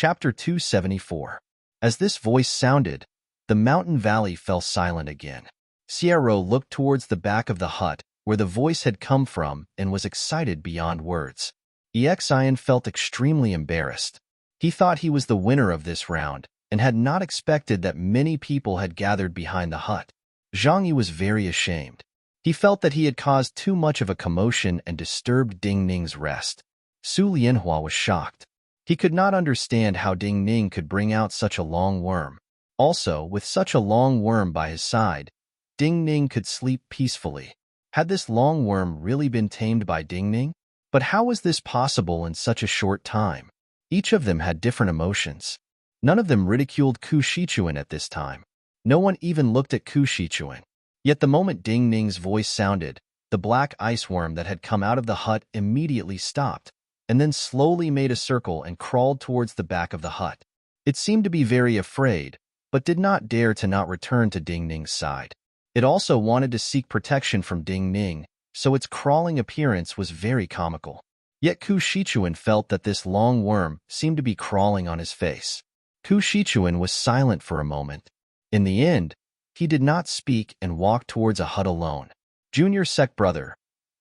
Chapter 274. As this voice sounded, the mountain valley fell silent again. Sierra looked towards the back of the hut, where the voice had come from, and was excited beyond words. Ian felt extremely embarrassed. He thought he was the winner of this round, and had not expected that many people had gathered behind the hut. Zhang Yi was very ashamed. He felt that he had caused too much of a commotion and disturbed Ding Ning's rest. Su Lianhua was shocked. He could not understand how Ding Ning could bring out such a long worm. Also, with such a long worm by his side, Ding Ning could sleep peacefully. Had this long worm really been tamed by Ding Ning? But how was this possible in such a short time? Each of them had different emotions. None of them ridiculed Ku Shichuan at this time. No one even looked at Ku Shichuan. Yet the moment Ding Ning's voice sounded, the black ice worm that had come out of the hut immediately stopped, and then slowly made a circle and crawled towards the back of the hut. It seemed to be very afraid, but did not dare to not return to Ding Ning's side. It also wanted to seek protection from Ding Ning, so its crawling appearance was very comical. Yet Ku Shichuan felt that this long worm seemed to be crawling on his face. Ku Shichuan was silent for a moment. In the end, he did not speak and walked towards a hut alone. Junior sect brother,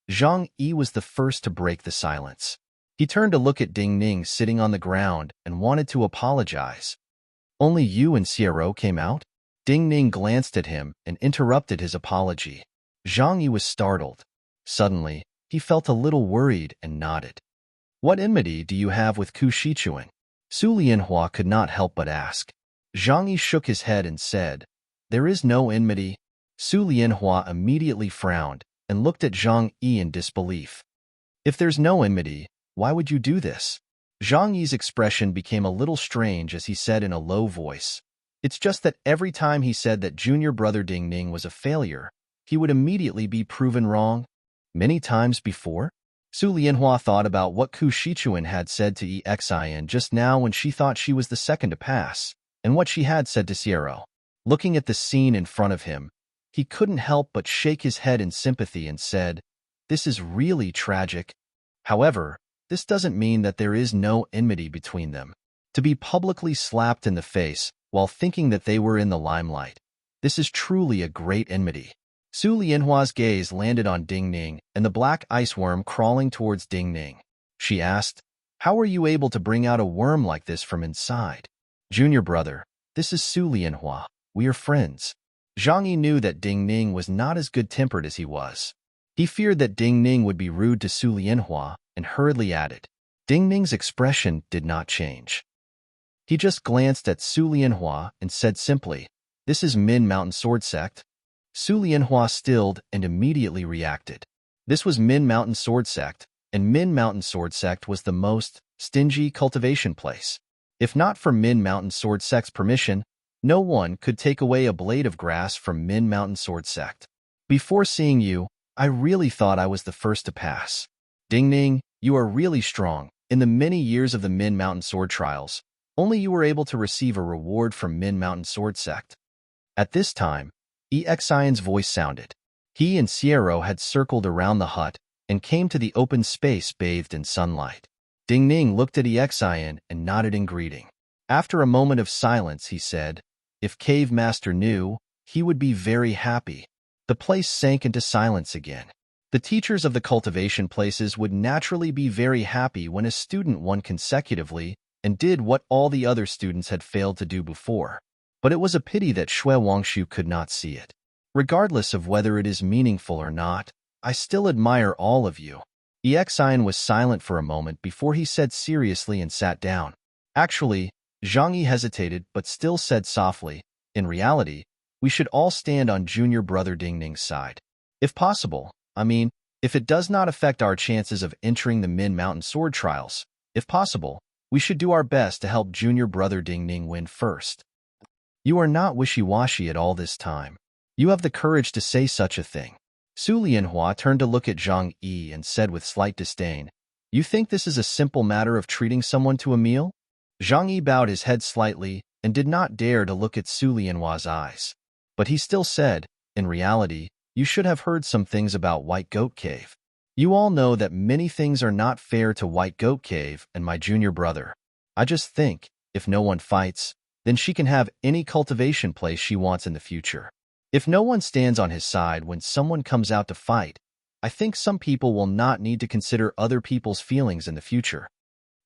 Zhang Yi was the first to break the silence. He turned to look at Ding Ning sitting on the ground and wanted to apologize. Only you and Sierra came out? Ding Ning glanced at him and interrupted his apology. Zhang Yi was startled. Suddenly, he felt a little worried and nodded. What enmity do you have with Ku Shichuan? Su Lianhua could not help but ask. Zhang Yi shook his head and said, There is no enmity. Su Lianhua immediately frowned and looked at Zhang Yi in disbelief. If there's no enmity, why would you do this? Zhang Yi's expression became a little strange as he said in a low voice. It's just that every time he said that junior brother Ding Ning was a failure, he would immediately be proven wrong. Many times before? Su Lianhua thought about what Ku Shichuan had said to Ian just now when she thought she was the second to pass, and what she had said to Sierra. Looking at the scene in front of him, he couldn't help but shake his head in sympathy and said, This is really tragic. However, this doesn't mean that there is no enmity between them. To be publicly slapped in the face while thinking that they were in the limelight, this is truly a great enmity. Su Lianhua's gaze landed on Ding Ning and the black ice worm crawling towards Ding Ning. She asked, How are you able to bring out a worm like this from inside? Junior brother, this is Su Lianhua. We are friends. Zhang Yi knew that Ding Ning was not as good-tempered as he was. He feared that Ding Ning would be rude to Su Lianhua and hurriedly added. Ding Ning's expression did not change. He just glanced at Su Lianhua and said simply, This is Min Mountain Sword Sect. Su Lianhua stilled and immediately reacted. This was Min Mountain Sword Sect, and Min Mountain Sword Sect was the most stingy cultivation place. If not for Min Mountain Sword Sect's permission, no one could take away a blade of grass from Min Mountain Sword Sect. Before seeing you, I really thought I was the first to pass. Ding Ning, you are really strong. In the many years of the Min Mountain Sword Trials, only you were able to receive a reward from Min Mountain Sword Sect. At this time, Ian's voice sounded. He and Sierra had circled around the hut and came to the open space bathed in sunlight. Ding Ning looked at Ian and nodded in greeting. After a moment of silence, he said, If Cave Master knew, he would be very happy. The place sank into silence again. The teachers of the cultivation places would naturally be very happy when a student won consecutively and did what all the other students had failed to do before. But it was a pity that Shui Wangshu could not see it. Regardless of whether it is meaningful or not, I still admire all of you. Ian was silent for a moment before he said seriously and sat down. Actually, Zhang Yi hesitated but still said softly, In reality, we should all stand on junior brother Ding Ning's side. If possible, if it does not affect our chances of entering the Min Mountain Sword Trials, if possible, we should do our best to help junior brother Ding Ning win first. You are not wishy-washy at all this time. You have the courage to say such a thing. Su Lianhua turned to look at Zhang Yi and said with slight disdain, You think this is a simple matter of treating someone to a meal? Zhang Yi bowed his head slightly and did not dare to look at Su Lianhua's eyes. But he still said, In reality, you should have heard some things about White Goat Cave. You all know that many things are not fair to White Goat Cave and my junior brother. I just think, If no one fights, then she can have any cultivation place she wants in the future. If no one stands on his side when someone comes out to fight, I think some people will not need to consider other people's feelings in the future.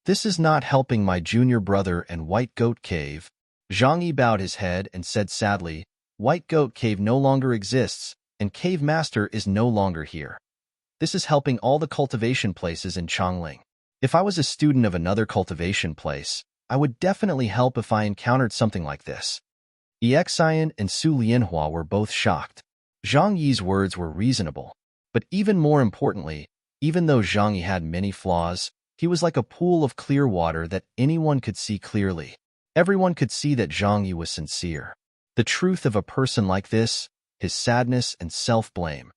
This is not helping my junior brother and White Goat Cave. Zhang Yi bowed his head and said sadly, White Goat Cave no longer exists, and Cave Master is no longer here. This is helping all the cultivation places in Chongling. If I was a student of another cultivation place, I would definitely help if I encountered something like this. Xian and Su Lianhua were both shocked. Zhang Yi's words were reasonable, but even more importantly, even though Zhang Yi had many flaws, he was like a pool of clear water that anyone could see clearly. Everyone could see that Zhang Yi was sincere. The truth of a person like this, his sadness and self-blame,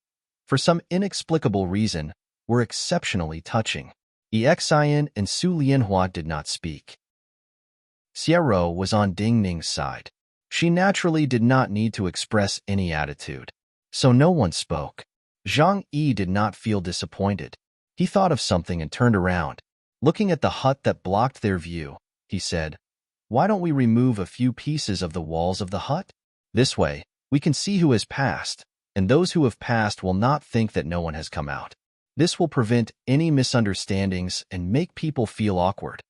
for some inexplicable reason, were exceptionally touching. Xian and Su Lianhua did not speak. Xiao was on Ding Ning's side. She naturally did not need to express any attitude, so no one spoke. Zhang Yi did not feel disappointed. He thought of something and turned around. Looking at the hut that blocked their view, he said, Why don't we remove a few pieces of the walls of the hut? This way, we can see who has passed, and those who have passed will not think that no one has come out. This will prevent any misunderstandings and make people feel awkward.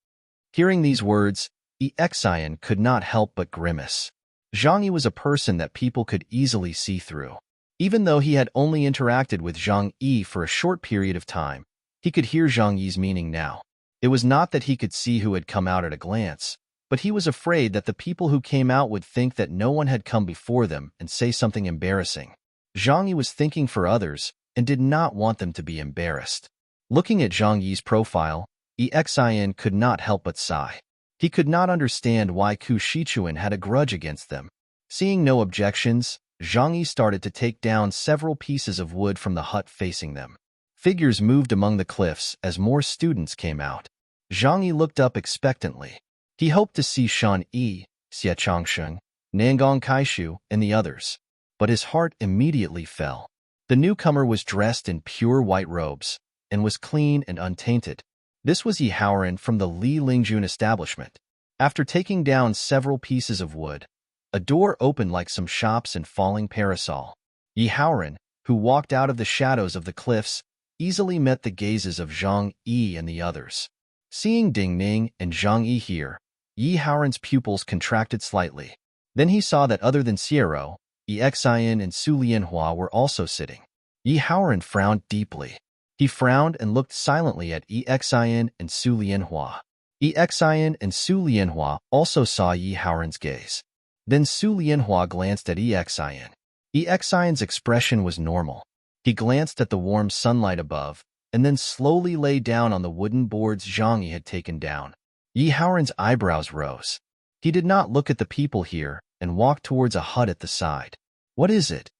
Hearing these words, Xian could not help but grimace. Zhang Yi was a person that people could easily see through. Even though he had only interacted with Zhang Yi for a short period of time, he could hear Zhang Yi's meaning now. It was not that he could see who had come out at a glance, but he was afraid that the people who came out would think that no one had come before them and say something embarrassing. Zhang Yi was thinking for others and did not want them to be embarrassed. Looking at Zhang Yi's profile, Xian could not help but sigh. He could not understand why Ku Shichuan had a grudge against them. Seeing no objections, Zhang Yi started to take down several pieces of wood from the hut facing them. Figures moved among the cliffs as more students came out. Zhang Yi looked up expectantly. He hoped to see Shan Yi, Xie Changsheng, Nangong Kaishu, and the others. But his heart immediately fell. The newcomer was dressed in pure white robes and was clean and untainted. This was Yi Haoran from the Li Lingjun establishment. After taking down several pieces of wood, a door opened like some shops and falling parasol. Yi Haoran, who walked out of the shadows of the cliffs, easily met the gazes of Zhang Yi and the others. Seeing Ding Ning and Zhang Yi here, Yi Haoran's pupils contracted slightly. Then he saw that other than Xiao, Xian and Su Lianhua were also sitting. Yi Haoran frowned deeply. He frowned and looked silently at Xian and Su Lianhua. Xian and Su Lianhua also saw Yi Haoran's gaze. Then Su Lianhua glanced at Xian. Xian's expression was normal. He glanced at the warm sunlight above, and then slowly lay down on the wooden boards Zhang Yi had taken down. Yi Haoran's eyebrows rose. He did not look at the people here and walked towards a hut at the side. What is it?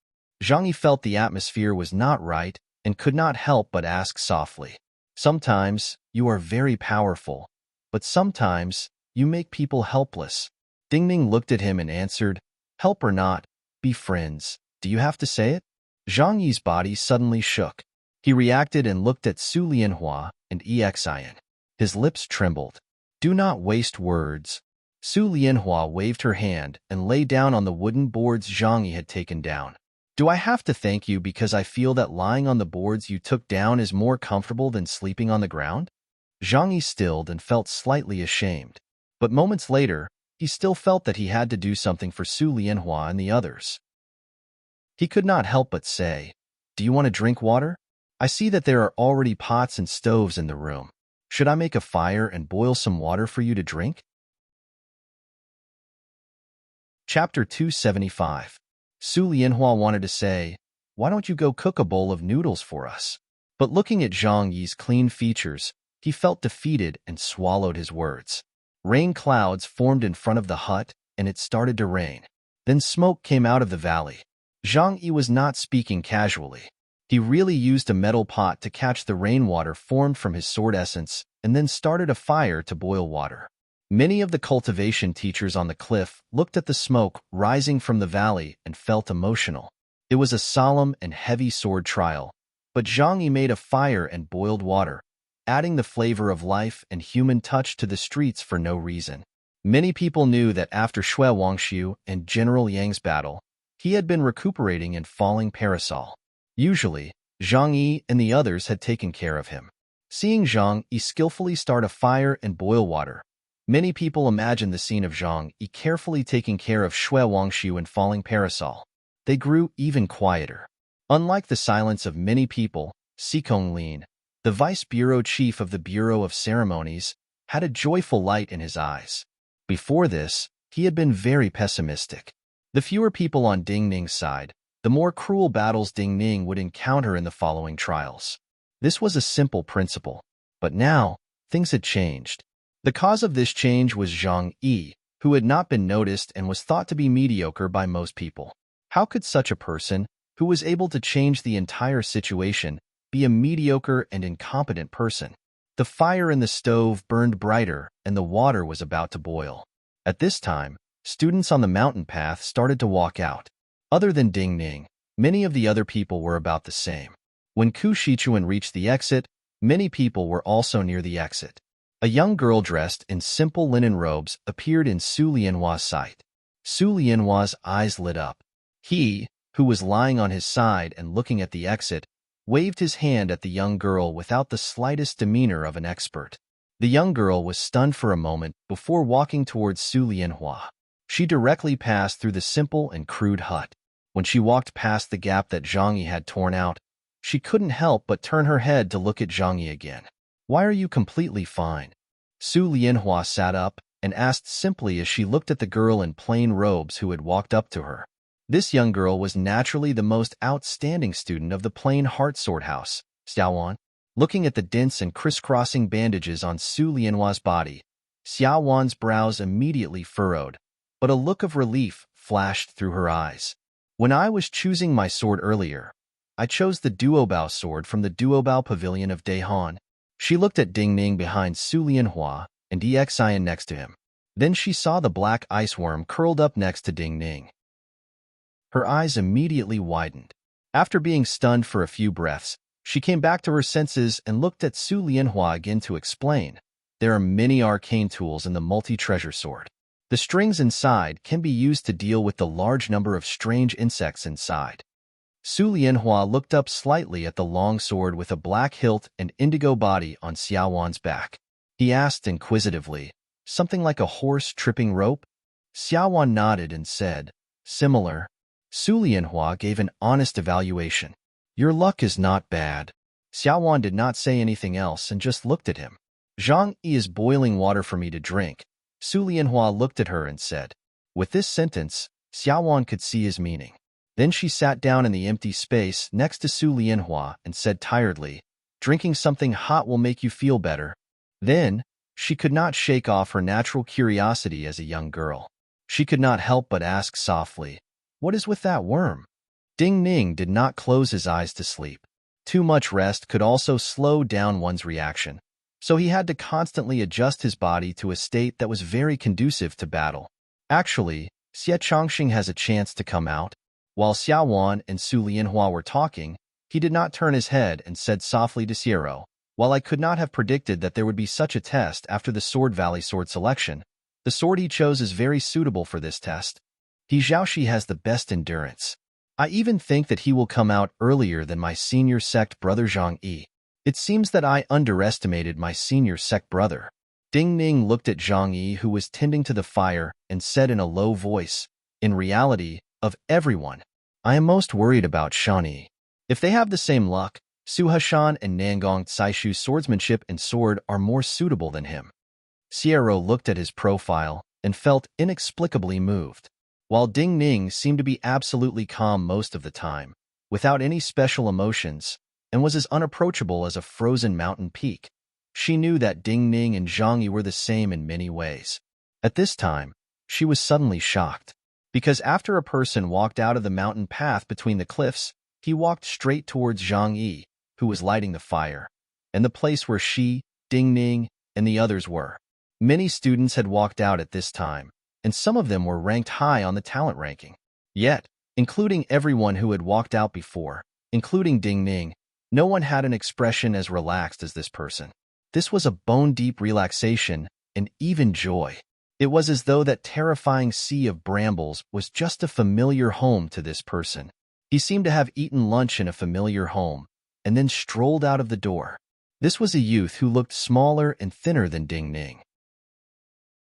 Zhang Yi felt the atmosphere was not right and could not help but ask softly. Sometimes you are very powerful, but sometimes you make people helpless. Ding Ning looked at him and answered, Help or not, be friends. Do you have to say it? Zhang Yi's body suddenly shook. He reacted and looked at Su Lianhua and Xian. His lips trembled. Do not waste words. Su Lianhua waved her hand and lay down on the wooden boards Zhang Yi had taken down. Do I have to thank you because I feel that lying on the boards you took down is more comfortable than sleeping on the ground? Zhang Yi stilled and felt slightly ashamed. But moments later, he still felt that he had to do something for Su Lianhua and the others. He could not help but say, Do you want to drink water? I see that there are already pots and stoves in the room. Should I make a fire and boil some water for you to drink? Chapter 275. Su Lianhua wanted to say, Why don't you go cook a bowl of noodles for us? But looking at Zhang Yi's clean features, he felt defeated and swallowed his words. Rain clouds formed in front of the hut, and it started to rain. Then smoke came out of the valley. Zhang Yi was not speaking casually. He really used a metal pot to catch the rainwater formed from his sword essence and then started a fire to boil water. Many of the cultivation teachers on the cliff looked at the smoke rising from the valley and felt emotional. It was a solemn and heavy sword trial, but Zhang Yi made a fire and boiled water, adding the flavor of life and human touch to the streets for no reason. Many people knew that after Shui Wangshu and General Yang's battle, he had been recuperating in falling parasol. Usually, Zhang Yi and the others had taken care of him. Seeing Zhang Yi skillfully start a fire and boil water, many people imagined the scene of Zhang Yi carefully taking care of Shui Wangshu and falling parasol. They grew even quieter. Unlike the silence of many people, Sikong Lin, the vice bureau chief of the Bureau of Ceremonies, had a joyful light in his eyes. Before this, he had been very pessimistic. The fewer people on Ding Ning's side, the more cruel battles Ding Ning would encounter in the following trials. This was a simple principle, but now, things had changed. The cause of this change was Zhang Yi, who had not been noticed and was thought to be mediocre by most people. How could such a person, who was able to change the entire situation, be a mediocre and incompetent person? The fire in the stove burned brighter and the water was about to boil. At this time, students on the mountain path started to walk out. Other than Ding Ning, many of the other people were about the same. When Ku Shichuan reached the exit, many people were also near the exit. A young girl dressed in simple linen robes appeared in Su Lianhua's sight. Su Lianhua's eyes lit up. He, who was lying on his side and looking at the exit, waved his hand at the young girl without the slightest demeanor of an expert. The young girl was stunned for a moment before walking towards Su Lianhua. She directly passed through the simple and crude hut. When she walked past the gap that Zhang Yi had torn out, she couldn't help but turn her head to look at Zhang Yi again. "Why are you completely fine?" Su Lianhua sat up and asked simply as she looked at the girl in plain robes who had walked up to her. This young girl was naturally the most outstanding student of the Plain Heart Sword House, Xiaowan. Looking at the dents and crisscrossing bandages on Su Lianhua's body, Xiaowan's brows immediately furrowed, but a look of relief flashed through her eyes. "When I was choosing my sword earlier, I chose the Duobao sword from the Duobao Pavilion of Daihan." She looked at Ding Ning behind Su Lianhua and Xian next to him. Then she saw the black ice worm curled up next to Ding Ning. Her eyes immediately widened. After being stunned for a few breaths, she came back to her senses and looked at Su Lianhua again to explain. "There are many arcane tools in the multi-treasure sword. The strings inside can be used to deal with the large number of strange insects inside." Su Lianhua looked up slightly at the long sword with a black hilt and indigo body on Xiaowan's back. He asked inquisitively, "Something like a horse tripping rope?" Xiaowan nodded and said, "Similar." Su Lianhua gave an honest evaluation. "Your luck is not bad." Xiaowan did not say anything else and just looked at him. "Zhang Yi is boiling water for me to drink." Su Lianhua looked at her and said. With this sentence, Xiaowan could see his meaning. Then she sat down in the empty space next to Su Lianhua and said tiredly, "Drinking something hot will make you feel better." Then, she could not shake off her natural curiosity as a young girl. She could not help but ask softly, "What is with that worm?" Ding Ning did not close his eyes to sleep. Too much rest could also slow down one's reaction, so he had to constantly adjust his body to a state that was very conducive to battle. Actually, Xie Chongxing has a chance to come out. While Xiaowan and Su Lianhua were talking, he did not turn his head and said softly to Xiero, "While I could not have predicted that there would be such a test after the Sword Valley sword selection, the sword he chose is very suitable for this test. He Zhaoxi has the best endurance. I even think that he will come out earlier than my senior sect brother Zhang Yi. It seems that I underestimated my senior sect brother." Ding Ning looked at Zhang Yi, who was tending to the fire, and said in a low voice, "In reality, of everyone, I am most worried about Shani. If they have the same luck, Su Hashan and Nangong Caishu's swordsmanship and sword are more suitable than him." Xiero looked at his profile and felt inexplicably moved. While Ding Ning seemed to be absolutely calm most of the time, without any special emotions, and was as unapproachable as a frozen mountain peak, she knew that Ding Ning and Zhang Yi were the same in many ways. At this time, she was suddenly shocked, because after a person walked out of the mountain path between the cliffs, he walked straight towards Zhang Yi, who was lighting the fire, and the place where she, Ding Ning, and the others were. Many students had walked out at this time, and some of them were ranked high on the talent ranking. Yet, including everyone who had walked out before, including Ding Ning, no one had an expression as relaxed as this person. This was a bone-deep relaxation and even joy. It was as though that terrifying sea of brambles was just a familiar home to this person. He seemed to have eaten lunch in a familiar home, and then strolled out of the door. This was a youth who looked smaller and thinner than Ding Ning.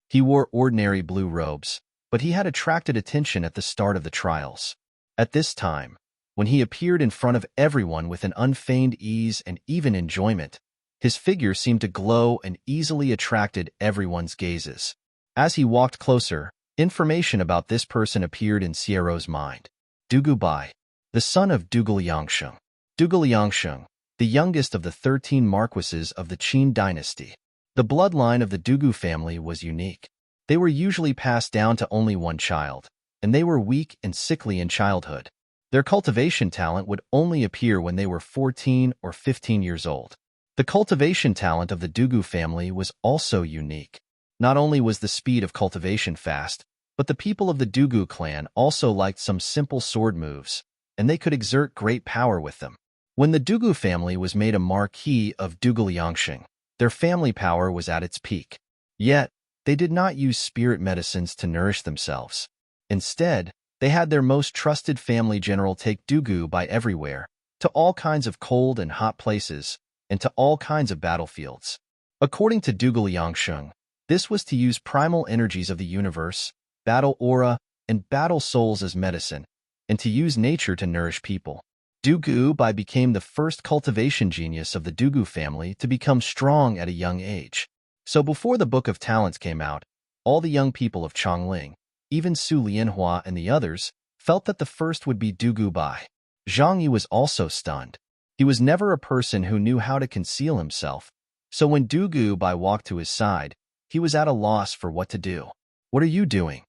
He wore ordinary blue robes, but he had attracted attention at the start of the trials. At this time, when he appeared in front of everyone with an unfeigned ease and even enjoyment, his figure seemed to glow and easily attracted everyone's gazes. As he walked closer, information about this person appeared in Xiaorou's mind. Dugu Bai, the son of Dugu Liangsheng. Dugu Liangsheng, the youngest of the 13 marquises of the Qin dynasty. The bloodline of the Dugu family was unique. They were usually passed down to only one child, and they were weak and sickly in childhood. Their cultivation talent would only appear when they were 14 or 15 years old. The cultivation talent of the Dugu family was also unique. Not only was the speed of cultivation fast, but the people of the Dugu clan also liked some simple sword moves, and they could exert great power with them. When the Dugu family was made a marquis of Dugu Liangsheng, their family power was at its peak. Yet, they did not use spirit medicines to nourish themselves. Instead, they had their most trusted family general take Dugu Bai everywhere, to all kinds of cold and hot places, and to all kinds of battlefields. According to Dugu Liangsheng, this was to use primal energies of the universe, battle aura, and battle souls as medicine, and to use nature to nourish people. Dugu Bai became the first cultivation genius of the Dugu family to become strong at a young age. So before the Book of Talents came out, all the young people of Chongling, even Su Lianhua and the others, felt that the first would be Dugu Bai. Zhang Yi was also stunned. He was never a person who knew how to conceal himself, so when Dugu Bai walked to his side, he was at a loss for what to do. "What are you doing?"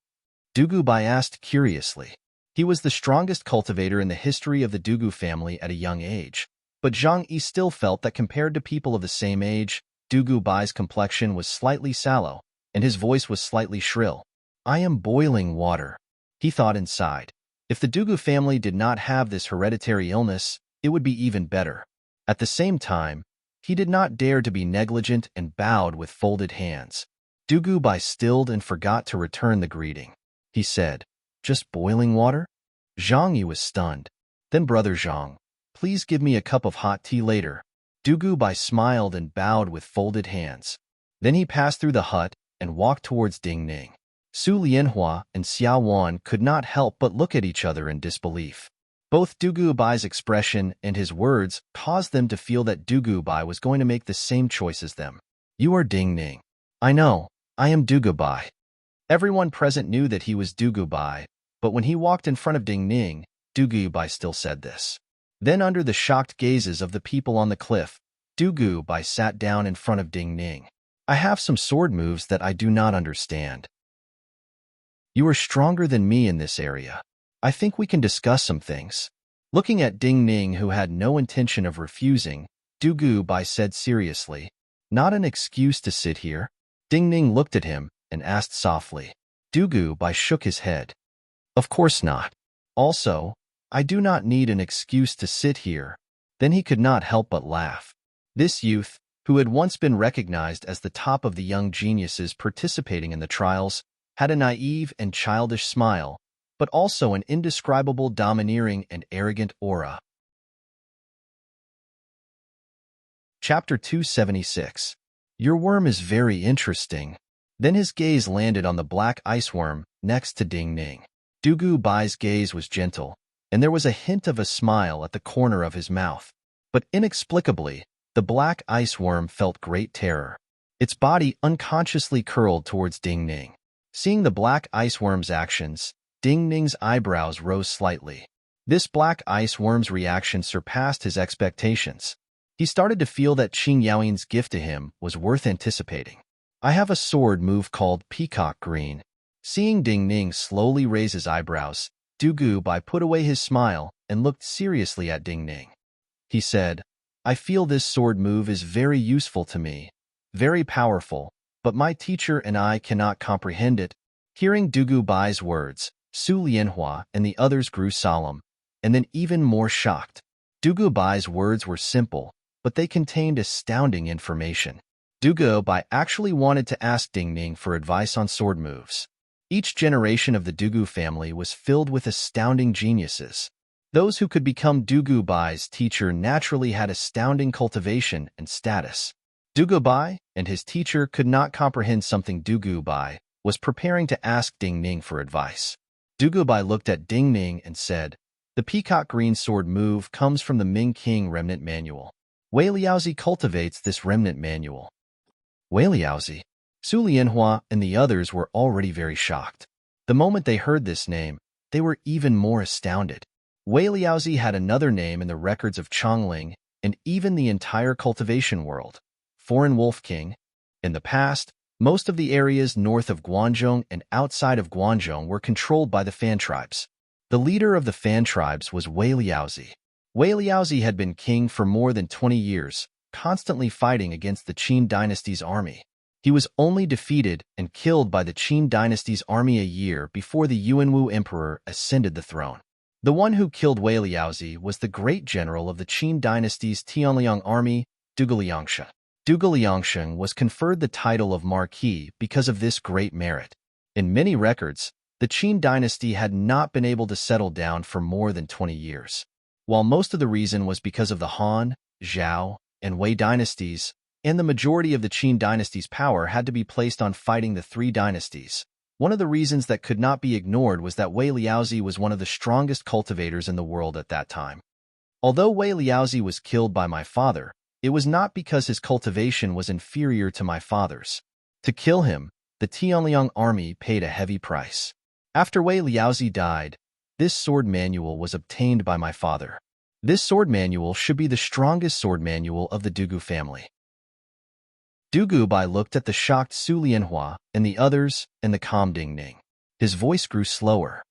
Dugu Bai asked curiously. He was the strongest cultivator in the history of the Dugu family at a young age, but Zhang Yi still felt that compared to people of the same age, Dugu Bai's complexion was slightly sallow, and his voice was slightly shrill. "I am boiling water," he thought inside. If the Dugu family did not have this hereditary illness, it would be even better. At the same time, he did not dare to be negligent and bowed with folded hands. Dugu Bai stilled and forgot to return the greeting. He said, "Just boiling water?" Zhang Yi was stunned. "Then Brother Zhang, please give me a cup of hot tea later." Dugu Bai smiled and bowed with folded hands. Then he passed through the hut and walked towards Ding Ning. Su Lianhua and Xiao Wan could not help but look at each other in disbelief. Both Dugu Bai's expression and his words caused them to feel that Dugu Bai was going to make the same choice as them. "You are Ding Ning." "I know, I am Dugu Bai." Everyone present knew that he was Dugu Bai, but when he walked in front of Ding Ning, Dugu Bai still said this. Then under the shocked gazes of the people on the cliff, Dugu Bai sat down in front of Ding Ning. "I have some sword moves that I do not understand. You are stronger than me in this area. I think we can discuss some things." Looking at Ding Ning, who had no intention of refusing, Dugu Bai said seriously, "Not an excuse to sit here." Ding Ning looked at him and asked softly. Dugu Bai shook his head. "Of course not. Also, I do not need an excuse to sit here." Then he could not help but laugh. This youth, who had once been recognized as the top of the young geniuses participating in the trials, had a naive and childish smile, but also an indescribable domineering and arrogant aura. Chapter 276. Your worm is very interesting. Then his gaze landed on the black ice worm next to Ding Ning. Dugu Bai's gaze was gentle, and there was a hint of a smile at the corner of his mouth. But inexplicably, the black ice worm felt great terror. Its body unconsciously curled towards Ding Ning. Seeing the black ice worm's actions, Ding Ning's eyebrows rose slightly. This black ice worm's reaction surpassed his expectations. He started to feel that Qing Yaoyin's gift to him was worth anticipating. "I have a sword move called Peacock Green." Seeing Ding Ning slowly raise his eyebrows, Dugu Bai put away his smile and looked seriously at Ding Ning. He said, "I feel this sword move is very useful to me, very powerful, but my teacher and I cannot comprehend it." Hearing Dugu Bai's words, Su Lianhua and the others grew solemn, and then even more shocked. Dugu Bai's words were simple, but they contained astounding information. Dugu Bai actually wanted to ask Ding Ning for advice on sword moves. Each generation of the Dugu family was filled with astounding geniuses. Those who could become Dugu Bai's teacher naturally had astounding cultivation and status. Dugu Bai and his teacher could not comprehend something. Dugu Bai was preparing to ask Ding Ning for advice. Dugu Bai looked at Ding Ning and said, "The peacock green sword move comes from the Ming King remnant manual. Wei Liaozi cultivates this remnant manual." Wei Liaozi. Su Lianhua and the others were already very shocked. The moment they heard this name, they were even more astounded. Wei Liaozi had another name in the records of Chongling and even the entire cultivation world, Foreign Wolf King. In the past, most of the areas north of Guangzhou and outside of Guangzhou were controlled by the Fan tribes. The leader of the Fan tribes was Wei Liaozi. Wei Liaozi had been king for more than 20 years, constantly fighting against the Qin dynasty's army. He was only defeated and killed by the Qin dynasty's army a year before the Yuanwu emperor ascended the throne. The one who killed Wei Liaozi was the great general of the Qin dynasty's Tianliang army, Dugu Liangsha. Dugu Liangsha was conferred the title of Marquis because of this great merit. In many records, the Qin dynasty had not been able to settle down for more than 20 years. While most of the reason was because of the Han, Zhao, and Wei dynasties, and the majority of the Qin dynasty's power had to be placed on fighting the three dynasties. One of the reasons that could not be ignored was that Wei Liaozi was one of the strongest cultivators in the world at that time. Although Wei Liaozi was killed by my father, it was not because his cultivation was inferior to my father's. To kill him, the Tianliang army paid a heavy price. After Wei Liaozi died, this sword manual was obtained by my father. This sword manual should be the strongest sword manual of the Dugu family. Dugu Bai looked at the shocked Su Lianhua and the others and the calm Ding Ning. His voice grew slower.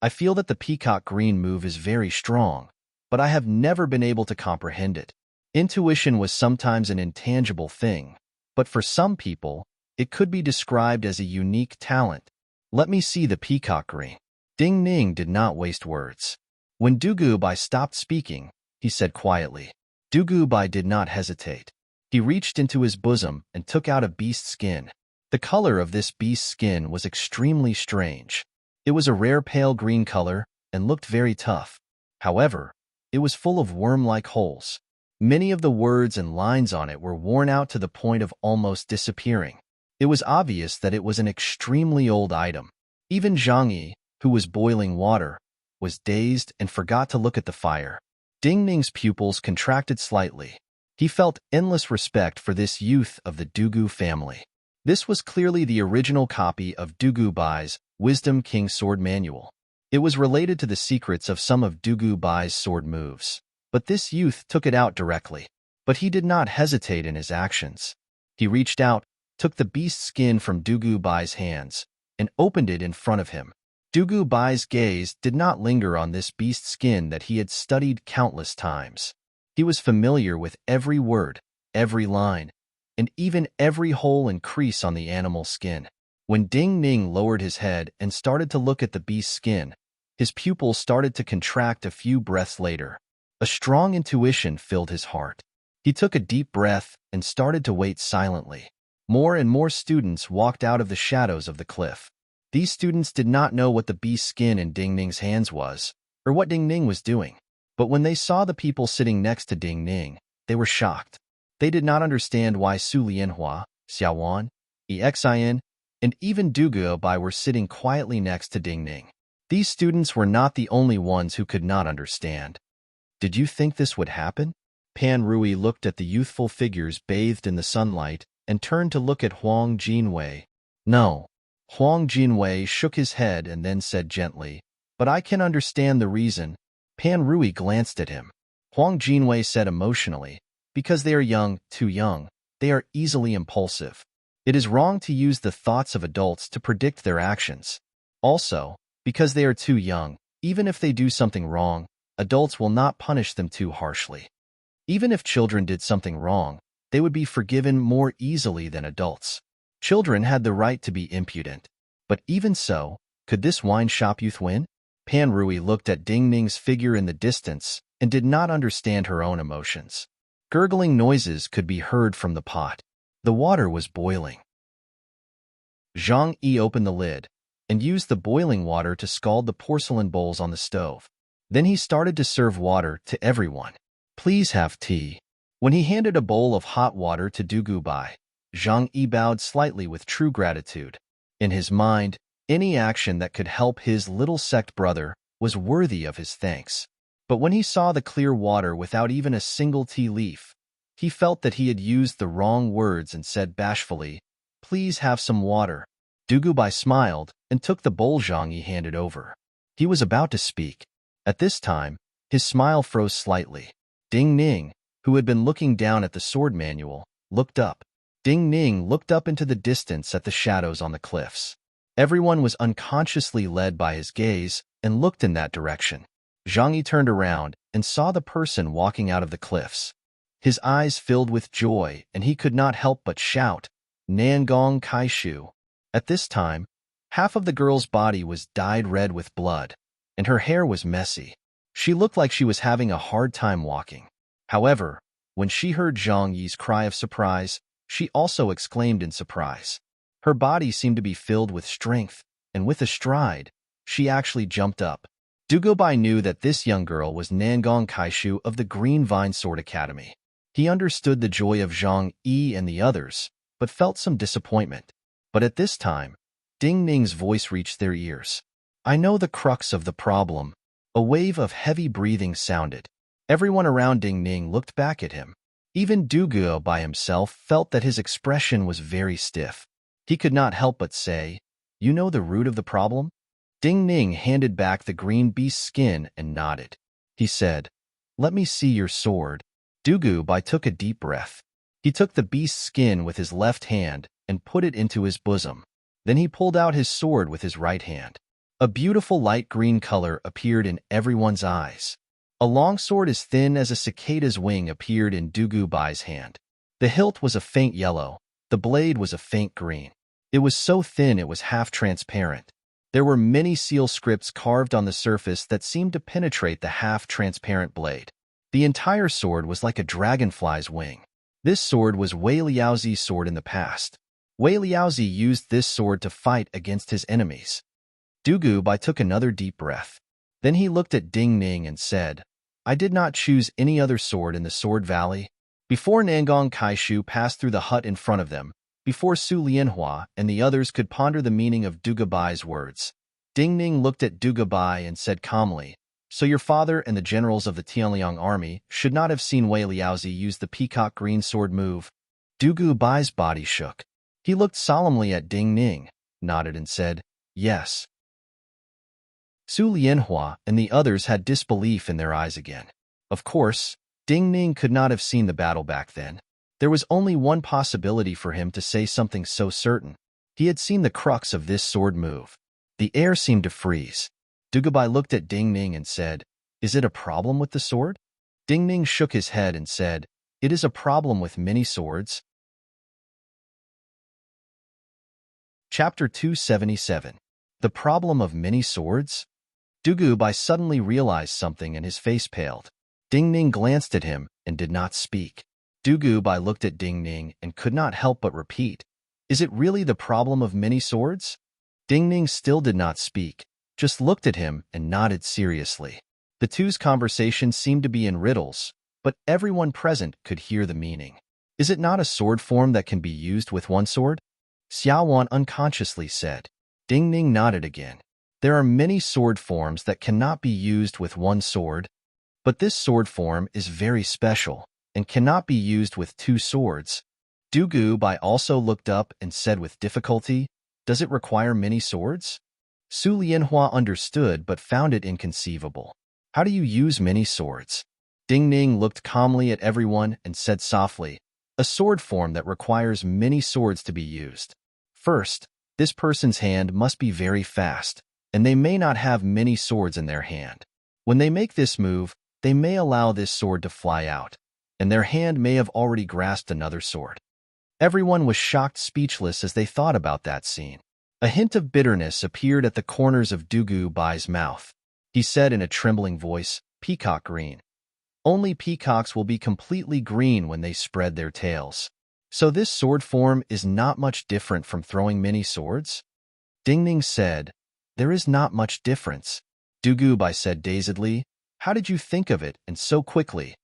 "I feel that the peacock green move is very strong, but I have never been able to comprehend it. Intuition was sometimes an intangible thing, but for some people, it could be described as a unique talent. Let me see the peacock green." Ding Ning did not waste words. When Dugu Bai stopped speaking, he said quietly. Dugu Bai did not hesitate. He reached into his bosom and took out a beast skin. The color of this beast skin was extremely strange. It was a rare pale green color and looked very tough. However, it was full of worm-like holes. Many of the words and lines on it were worn out to the point of almost disappearing. It was obvious that it was an extremely old item. Even Zhang Yi, who was boiling water, was dazed and forgot to look at the fire. Ding Ning's pupils contracted slightly. He felt endless respect for this youth of the Dugu family. This was clearly the original copy of Dugu Bai's Wisdom King Sword Manual. It was related to the secrets of some of Dugu Bai's sword moves, but this youth took it out directly. But he did not hesitate in his actions. He reached out, took the beast skin from Dugu Bai's hands, and opened it in front of him. Dugu Bai's gaze did not linger on this beast skin that he had studied countless times. He was familiar with every word, every line, and even every hole and crease on the animal skin. When Ding Ning lowered his head and started to look at the beast's skin, his pupils started to contract a few breaths later. A strong intuition filled his heart. He took a deep breath and started to wait silently. More and more students walked out of the shadows of the cliff. These students did not know what the beast skin in Ding Ning's hands was, or what Ding Ning was doing. But when they saw the people sitting next to Ding Ning, they were shocked. They did not understand why Su Lianhua, Xiaowan, Exin, and even Dugu Bai were sitting quietly next to Ding Ning. These students were not the only ones who could not understand. Did you think this would happen? Pan Rui looked at the youthful figures bathed in the sunlight and turned to look at Huang Jinwei. No. Huang Jinwei shook his head and then said gently, "But I can understand the reason." Pan Rui glanced at him. Huang Jinwei said emotionally, "Because they are young, too young, they are easily impulsive. It is wrong to use the thoughts of adults to predict their actions. Also, because they are too young, even if they do something wrong, adults will not punish them too harshly. Even if children did something wrong, they would be forgiven more easily than adults. Children had the right to be impudent. But even so, could this wine shop youth win?" Pan Rui looked at Ding Ning's figure in the distance and did not understand her own emotions. Gurgling noises could be heard from the pot. The water was boiling. Zhang Yi opened the lid and used the boiling water to scald the porcelain bowls on the stove. Then he started to serve water to everyone. Please have tea. When he handed a bowl of hot water to Dugubai, Zhang Yi bowed slightly with true gratitude. In his mind, any action that could help his little sect brother was worthy of his thanks. But when he saw the clear water without even a single tea leaf, he felt that he had used the wrong words and said bashfully, "Please have some water." Dugubai smiled and took the bowl Zhang Yi handed over. He was about to speak. At this time, his smile froze slightly. Ding Ning, who had been looking down at the sword manual, looked up. Ding Ning looked up into the distance at the shadows on the cliffs. Everyone was unconsciously led by his gaze and looked in that direction. Zhang Yi turned around and saw the person walking out of the cliffs. His eyes filled with joy, and he could not help but shout, "Nangong Kaishu." At this time, half of the girl's body was dyed red with blood, and her hair was messy. She looked like she was having a hard time walking. However, when she heard Zhang Yi's cry of surprise, she also exclaimed in surprise. Her body seemed to be filled with strength, and with a stride, she actually jumped up. Dugubai knew that this young girl was Nangong Kaishu of the Green Vine Sword Academy. He understood the joy of Zhang Yi and the others, but felt some disappointment. But at this time, Ding Ning's voice reached their ears. "I know the crux of the problem." A wave of heavy breathing sounded. Everyone around Ding Ning looked back at him. Even Duguo by himself felt that his expression was very stiff. He could not help but say, "You know the root of the problem?" Ding Ning handed back the green beast's skin and nodded. He said, "Let me see your sword." Dugubai took a deep breath. He took the beast's skin with his left hand and put it into his bosom. Then he pulled out his sword with his right hand. A beautiful light green color appeared in everyone's eyes. A long sword as thin as a cicada's wing appeared in Dugubai's hand. The hilt was a faint yellow. The blade was a faint green. It was so thin it was half transparent. There were many seal scripts carved on the surface that seemed to penetrate the half-transparent blade. The entire sword was like a dragonfly's wing. This sword was Wei Liaozi's sword in the past. Wei Liaozi used this sword to fight against his enemies. Dugubai took another deep breath. Then he looked at Ding Ning and said, "I did not choose any other sword in the Sword Valley." Before Nangong Kaishu passed through the hut in front of them, before Su Lianhua and the others could ponder the meaning of Dugubai's words, Ding Ning looked at Dugubai and said calmly, "So your father and the generals of the Tianliang army should not have seen Wei Liaozi use the peacock green sword move." Dugubai's body shook. He looked solemnly at Ding Ning, nodded and said, "Yes." Su Lianhua and the others had disbelief in their eyes again. Of course, Ding Ning could not have seen the battle back then. There was only one possibility for him to say something so certain. He had seen the crux of this sword move. The air seemed to freeze. Dugubai looked at Ding Ning and said, "Is it a problem with the sword?" Ding Ning shook his head and said, "It is a problem with many swords." Chapter 277. The Problem of Many Swords? Dugubai suddenly realized something and his face paled. Ding Ning glanced at him and did not speak. Dugubai looked at Ding Ning and could not help but repeat, "Is it really the problem of many swords?" Ding Ning still did not speak, just looked at him and nodded seriously. The two's conversation seemed to be in riddles, but everyone present could hear the meaning. "Is it not a sword form that can be used with one sword?" Xiaowan unconsciously said. Ding Ning nodded again. "There are many sword forms that cannot be used with one sword, but this sword form is very special and cannot be used with two swords." Dugubai also looked up and said with difficulty, "Does it require many swords?" Su Lianhua understood but found it inconceivable. "How do you use many swords?" Ding Ning looked calmly at everyone and said softly, "A sword form that requires many swords to be used. First, this person's hand must be very fast, and they may not have many swords in their hand. When they make this move, they may allow this sword to fly out, and their hand may have already grasped another sword." Everyone was shocked speechless as they thought about that scene. A hint of bitterness appeared at the corners of Dugubai's mouth. He said in a trembling voice, "Peacock green. Only peacocks will be completely green when they spread their tails." So this sword form is not much different from throwing many swords? Ding Ning said, there is not much difference. Dugubai said dazedly, how did you think of it, and so quickly?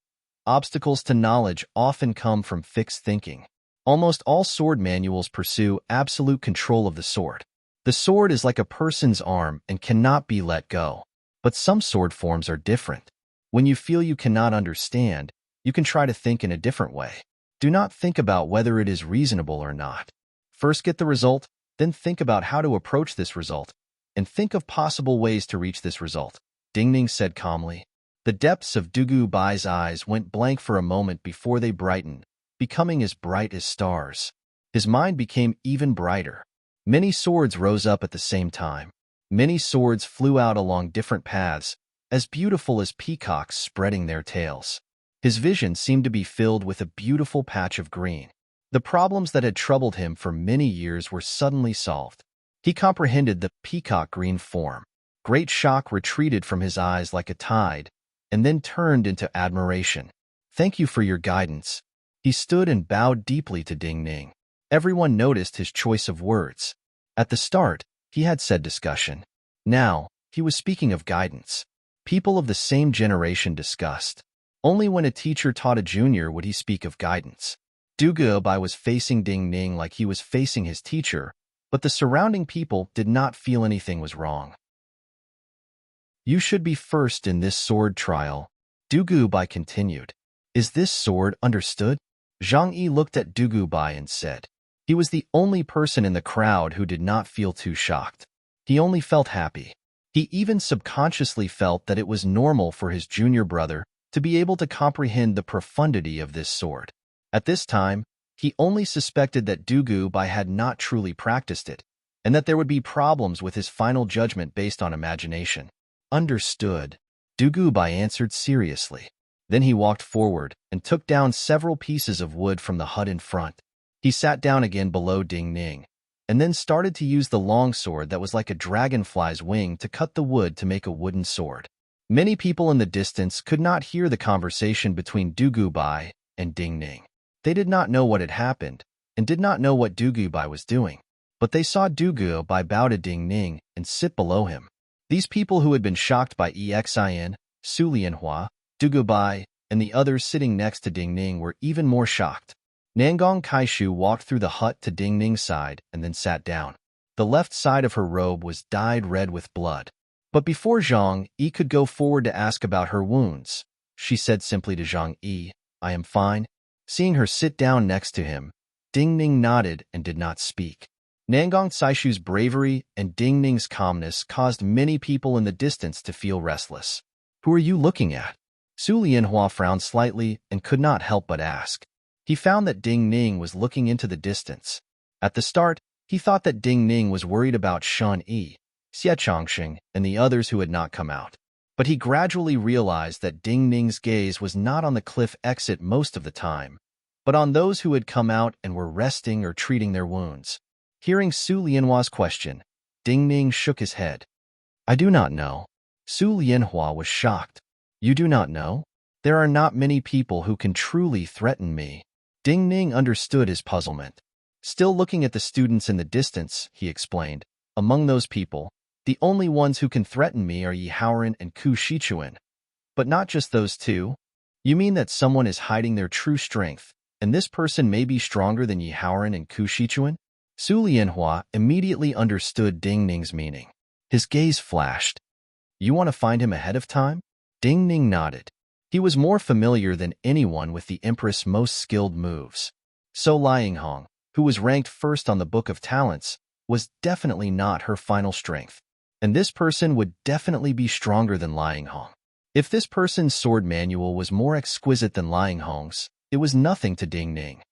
Obstacles to knowledge often come from fixed thinking. Almost all sword manuals pursue absolute control of the sword. The sword is like a person's arm and cannot be let go. But some sword forms are different. When you feel you cannot understand, you can try to think in a different way. Do not think about whether it is reasonable or not. First get the result, then think about how to approach this result, and think of possible ways to reach this result, Ding Ning said calmly. The depths of Dugu Bai's eyes went blank for a moment before they brightened, becoming as bright as stars. His mind became even brighter. Many swords rose up at the same time. Many swords flew out along different paths, as beautiful as peacocks spreading their tails. His vision seemed to be filled with a beautiful patch of green. The problems that had troubled him for many years were suddenly solved. He comprehended the peacock green form. Great shock retreated from his eyes like a tide, and then turned into admiration. Thank you for your guidance. He stood and bowed deeply to Ding Ning. Everyone noticed his choice of words. At the start, he had said discussion. Now, he was speaking of guidance. People of the same generation discussed. Only when a teacher taught a junior would he speak of guidance. Dugu Bai was facing Ding Ning like he was facing his teacher, but the surrounding people did not feel anything was wrong. You should be first in this sword trial, Dugu Bai continued. Is this sword understood? Zhang Yi looked at Dugu Bai and said. He was the only person in the crowd who did not feel too shocked. He only felt happy. He even subconsciously felt that it was normal for his junior brother to be able to comprehend the profundity of this sword. At this time, he only suspected that Dugu Bai had not truly practiced it, and that there would be problems with his final judgment based on imagination. Understood, Dugu Bai answered seriously. Then he walked forward and took down several pieces of wood from the hut in front. He sat down again below Ding Ning, and then started to use the long sword that was like a dragonfly's wing to cut the wood to make a wooden sword. Many people in the distance could not hear the conversation between Dugu Bai and Ding Ning. They did not know what had happened, and did not know what Dugu Bai was doing, but they saw Dugu Bai bow to Ding Ning and sit below him. These people who had been shocked by Exin, Su Lianhua, Dugu Bai, and the others sitting next to Ding Ning were even more shocked. Nangong Kaishu walked through the hut to Ding Ning's side and then sat down. The left side of her robe was dyed red with blood. But before Zhang Yi could go forward to ask about her wounds, she said simply to Zhang Yi, I am fine. Seeing her sit down next to him, Ding Ning nodded and did not speak. Nangong Saishu's bravery and Ding Ning's calmness caused many people in the distance to feel restless. Who are you looking at? Su Lianhua frowned slightly and could not help but ask. He found that Ding Ning was looking into the distance. At the start, he thought that Ding Ning was worried about Shan Yi, Xie Changxing, and the others who had not come out. But he gradually realized that Ding Ning's gaze was not on the cliff exit most of the time, but on those who had come out and were resting or treating their wounds. Hearing Su Lianhua's question, Ding Ning shook his head. I do not know. Su Lianhua was shocked. You do not know? There are not many people who can truly threaten me. Ding Ning understood his puzzlement. Still looking at the students in the distance, he explained, among those people, the only ones who can threaten me are Yi Haoran and Ku Shichuan. But not just those two. You mean that someone is hiding their true strength, and this person may be stronger than Yi Haoran and Ku Shichuan? Su Lianhua immediately understood Ding Ning's meaning. His gaze flashed. You want to find him ahead of time? Ding Ning nodded. He was more familiar than anyone with the Empress' most skilled moves. So Lianghong, who was ranked first on the Book of Talents, was definitely not her final strength. And this person would definitely be stronger than Lianghong. If this person's sword manual was more exquisite than Lianghong's, it was nothing to Ding Ning.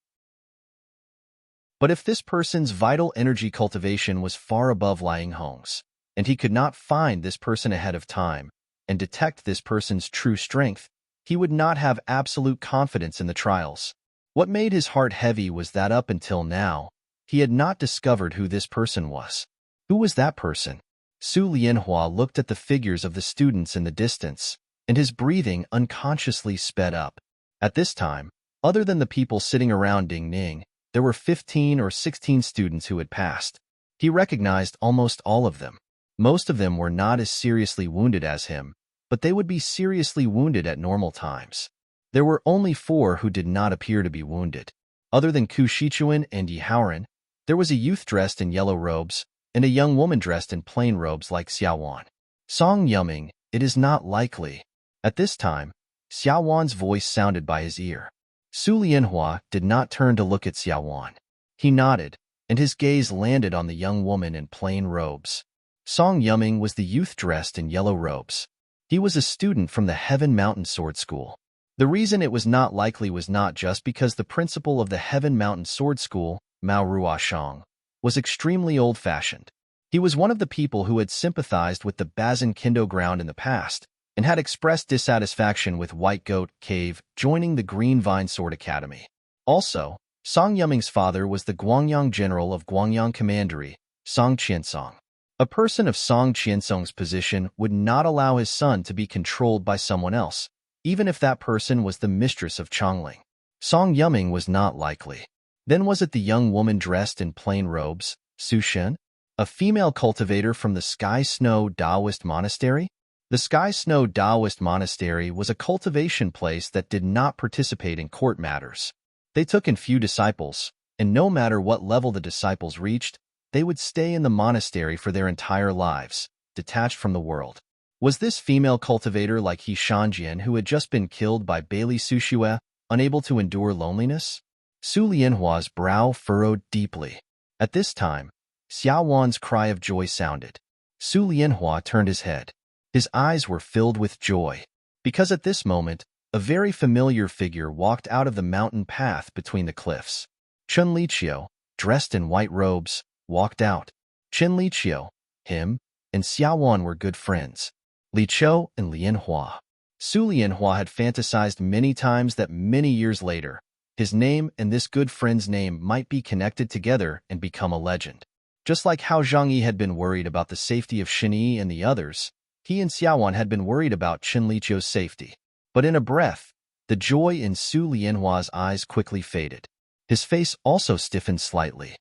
But if this person's vital energy cultivation was far above Lianghong's, and he could not find this person ahead of time and detect this person's true strength, he would not have absolute confidence in the trials. What made his heart heavy was that up until now, he had not discovered who this person was. Who was that person? Su Lianhua looked at the figures of the students in the distance, and his breathing unconsciously sped up. At this time, other than the people sitting around Ding Ning, There were 15 or 16 students who had passed. He recognized almost all of them. Most of them were not as seriously wounded as him, but they would be seriously wounded at normal times. There were only 4 who did not appear to be wounded. Other than Ku Shichuan and Yi Haoran, there was a youth dressed in yellow robes and a young woman dressed in plain robes like Xiaowan. Song Yuming, it is not likely. At this time, Xiaowan's voice sounded by his ear. Su Lianhua did not turn to look at Xiaowan. He nodded, and his gaze landed on the young woman in plain robes. Song Yuming was the youth dressed in yellow robes. He was a student from the Heaven Mountain Sword School. The reason it was not likely was not just because the principal of the Heaven Mountain Sword School, Mao Ruoshang, was extremely old-fashioned. He was one of the people who had sympathized with the Bazin Kendo ground in the past and had expressed dissatisfaction with White Goat Cave joining the Green Vine Sword Academy. Also, Song Yuming's father was the Guangyang general of Guangyang Commandery, Song Qiansong. A person of Song Qiansong's position would not allow his son to be controlled by someone else, even if that person was the mistress of Chongling. Song Yuming was not likely. Then was it the young woman dressed in plain robes, Su Shen, a female cultivator from the Sky Snow Taoist Monastery? The Sky Snow Taoist Monastery was a cultivation place that did not participate in court matters. They took in few disciples, and no matter what level the disciples reached, they would stay in the monastery for their entire lives, detached from the world. Was this female cultivator like He Shanjian who had just been killed by Bailey Sushue, unable to endure loneliness? Su Lianhua's brow furrowed deeply. At this time, Xiaowan's cry of joy sounded. Su Lianhua turned his head. His eyes were filled with joy, because at this moment, a very familiar figure walked out of the mountain path between the cliffs. Chun Liqiu, dressed in white robes, walked out. Chen Liqiu, him, and Xiaowan were good friends. Liqiu and Lianhua. Su Lianhua had fantasized many times that many years later, his name and this good friend's name might be connected together and become a legend. Just like how Zhang Yi had been worried about the safety of Shen Yi and the others, he and Xiaowan had been worried about Chen Liqiu's safety. But in a breath, the joy in Su Lianhua's eyes quickly faded. His face also stiffened slightly.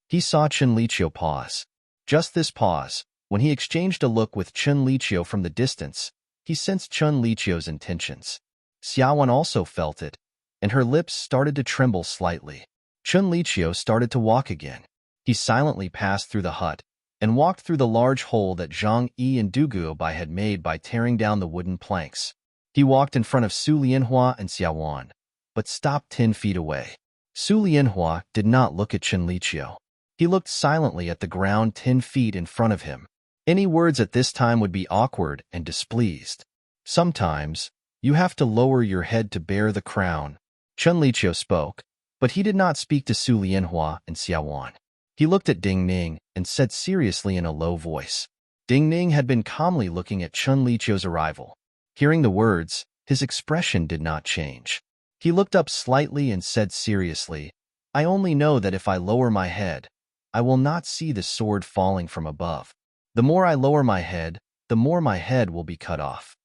He saw Chen Liqiu pause. Just this pause, when he exchanged a look with Chen Liqiu from the distance, he sensed Chen Liqiu's intentions. Xiaowan also felt it, and her lips started to tremble slightly. Chen Liqiu started to walk again. He silently passed through the hut and walked through the large hole that Zhang Yi and Du Guobai had made by tearing down the wooden planks. He walked in front of Su Lianhua and Xiaowan, but stopped 10 feet away. Su Lianhua did not look at Chen Liqiu. He looked silently at the ground 10 feet in front of him. Any words at this time would be awkward and displeased. Sometimes, you have to lower your head to bear the crown. Chen Liqiu spoke, but he did not speak to Su Lianhua and Xiaowan. He looked at Ding Ning and said seriously in a low voice. Ding Ning had been calmly looking at Chen Liqiu's arrival. Hearing the words, his expression did not change. He looked up slightly and said seriously, I only know that if I lower my head, I will not see the sword falling from above. The more I lower my head, the more my head will be cut off.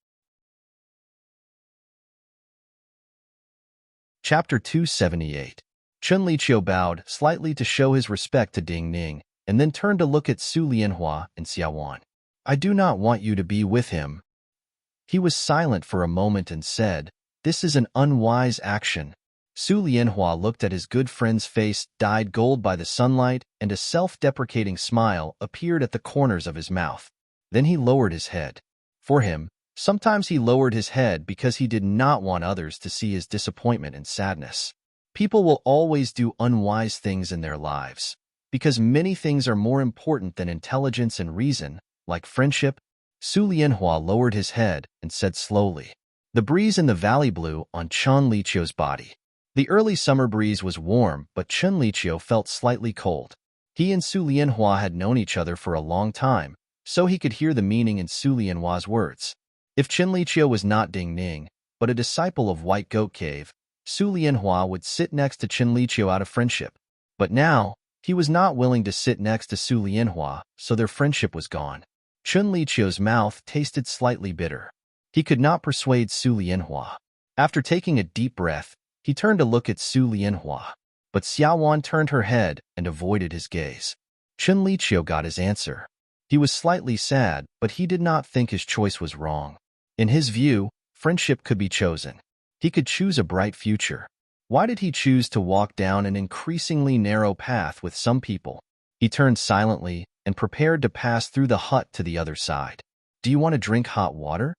Chapter 278. Chen Liqiu bowed slightly to show his respect to Ding Ning, and then turned to look at Su Lianhua and Xiaowan. I do not want you to be with him. He was silent for a moment and said, This is an unwise action. Su Lianhua looked at his good friend's face dyed gold by the sunlight, and a self-deprecating smile appeared at the corners of his mouth. Then he lowered his head. For him, sometimes he lowered his head because he did not want others to see his disappointment and sadness. People will always do unwise things in their lives, because many things are more important than intelligence and reason, like friendship. Su Lianhua lowered his head and said slowly. The breeze in the valley blew on Chen Liqiu's body. The early summer breeze was warm, but Chen Liqiu felt slightly cold. He and Su Lianhua had known each other for a long time, so he could hear the meaning in Su Lianhua's words. If Chen Liqiu was not Ding Ning, but a disciple of White Goat Cave, Su Lianhua would sit next to Chen Liqiu out of friendship. But now, he was not willing to sit next to Su Lianhua, so their friendship was gone. Chen Liqiu's mouth tasted slightly bitter. He could not persuade Su Lianhua. After taking a deep breath, He turned to look at Su Lianhua, but Xiaowan turned her head and avoided his gaze. Chen Liqiu got his answer. He was slightly sad, but he did not think his choice was wrong. In his view, friendship could be chosen. He could choose a bright future. Why did he choose to walk down an increasingly narrow path with some people? He turned silently and prepared to pass through the hut to the other side. Do you want to drink hot water?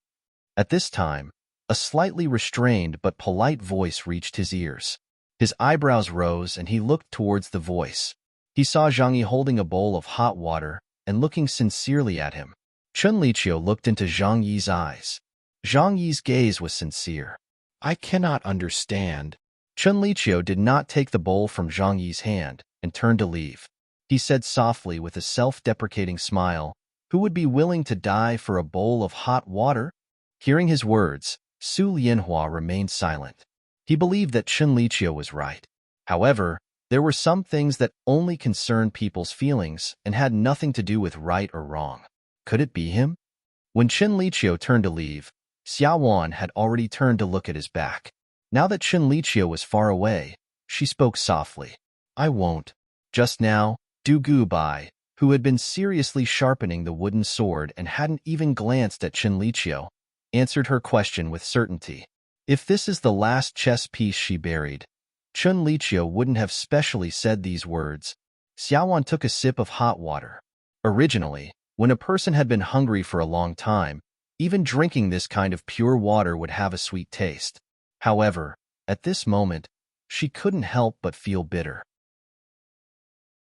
At this time, a slightly restrained but polite voice reached his ears. His eyebrows rose and he looked towards the voice. He saw Zhang Yi holding a bowl of hot water and looking sincerely at him. Chen Liqiu looked into Zhang Yi's eyes. Zhang Yi's gaze was sincere. I cannot understand. Chen Liqiu did not take the bowl from Zhang Yi's hand and turned to leave. He said softly with a self-deprecating smile, who would be willing to die for a bowl of hot water? Hearing his words, Su Lianhua remained silent. He believed that Chen Liqiu was right. However, there were some things that only concerned people's feelings and had nothing to do with right or wrong. Could it be him? When Chen Liqiu turned to leave, Xiaowan had already turned to look at his back. Now that Chen Liqiu was far away, she spoke softly. I won't. Just now, Du Bai, who had been seriously sharpening the wooden sword and hadn't even glanced at Chen Liqiu, answered her question with certainty. If this is the last chess piece she buried, Chen Liqiu wouldn't have specially said these words. Xiaowan took a sip of hot water. Originally, when a person had been hungry for a long time, even drinking this kind of pure water would have a sweet taste. However, at this moment, she couldn't help but feel bitter.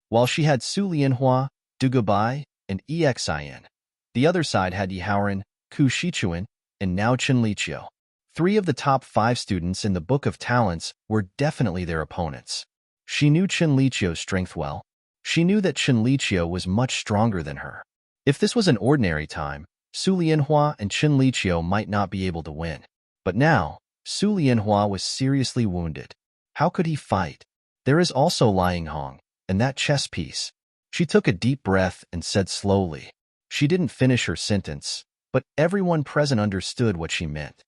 While she had Su Lianhua, Du Bai, and Exin, the other side had Yihaoran, Ku Shichuan, and now Chen Liqiu. 3 of the top 5 students in the Book of Talents were definitely their opponents. She knew Chen Liqiu's strength well. She knew that Chen Liqiu was much stronger than her. If this was an ordinary time, Su Lianhua and Chen Liqiu might not be able to win. But now, Su Lianhua was seriously wounded. How could he fight? There is also Lying Hong, and that chess piece. She took a deep breath and said slowly. She didn't finish her sentence, but everyone present understood what she meant.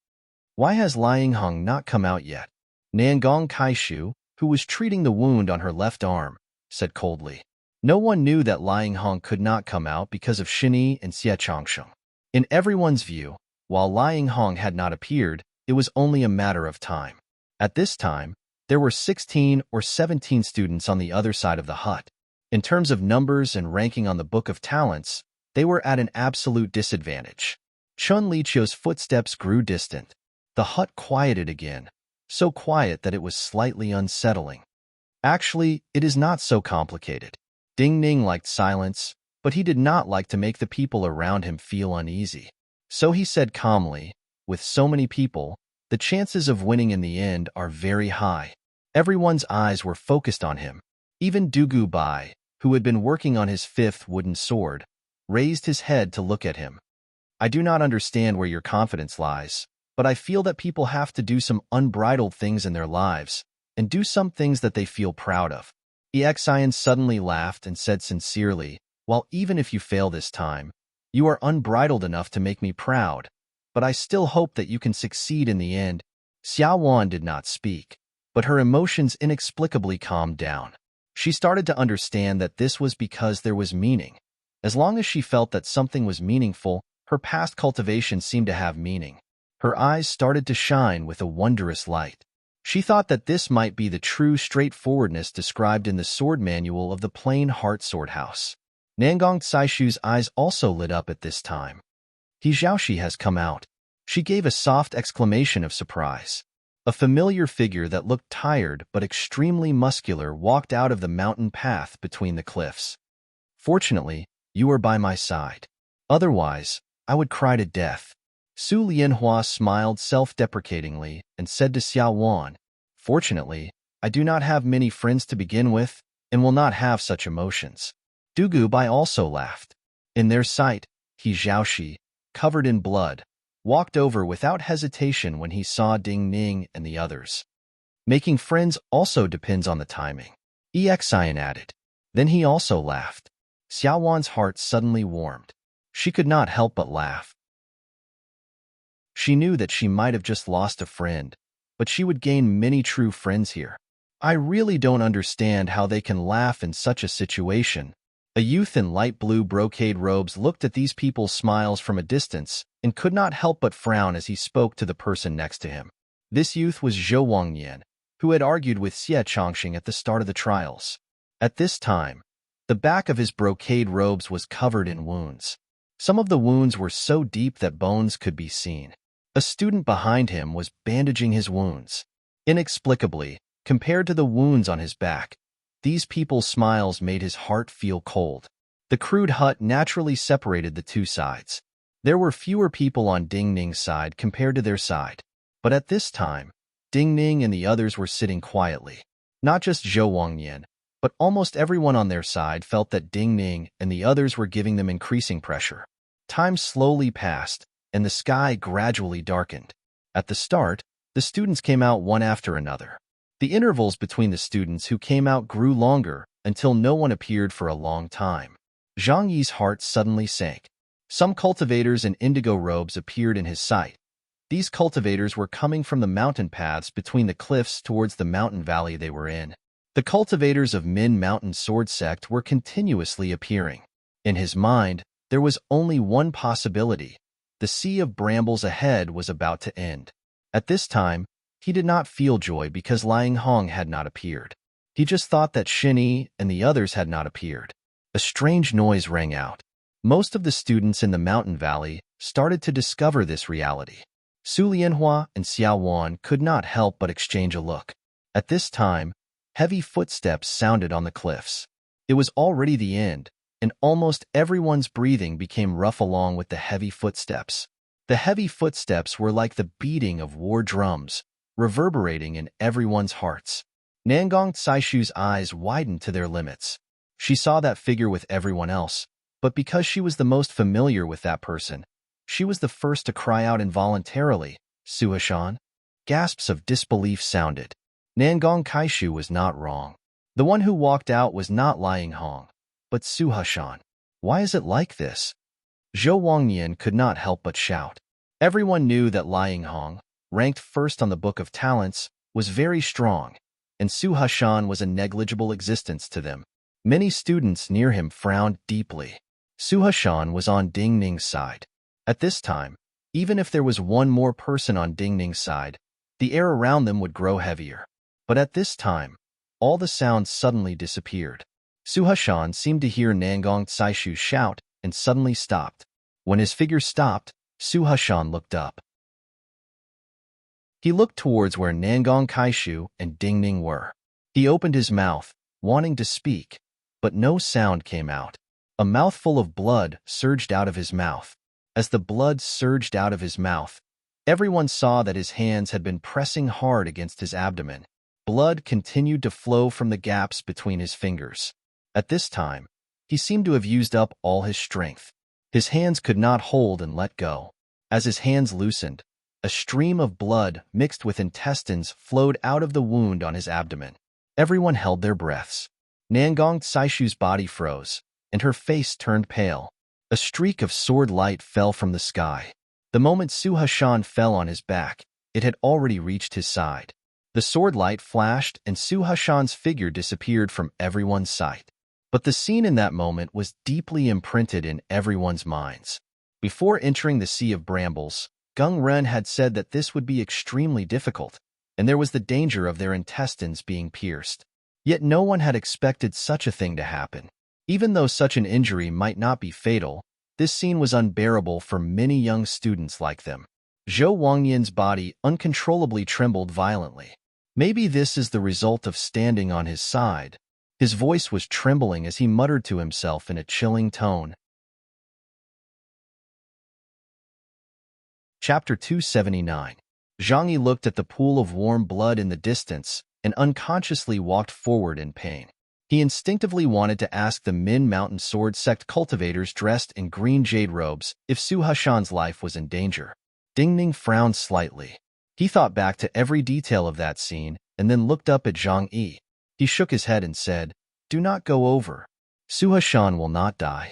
Why has Lying Hong not come out yet? Nangong Kaishu, who was treating the wound on her left arm, said coldly. No one knew that Lying Hong could not come out because of Xinyi and Xie Changsheng. In everyone's view, while Lying Hong had not appeared, it was only a matter of time. At this time, there were 16 or 17 students on the other side of the hut. In terms of numbers and ranking on the Book of Talents, they were at an absolute disadvantage. Chen Liqiu's footsteps grew distant. The hut quieted again, so quiet that it was slightly unsettling. Actually, it is not so complicated. Ding Ning liked silence, but he did not like to make the people around him feel uneasy. So he said calmly, with so many people, the chances of winning in the end are very high. Everyone's eyes were focused on him. Even Du Bai, who had been working on his 5th wooden sword, raised his head to look at him. I do not understand where your confidence lies, but I feel that people have to do some unbridled things in their lives, and do some things that they feel proud of. Exin suddenly laughed and said sincerely, well, even if you fail this time, you are unbridled enough to make me proud, but I still hope that you can succeed in the end. Xiaowan did not speak, but her emotions inexplicably calmed down. She started to understand that this was because there was meaning. As long as she felt that something was meaningful, her past cultivation seemed to have meaning. Her eyes started to shine with a wondrous light. She thought that this might be the true straightforwardness described in the sword manual of the plain heart sword house. Nangong Saishu's eyes also lit up at this time. He Zhaoxi has come out. She gave a soft exclamation of surprise. A familiar figure that looked tired but extremely muscular walked out of the mountain path between the cliffs. Fortunately, you are by my side. Otherwise, I would cry to death. Su Lianhua smiled self-deprecatingly and said to Xiaowan, fortunately, I do not have many friends to begin with and will not have such emotions. Du Bai also laughed. In their sight, he Zhaoxi, covered in blood, walked over without hesitation when he saw Ding Ning and the others. Making friends also depends on the timing. Exin added. Then he also laughed. Xiaowan's heart suddenly warmed. She could not help but laugh. She knew that she might have just lost a friend, but she would gain many true friends here. I really don't understand how they can laugh in such a situation. A youth in light blue brocade robes looked at these people's smiles from a distance and could not help but frown as he spoke to the person next to him. This youth was Zhou Wangnian, who had argued with Xie Chongqing at the start of the trials. At this time, the back of his brocade robes was covered in wounds. Some of the wounds were so deep that bones could be seen. A student behind him was bandaging his wounds. Inexplicably, compared to the wounds on his back, these people's smiles made his heart feel cold. The crude hut naturally separated the two sides. There were fewer people on Ding Ning's side compared to their side. But at this time, Ding Ning and the others were sitting quietly. Not just Zhou Wangnian, but almost everyone on their side felt that Ding Ning and the others were giving them increasing pressure. Time slowly passed, and the sky gradually darkened. At the start, the students came out one after another. The intervals between the students who came out grew longer until no one appeared for a long time. Zhang Yi's heart suddenly sank. Some cultivators in indigo robes appeared in his sight. These cultivators were coming from the mountain paths between the cliffs towards the mountain valley they were in. The cultivators of Min Mountain Sword Sect were continuously appearing. In his mind, there was only one possibility. The sea of brambles ahead was about to end. At this time, he did not feel joy because Liang Hong had not appeared. He just thought that Xin Yi and the others had not appeared. A strange noise rang out. Most of the students in the mountain valley started to discover this reality. Su Lianhua and Xiao Wan could not help but exchange a look. At this time, heavy footsteps sounded on the cliffs. It was already the end, and almost everyone's breathing became rough along with the heavy footsteps. The heavy footsteps were like the beating of war drums, reverberating in everyone's hearts. Nangong Caishu's eyes widened to their limits. She saw that figure with everyone else, but because she was the most familiar with that person, she was the first to cry out involuntarily, "Suhashan?" Gasps of disbelief sounded. Nangong Caishu was not wrong. The one who walked out was not Liang Hong, but Suhashan. Why is it like this? Zhou Wangnian could not help but shout. Everyone knew that Liang Hong, ranked first on the Book of Talents, was very strong, and Suhashan was a negligible existence to them. Many students near him frowned deeply. Suhashan was on Ding Ning's side. At this time, even if there was one more person on Ding Ning's side, the air around them would grow heavier. But at this time, all the sounds suddenly disappeared. Suhashan seemed to hear Nangong Caishu shout and suddenly stopped. When his figure stopped, Suhashan looked up. He looked towards where Nangong Caishu and Ding Ning were. He opened his mouth, wanting to speak, but no sound came out. A mouthful of blood surged out of his mouth. As the blood surged out of his mouth, everyone saw that his hands had been pressing hard against his abdomen. Blood continued to flow from the gaps between his fingers. At this time, he seemed to have used up all his strength. His hands could not hold and let go. As his hands loosened, a stream of blood mixed with intestines flowed out of the wound on his abdomen. Everyone held their breaths. Nangong Caishu's body froze, and her face turned pale. A streak of sword light fell from the sky. The moment Suhashan fell on his back, it had already reached his side. The sword light flashed and Suhashan's figure disappeared from everyone's sight. But the scene in that moment was deeply imprinted in everyone's minds. Before entering the Sea of Brambles, Gung Ren had said that this would be extremely difficult, and there was the danger of their intestines being pierced. Yet no one had expected such a thing to happen. Even though such an injury might not be fatal, this scene was unbearable for many young students like them. Zhou Wangnian's body uncontrollably trembled violently. Maybe this is the result of standing on his side. His voice was trembling as he muttered to himself in a chilling tone. Chapter 279. Zhang Yi looked at the pool of warm blood in the distance and unconsciously walked forward in pain. He instinctively wanted to ask the Min Mountain Sword Sect cultivators dressed in green jade robes if Suhashan's life was in danger. Ding Ning frowned slightly. He thought back to every detail of that scene and then looked up at Zhang Yi. He shook his head and said, "Do not go over. Suhashan will not die."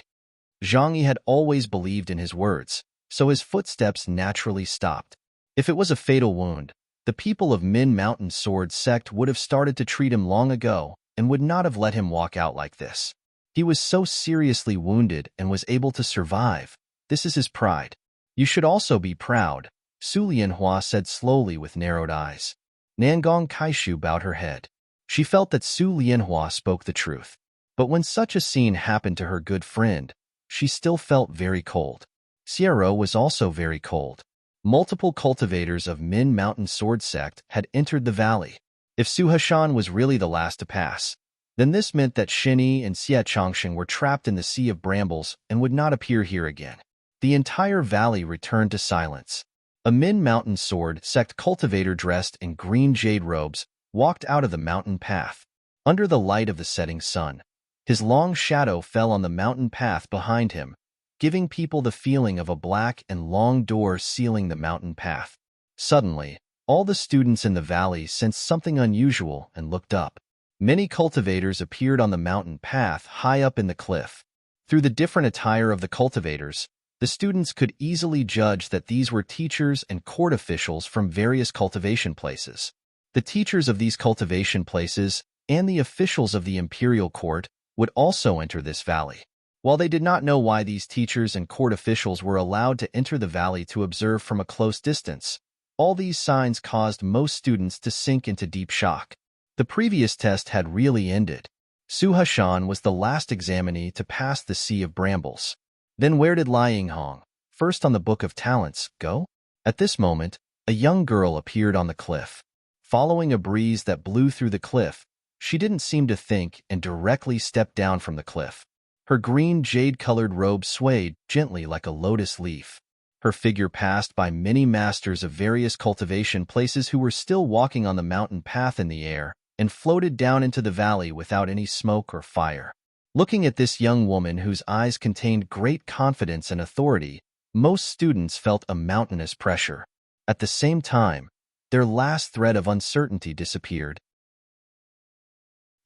Zhang Yi had always believed in his words, so his footsteps naturally stopped. If it was a fatal wound, The people of Min Mountain Sword Sect would have started to treat him long ago and would not have let him walk out like this. He was so seriously wounded and was able to survive. This is his pride. You should also be proud, Su Lianhua said slowly with narrowed eyes. Nangong Kaishu bowed her head. She felt that Su Lianhua spoke the truth. But when such a scene happened to her good friend, she still felt very cold. Xiero was also very cold. Multiple cultivators of Min Mountain Sword Sect had entered the valley. If Su Hashan was really the last to pass, then this meant that Xinyi and Xie Chongsheng were trapped in the Sea of Brambles and would not appear here again. The entire valley returned to silence. A Min Mountain Sword Sect cultivator dressed in green jade robes walked out of the mountain path. Under the light of the setting sun, his long shadow fell on the mountain path behind him, giving people the feeling of a black and long door sealing the mountain path. Suddenly, all the students in the valley sensed something unusual and looked up. Many cultivators appeared on the mountain path high up in the cliff. Through the different attire of the cultivators, the students could easily judge that these were teachers and court officials from various cultivation places. The teachers of these cultivation places and the officials of the imperial court would also enter this valley. While they did not know why these teachers and court officials were allowed to enter the valley to observe from a close distance, all these signs caused most students to sink into deep shock. The previous test had really ended. Su Hashan was the last examinee to pass the Sea of Brambles. Then where did Lai Yinghong, first on the Book of Talents, go? At this moment, a young girl appeared on the cliff. Following a breeze that blew through the cliff, she didn't seem to think and directly stepped down from the cliff. Her green jade-colored robe swayed gently like a lotus leaf. Her figure passed by many masters of various cultivation places who were still walking on the mountain path in the air and floated down into the valley without any smoke or fire. Looking at this young woman whose eyes contained great confidence and authority, most students felt a mountainous pressure. At the same time, their last thread of uncertainty disappeared.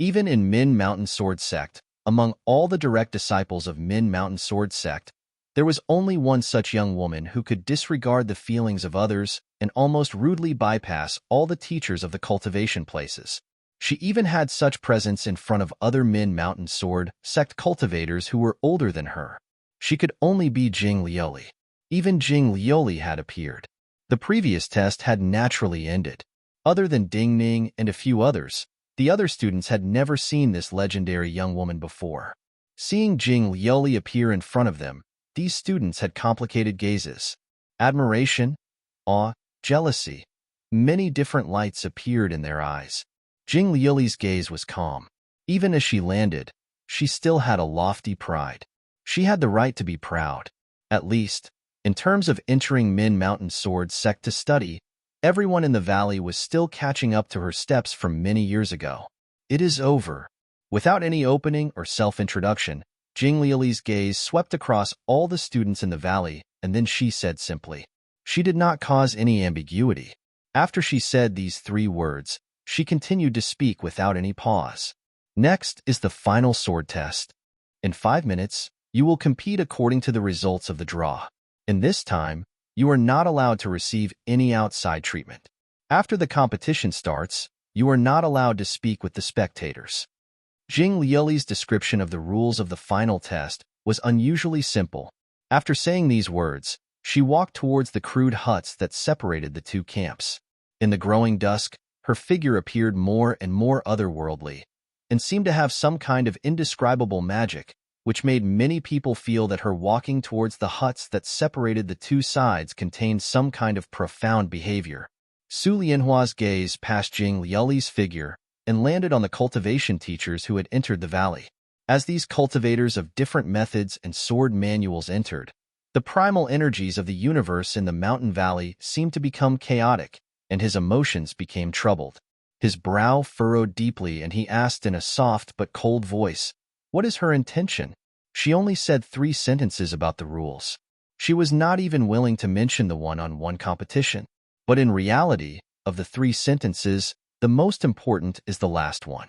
Even in Min Mountain Sword Sect, among all the direct disciples of Min Mountain Sword Sect, there was only one such young woman who could disregard the feelings of others and almost rudely bypass all the teachers of the cultivation places. She even had such presence in front of other Min Mountain Sword Sect cultivators who were older than her. She could only be Jing Lioli. Even Jing Lioli had appeared. The previous test had naturally ended. Other than Ding Ning and a few others, the other students had never seen this legendary young woman before. Seeing Jing Lioli appear in front of them, these students had complicated gazes. Admiration, awe, jealousy. Many different lights appeared in their eyes. Jing Lioli's gaze was calm. Even as she landed, she still had a lofty pride. She had the right to be proud. At least, in terms of entering Min Mountain Sword Sect to study, everyone in the valley was still catching up to her steps from many years ago. It is over. Without any opening or self-introduction, Jing Lioli's gaze swept across all the students in the valley, and then she said simply. She did not cause any ambiguity. After she said these 3 words, she continued to speak without any pause. Next is the final sword test. In 5 minutes, you will compete according to the results of the draw. In this time, you are not allowed to receive any outside treatment. After the competition starts, you are not allowed to speak with the spectators. Jing Lioli's description of the rules of the final test was unusually simple. After saying these words, she walked towards the crude huts that separated the 2 camps. In the growing dusk, her figure appeared more and more otherworldly, and seemed to have some kind of indescribable magic, which made many people feel that her walking towards the huts that separated the 2 sides contained some kind of profound behavior. Su Lianhua's gaze passed Jing Lioli's figure and landed on the cultivation teachers who had entered the valley. As these cultivators of different methods and sword manuals entered, the primal energies of the universe in the mountain valley seemed to become chaotic, and his emotions became troubled. His brow furrowed deeply, and he asked in a soft but cold voice, "What is her intention?" She only said 3 sentences about the rules. She was not even willing to mention the one-on-one competition. But in reality, of the 3 sentences, the most important is the last one.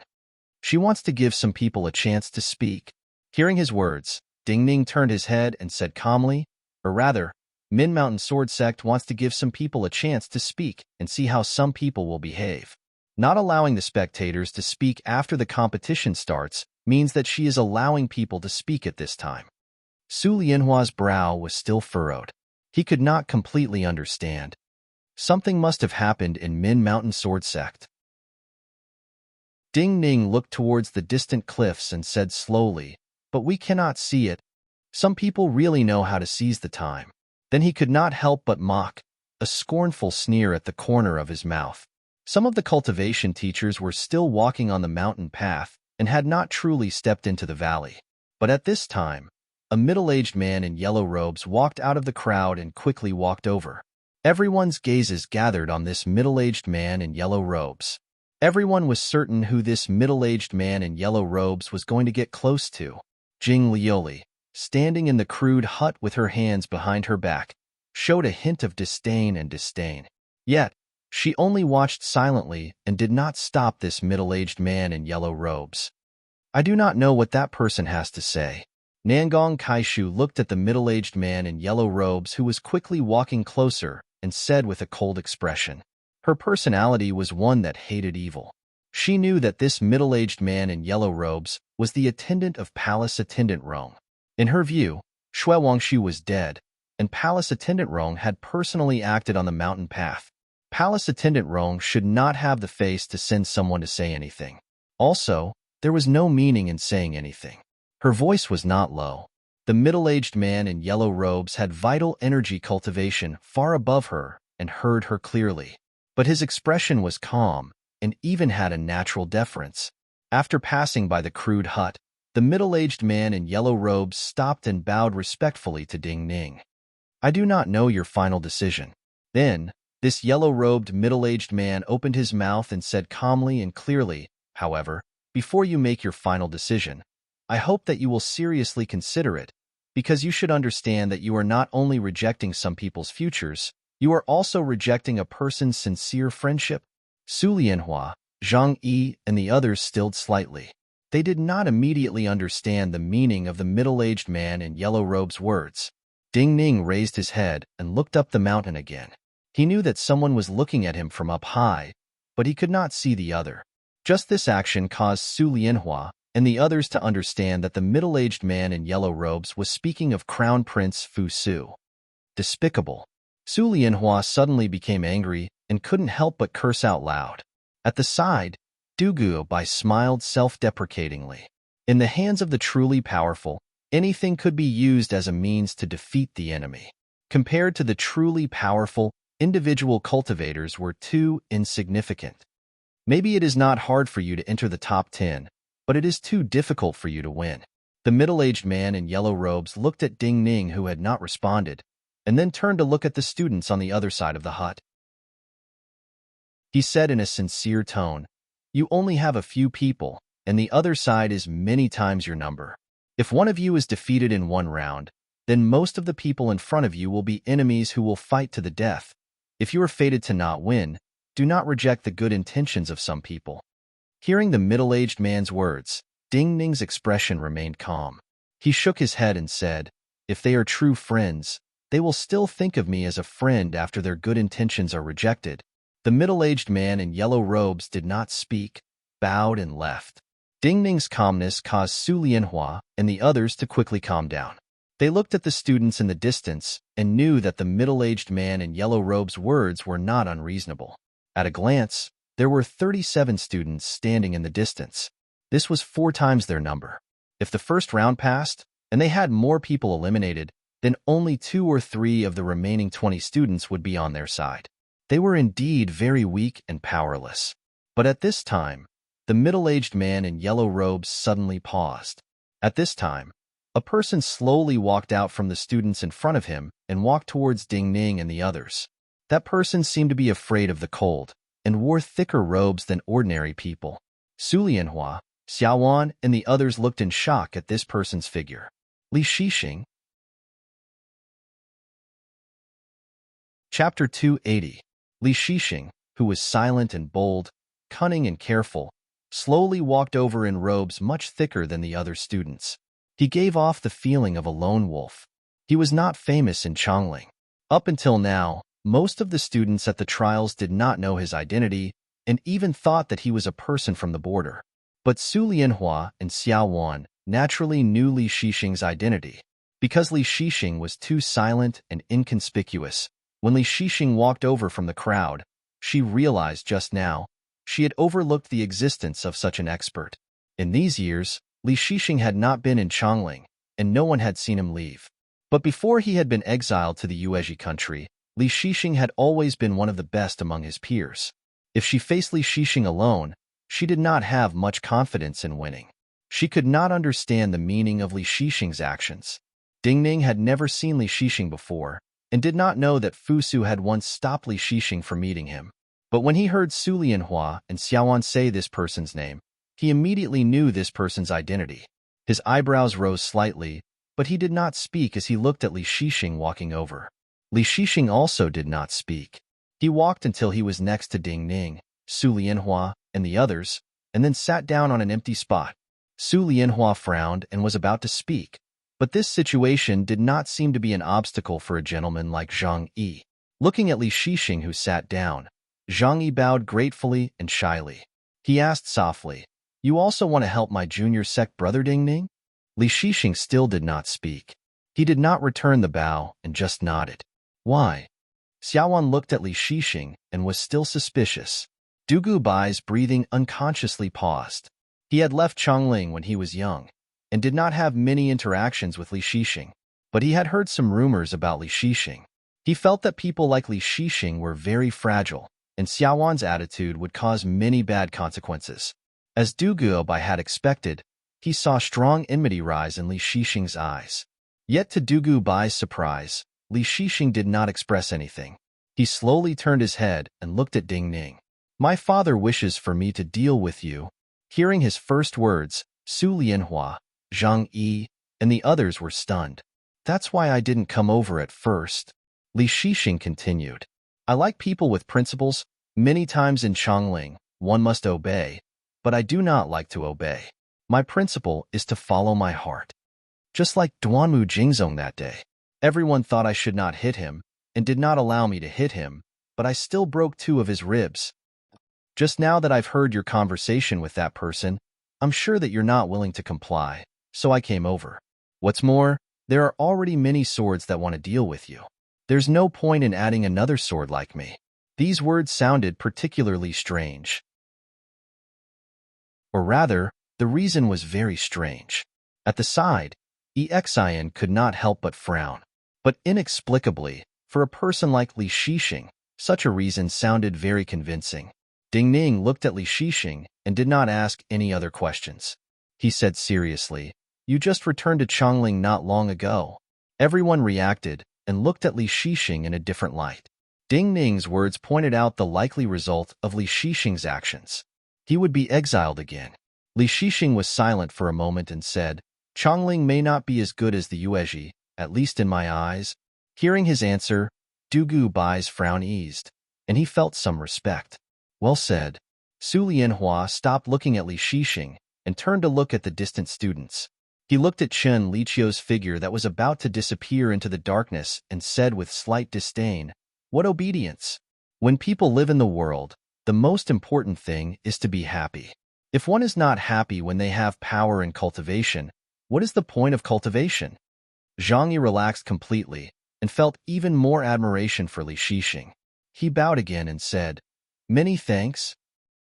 She wants to give some people a chance to speak. Hearing his words, Ding Ning turned his head and said calmly, or rather, Min Mountain Sword Sect wants to give some people a chance to speak and see how some people will behave. Not allowing the spectators to speak after the competition starts means that she is allowing people to speak at this time. Su Lianhua's brow was still furrowed. He could not completely understand. Something must have happened in Min Mountain Sword Sect. Ding Ning looked towards the distant cliffs and said slowly, "But we cannot see it. Some people really know how to seize the time." Then he could not help but mock, a scornful sneer at the corner of his mouth. Some of the cultivation teachers were still walking on the mountain path and had not truly stepped into the valley. But at this time, a middle-aged man in yellow robes walked out of the crowd and quickly walked over. Everyone's gazes gathered on this middle-aged man in yellow robes. Everyone was certain who this middle-aged man in yellow robes was going to get close to. Jing Lioli, standing in the crude hut with her hands behind her back, showed a hint of disdain and disdain. Yet, she only watched silently and did not stop this middle-aged man in yellow robes. "I do not know what that person has to say." Nangong Kaishu looked at the middle-aged man in yellow robes who was quickly walking closer and said with a cold expression. Her personality was one that hated evil. She knew that this middle-aged man in yellow robes was the attendant of Palace Attendant Rong. In her view, Xue Wangshu was dead, and Palace Attendant Rong had personally acted on the mountain path. Palace Attendant Rong should not have the face to send someone to say anything. Also, there was no meaning in saying anything. Her voice was not low. The middle-aged man in yellow robes had vital energy cultivation far above her and heard her clearly. But his expression was calm and even had a natural deference. After passing by the crude hut, the middle-aged man in yellow robes stopped and bowed respectfully to Ding Ning. "I do not know your final decision." Then, this yellow-robed middle-aged man opened his mouth and said calmly and clearly, "However, before you make your final decision, I hope that you will seriously consider it, because you should understand that you are not only rejecting some people's futures, you are also rejecting a person's sincere friendship." Su Lianhua, Zhang Yi, and the others stilled slightly. They did not immediately understand the meaning of the middle-aged man in yellow robes' words. Ding Ning raised his head and looked up the mountain again. He knew that someone was looking at him from up high, but he could not see the other. Just this action caused Su Lianhua and the others to understand that the middle-aged man in yellow robes was speaking of Crown Prince Fu Su. Despicable. Su Lianhua suddenly became angry and couldn't help but curse out loud. At the side, Du Guobai smiled self-deprecatingly. In the hands of the truly powerful, anything could be used as a means to defeat the enemy. Compared to the truly powerful, individual cultivators were too insignificant. Maybe it is not hard for you to enter the top 10, but it is too difficult for you to win. The middle-aged man in yellow robes looked at Ding Ning, who had not responded, and then turned to look at the students on the other side of the hut. He said in a sincere tone, "You only have a few people, and the other side is many times your number. If one of you is defeated in one round, then most of the people in front of you will be enemies who will fight to the death. If you are fated to not win, do not reject the good intentions of some people." Hearing the middle-aged man's words, Ding Ning's expression remained calm. He shook his head and said, "If they are true friends, they will still think of me as a friend after their good intentions are rejected." The middle-aged man in yellow robes did not speak, bowed, and left. Ding Ning's calmness caused Su Lianhua and the others to quickly calm down. They looked at the students in the distance and knew that the middle-aged man in yellow robes' words were not unreasonable. At a glance, there were 37 students standing in the distance. This was 4 times their number. If the first round passed, and they had more people eliminated, then only 2 or 3 of the remaining 20 students would be on their side. They were indeed very weak and powerless. But at this time, the middle-aged man in yellow robes suddenly paused. At this time, a person slowly walked out from the students in front of him and walked towards Ding Ning and the others. That person seemed to be afraid of the cold and wore thicker robes than ordinary people. Su Lianhua, Xiaowan, and the others looked in shock at this person's figure. Li Shixing. Chapter 280. Li Shixing, who was silent and bold, cunning and careful, slowly walked over in robes much thicker than the other students. He gave off the feeling of a lone wolf. He was not famous in Chongling. Up until now, most of the students at the trials did not know his identity and even thought that he was a person from the border. But Su Lianhua and Xiao Wan naturally knew Li Shixing's identity. Because Li Shixing was too silent and inconspicuous, when Li Shixing walked over from the crowd, she realized just now she had overlooked the existence of such an expert. In these years, Li Shixing had not been in Chongling, and no one had seen him leave. But before he had been exiled to the Yuezhi country, Li Shixing had always been one of the best among his peers. If she faced Li Shixing alone, she did not have much confidence in winning. She could not understand the meaning of Li Shixing's actions. Ding Ning had never seen Li Shixing before, and did not know that Fu Su had once stopped Li Shixing from meeting him. But when he heard Su Lianhua and Xiaoan say this person's name, he immediately knew this person's identity. His eyebrows rose slightly, but he did not speak as he looked at Li Shixing walking over. Li Shixing also did not speak. He walked until he was next to Ding Ning, Su Lianhua, and the others, and then sat down on an empty spot. Su Lianhua frowned and was about to speak, but this situation did not seem to be an obstacle for a gentleman like Zhang Yi. Looking at Li Shixing, who sat down, Zhang Yi bowed gratefully and shyly. He asked softly, "You also want to help my junior sect brother Ding Ning?" Li Shixing still did not speak. He did not return the bow and just nodded. "Why?" Xiaowan looked at Li Shixing and was still suspicious. Dugu Bai's breathing unconsciously paused. He had left Chongling when he was young and did not have many interactions with Li Shixing, but he had heard some rumors about Li Shixing. He felt that people like Li Shixing were very fragile, and Xiaowan's attitude would cause many bad consequences. As Dugu Bai had expected, he saw strong enmity rise in Li Shixing's eyes. Yet to Dugu Bai's surprise, Li Shixing did not express anything. He slowly turned his head and looked at Ding Ning. "My father wishes for me to deal with you." Hearing his first words, Su Lianhua, Zhang Yi, and the others were stunned. "That's why I didn't come over at first." Li Shixing continued. "I like people with principles. Many times in Chongling, one must obey, but I do not like to obey. My principle is to follow my heart." Just like Duanmu Jingzong that day. Everyone thought I should not hit him, and did not allow me to hit him, but I still broke 2 of his ribs. Just now that I've heard your conversation with that person, I'm sure that you're not willing to comply, so I came over. What's more, there are already many swords that want to deal with you. There's no point in adding another sword like me. These words sounded particularly strange. Or rather, the reason was very strange. At the side, Exin could not help but frown. But inexplicably, for a person like Li Shixing, such a reason sounded very convincing. Ding Ning looked at Li Shixing and did not ask any other questions. He said seriously, "You just returned to Chongling not long ago." Everyone reacted and looked at Li Shixing in a different light. Ding Ning's words pointed out the likely result of Li Shixing's actions. He would be exiled again. Li Shixing was silent for a moment and said, "Chongling may not be as good as the Yuezhi, at least in my eyes." Hearing his answer, Dugu Bai's frown eased, and he felt some respect. "Well said." Su Lianhua stopped looking at Li Shixing and turned to look at the distant students. He looked at Chen Liqiu's figure that was about to disappear into the darkness and said with slight disdain, "What obedience? When people live in the world, the most important thing is to be happy. If one is not happy when they have power and cultivation, what is the point of cultivation?" Zhang Yi relaxed completely and felt even more admiration for Li Shixing. He bowed again and said, "Many thanks."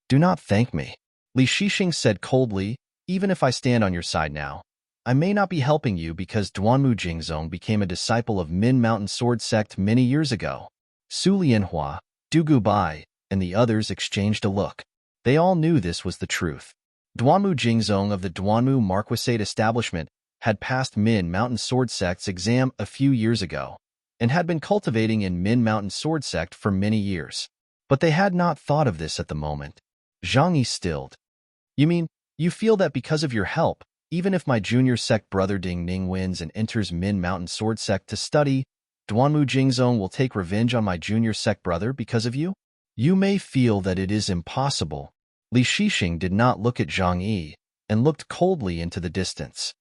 "Do not thank me," Li Shixing said coldly. "Even if I stand on your side now, I may not be helping you because Duanmu Jingzong became a disciple of Min Mountain Sword Sect many years ago." Su Lianhua, Dugu Bai, and the others exchanged a look. They all knew this was the truth. Duanmu Jingzong of the Duanmu Marquisate establishment had passed Min Mountain Sword Sect's exam a few years ago, and had been cultivating in Min Mountain Sword Sect for many years. But they had not thought of this at the moment. Zhang Yi stilled. "You mean, you feel that because of your help, even if my junior sect brother Ding Ning wins and enters Min Mountain Sword Sect to study, Duanmu Jingzong will take revenge on my junior sect brother because of you? You may feel that it is impossible." Li Shixing did not look at Zhang Yi and looked coldly into the distance.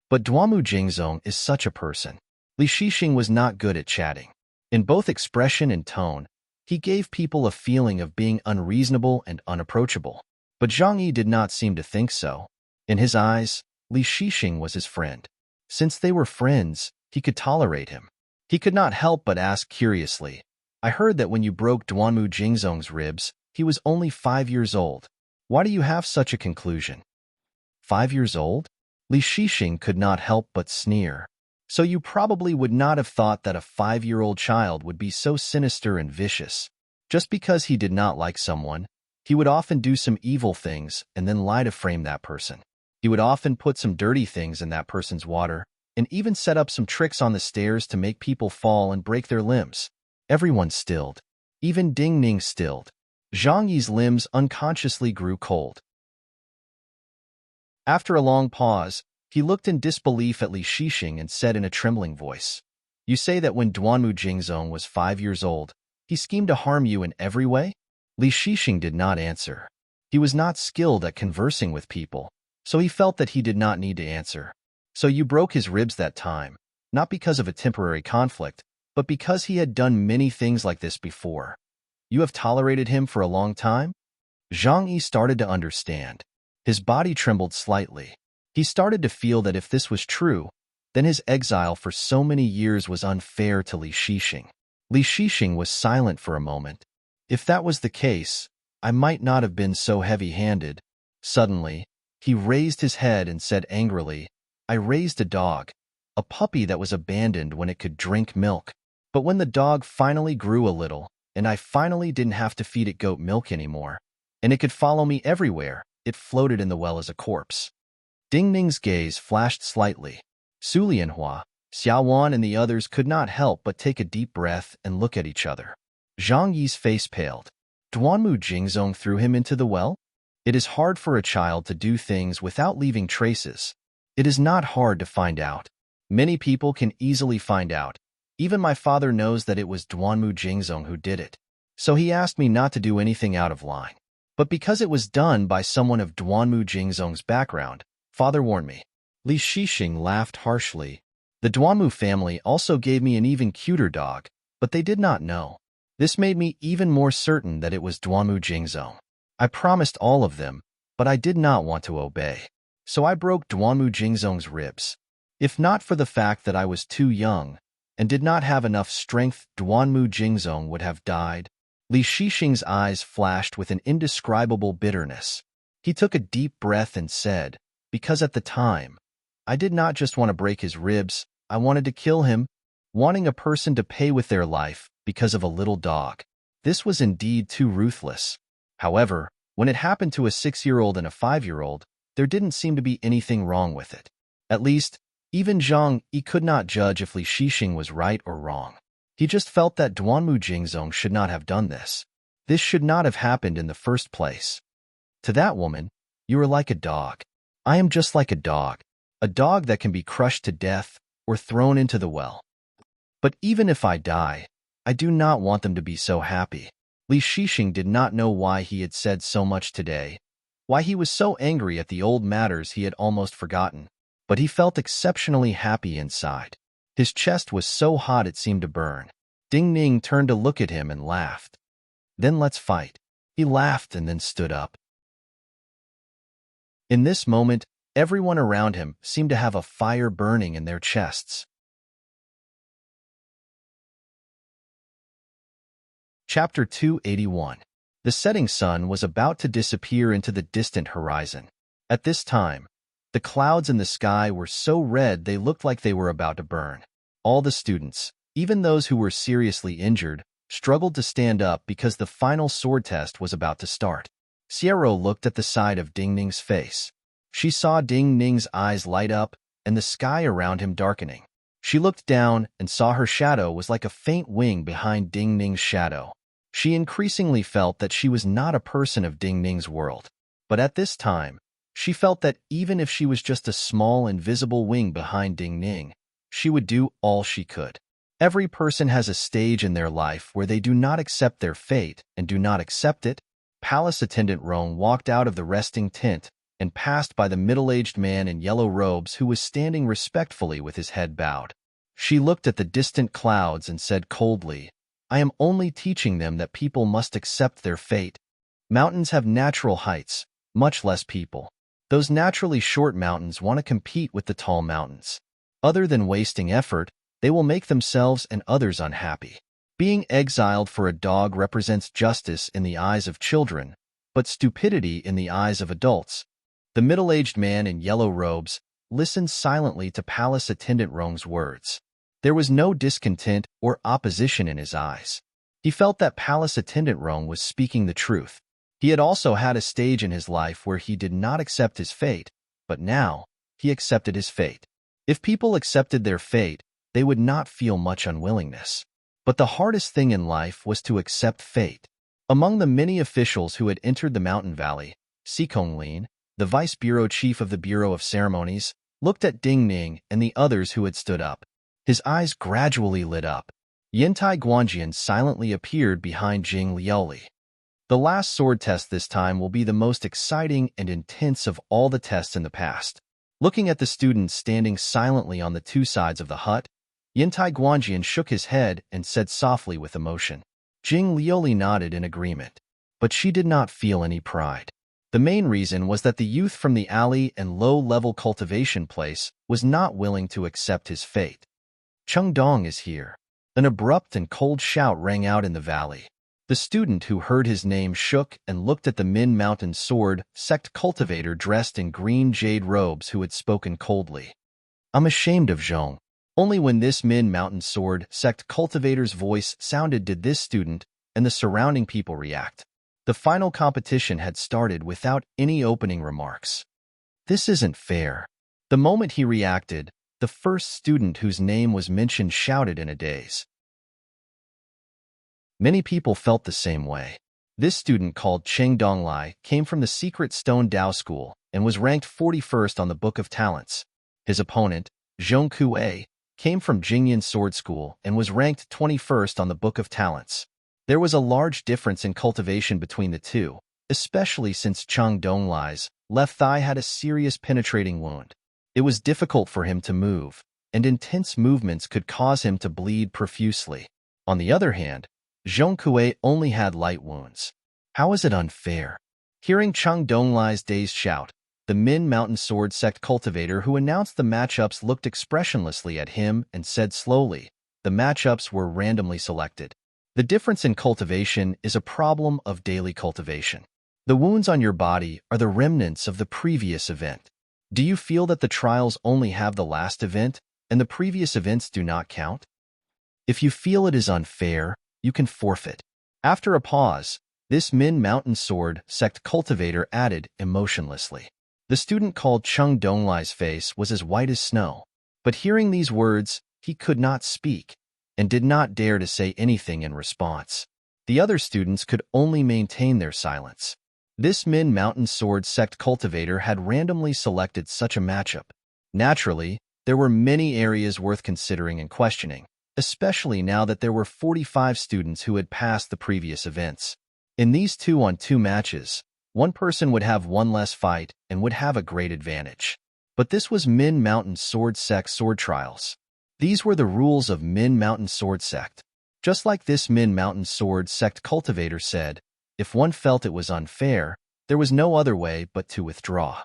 But Duanmu Jingzong is such a person. Li Shixing was not good at chatting. In both expression and tone, he gave people a feeling of being unreasonable and unapproachable. But Zhang Yi did not seem to think so. In his eyes, Li Shixing was his friend. Since they were friends, he could tolerate him. He could not help but ask curiously, "I heard that when you broke Duanmu Jingzong's ribs, he was only 5 years old. Why do you have such a conclusion?" 5 years old? Li Shixing could not help but sneer. So you probably would not have thought that a 5-year-old child would be so sinister and vicious. Just because he did not like someone, he would often do some evil things and then lie to frame that person. He would often put some dirty things in that person's water and even set up some tricks on the stairs to make people fall and break their limbs. Everyone stilled. Even Ding Ning stilled. Zhang Yi's limbs unconsciously grew cold. After a long pause, he looked in disbelief at Li Shixing and said in a trembling voice, "You say that when Duanmu Jingzong was 5 years old, he schemed to harm you in every way?" Li Shixing did not answer. He was not skilled at conversing with people, so he felt that he did not need to answer. "So you broke his ribs that time, not because of a temporary conflict, but because he had done many things like this before. You have tolerated him for a long time?" Zhang Yi started to understand. His body trembled slightly. He started to feel that if this was true, then his exile for so many years was unfair to Li Shixing. Li Shixing was silent for a moment. If that was the case, I might not have been so heavy-handed. Suddenly, he raised his head and said angrily, "I raised a dog, a puppy that was abandoned when it could drink milk. But when the dog finally grew a little, and I finally didn't have to feed it goat milk anymore, and it could follow me everywhere, it floated in the well as a corpse." Ding Ning's gaze flashed slightly. Su Lianhua, Xiaowan and the others could not help but take a deep breath and look at each other. Zhang Yi's face paled. Duanmu Jingzong threw him into the well? It is hard for a child to do things without leaving traces. It is not hard to find out. Many people can easily find out. Even my father knows that it was Duanmu Jingzong who did it. So he asked me not to do anything out of line. But because it was done by someone of Duanmu Jingzong's background, Father warned me. Li Shixing laughed harshly. The Duanmu family also gave me an even cuter dog, but they did not know. This made me even more certain that it was Duanmu Jingzong. I promised all of them, but I did not want to obey. So I broke Duanmu Jingzong's ribs. If not for the fact that I was too young and did not have enough strength, Duanmu Jingzong would have died. Li Shixing's eyes flashed with an indescribable bitterness. He took a deep breath and said, "Because at the time, I did not just want to break his ribs, I wanted to kill him, wanting a person to pay with their life because of a little dog. This was indeed too ruthless." However, when it happened to a 6-year-old and a 5-year-old, there didn't seem to be anything wrong with it. At least, even Zhang Yi could not judge if Li Shixing was right or wrong. He just felt that Duanmu Jingzong should not have done this. This should not have happened in the first place. To that woman, "You are like a dog. I am just like a dog that can be crushed to death or thrown into the well. But even if I die, I do not want them to be so happy." Li Shixing did not know why he had said so much today, why he was so angry at the old matters he had almost forgotten, but he felt exceptionally happy inside. His chest was so hot it seemed to burn. Ding Ning turned to look at him and laughed. "Then let's fight." He laughed and then stood up. In this moment, everyone around him seemed to have a fire burning in their chests. Chapter 281. The setting sun was about to disappear into the distant horizon. At this time, the clouds in the sky were so red they looked like they were about to burn. All the students, even those who were seriously injured, struggled to stand up because the final sword test was about to start. Xiero looked at the side of Ding Ning's face. She saw Ding Ning's eyes light up and the sky around him darkening. She looked down and saw her shadow was like a faint wing behind Ding Ning's shadow. She increasingly felt that she was not a person of Ding Ning's world. But at this time, she felt that even if she was just a small invisible wing behind Ding Ning, she would do all she could. Every person has a stage in their life where they do not accept their fate and do not accept it. Palace attendant Rong walked out of the resting tent and passed by the middle-aged man in yellow robes who was standing respectfully with his head bowed. She looked at the distant clouds and said coldly, I am only teaching them that people must accept their fate. Mountains have natural heights, much less people. Those naturally short mountains want to compete with the tall mountains. Other than wasting effort, they will make themselves and others unhappy. Being exiled for a dog represents justice in the eyes of children, but stupidity in the eyes of adults. The middle-aged man in yellow robes listened silently to palace attendant Rong's words. There was no discontent or opposition in his eyes. He felt that palace attendant Rong was speaking the truth. He had also had a stage in his life where he did not accept his fate, but now he accepted his fate. If people accepted their fate, they would not feel much unwillingness. But the hardest thing in life was to accept fate. Among the many officials who had entered the mountain valley, Si Konglin, the vice bureau chief of the Bureau of Ceremonies, looked at Ding Ning and the others who had stood up. His eyes gradually lit up. Yantai Guanjian silently appeared behind Jing Liuli. The last sword test this time will be the most exciting and intense of all the tests in the past. Looking at the students standing silently on the two sides of the hut, Yantai Guanjian shook his head and said softly with emotion. Jing Liuli nodded in agreement, but she did not feel any pride. The main reason was that the youth from the alley and low-level cultivation place was not willing to accept his fate. Cheng Dong is here. An abrupt and cold shout rang out in the valley. The student who heard his name shook and looked at the Min Mountain Sword sect cultivator dressed in green jade robes who had spoken coldly. I'm ashamed of Zhong. Only when this Min Mountain Sword sect cultivator's voice sounded did this student and the surrounding people react. The final competition had started without any opening remarks. This isn't fair. The moment he reacted, the first student whose name was mentioned shouted in a daze. Many people felt the same way. This student called Cheng Donglai came from the secret Stone Dao School and was ranked 41st on the Book of Talents. His opponent, Zhong Kue, came from Jingyan Sword School and was ranked 21st on the Book of Talents. There was a large difference in cultivation between the two, especially since Cheng Donglai's left thigh had a serious penetrating wound. It was difficult for him to move, and intense movements could cause him to bleed profusely. On the other hand, Zhong Kue only had light wounds. How is it unfair? Hearing Cheng Donglai's dazed shout, the Min Mountain Sword sect cultivator who announced the matchups looked expressionlessly at him and said slowly, the matchups were randomly selected. The difference in cultivation is a problem of daily cultivation. The wounds on your body are the remnants of the previous event. Do you feel that the trials only have the last event, and the previous events do not count? If you feel it is unfair, you can forfeit. After a pause, this Min Mountain Sword sect cultivator added emotionlessly. The student called Cheng Donglai's face was as white as snow, but hearing these words, he could not speak, and did not dare to say anything in response. The other students could only maintain their silence. This Min Mountain Sword sect cultivator had randomly selected such a matchup. Naturally, there were many areas worth considering and questioning, especially now that there were 45 students who had passed the previous events. In these 2-on-2 matches, one person would have one less fight and would have a great advantage. But this was Min Mountain Sword Sect Sword Trials. These were the rules of Min Mountain Sword Sect. Just like this Min Mountain Sword Sect cultivator said, if one felt it was unfair, there was no other way but to withdraw.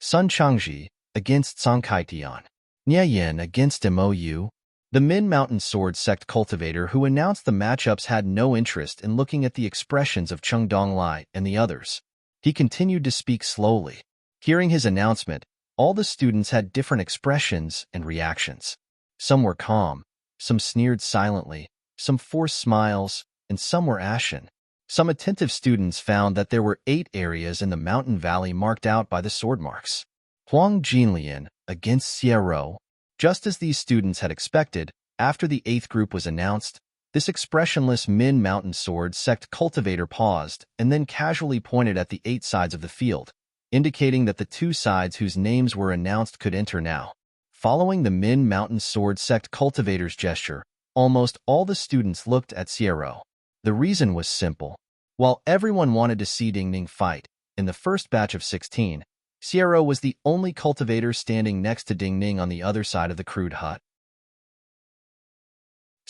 Sun Changji against Song Kaitian. Nye Yin against Mou. The Min Mountain Sword Sect cultivator who announced the matchups had no interest in looking at the expressions of Cheng Donglai and the others. He continued to speak slowly. Hearing his announcement, all the students had different expressions and reactions. Some were calm, some sneered silently, some forced smiles, and some were ashen. Some attentive students found that there were 8 areas in the mountain valley marked out by the sword marks. Huang Jinlian against Xiero. Just as these students had expected, after the 8th group was announced, this expressionless Min Mountain Sword sect cultivator paused and then casually pointed at the 8 sides of the field, indicating that the 2 sides whose names were announced could enter now. Following the Min Mountain Sword sect cultivator's gesture, almost all the students looked at Xiero. The reason was simple. While everyone wanted to see Ding Ning fight, in the first batch of 16, Xiero was the only cultivator standing next to Ding Ning on the other side of the crude hut.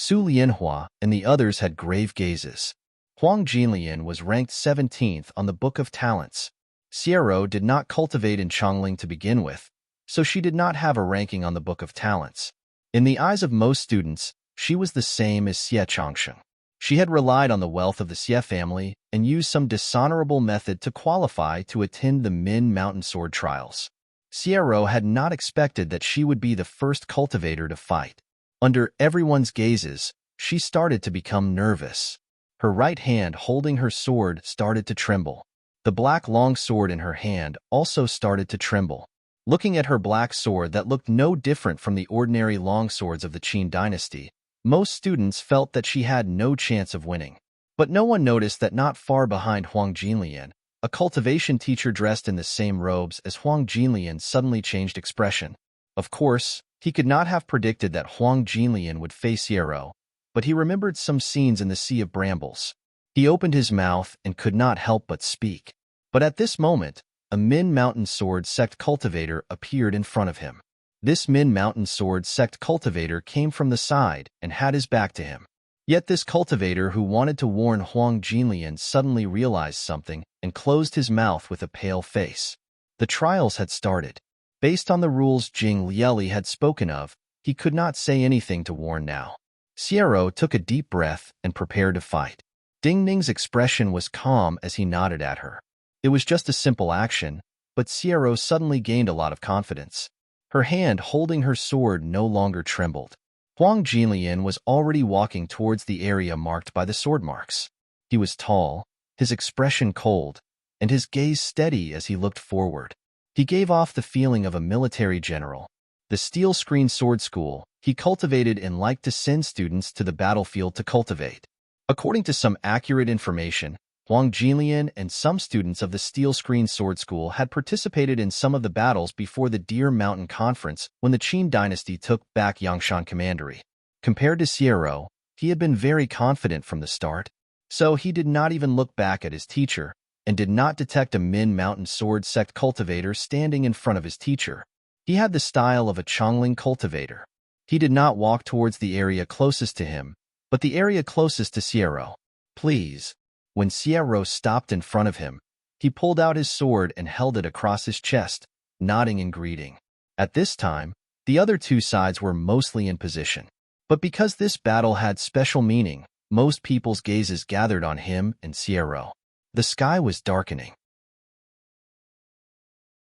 Su Lianhua and the others had grave gazes. Huang Jinlian was ranked 17th on the Book of Talents. Xiero did not cultivate in Chongling to begin with, so she did not have a ranking on the Book of Talents. In the eyes of most students, she was the same as Xie Chongsheng. She had relied on the wealth of the Xie family and used some dishonorable method to qualify to attend the Min Mountain Sword Trials. Xiero had not expected that she would be the first cultivator to fight. Under everyone's gazes, she started to become nervous. Her right hand holding her sword started to tremble. The black long sword in her hand also started to tremble. Looking at her black sword that looked no different from the ordinary long swords of the Qin dynasty, most students felt that she had no chance of winning. But no one noticed that not far behind Huang Jinlian, a cultivation teacher dressed in the same robes as Huang Jinlian suddenly changed expression. Of course, he could not have predicted that Huang Jinlian would face Xiero, but he remembered some scenes in the Sea of Brambles. He opened his mouth and could not help but speak. But at this moment, a Min Mountain Sword Sect cultivator appeared in front of him. This Min Mountain Sword Sect cultivator came from the side and had his back to him. Yet this cultivator who wanted to warn Huang Jinlian suddenly realized something and closed his mouth with a pale face. The trials had started. Based on the rules Jing Lieli had spoken of, he could not say anything to warn now. Xiero took a deep breath and prepared to fight. Ding Ning's expression was calm as he nodded at her. It was just a simple action, but Xiero suddenly gained a lot of confidence. Her hand holding her sword no longer trembled. Huang Jinlian was already walking towards the area marked by the sword marks. He was tall, his expression cold, and his gaze steady as he looked forward. He gave off the feeling of a military general. The Steel Screen Sword School he cultivated and liked to send students to the battlefield to cultivate. According to some accurate information, Huang Jinlian and some students of the Steel Screen Sword School had participated in some of the battles before the Deer Mountain Conference when the Qin dynasty took back Yangshan Commandery. Compared to Xiero, he had been very confident from the start, so he did not even look back at his teacher and did not detect a Min Mountain Sword Sect cultivator standing in front of his teacher. He had the style of a Chongling cultivator. He did not walk towards the area closest to him, but the area closest to Xiero. Please. When Xiero stopped in front of him, he pulled out his sword and held it across his chest, nodding in greeting. At this time, the other two sides were mostly in position. But because this battle had special meaning, most people's gazes gathered on him and Xiero. The sky was darkening.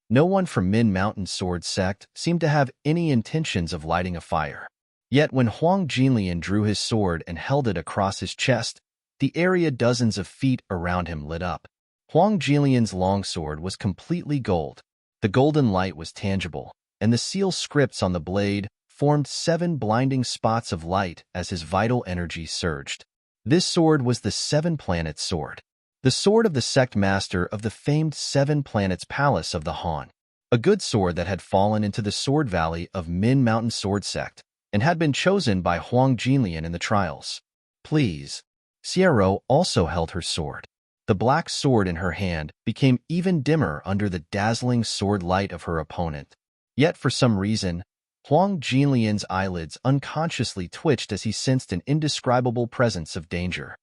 No one from Min Mountain Sword Sect seemed to have any intentions of lighting a fire. Yet when Huang Jinlian drew his sword and held it across his chest, the area dozens of feet around him lit up. Huang Jinlian's longsword was completely gold. The golden light was tangible, and the seal scripts on the blade formed 7 blinding spots of light as his vital energy surged. This sword was the 7 Planets Sword. The sword of the sect master of the famed 7 Planets Palace of the Han. A good sword that had fallen into the Sword Valley of Min Mountain Sword Sect and had been chosen by Huang Jinlian in the trials. Please. Xiero also held her sword. The black sword in her hand became even dimmer under the dazzling sword light of her opponent. Yet for some reason, Huang Jinlian's eyelids unconsciously twitched as he sensed an indescribable presence of danger.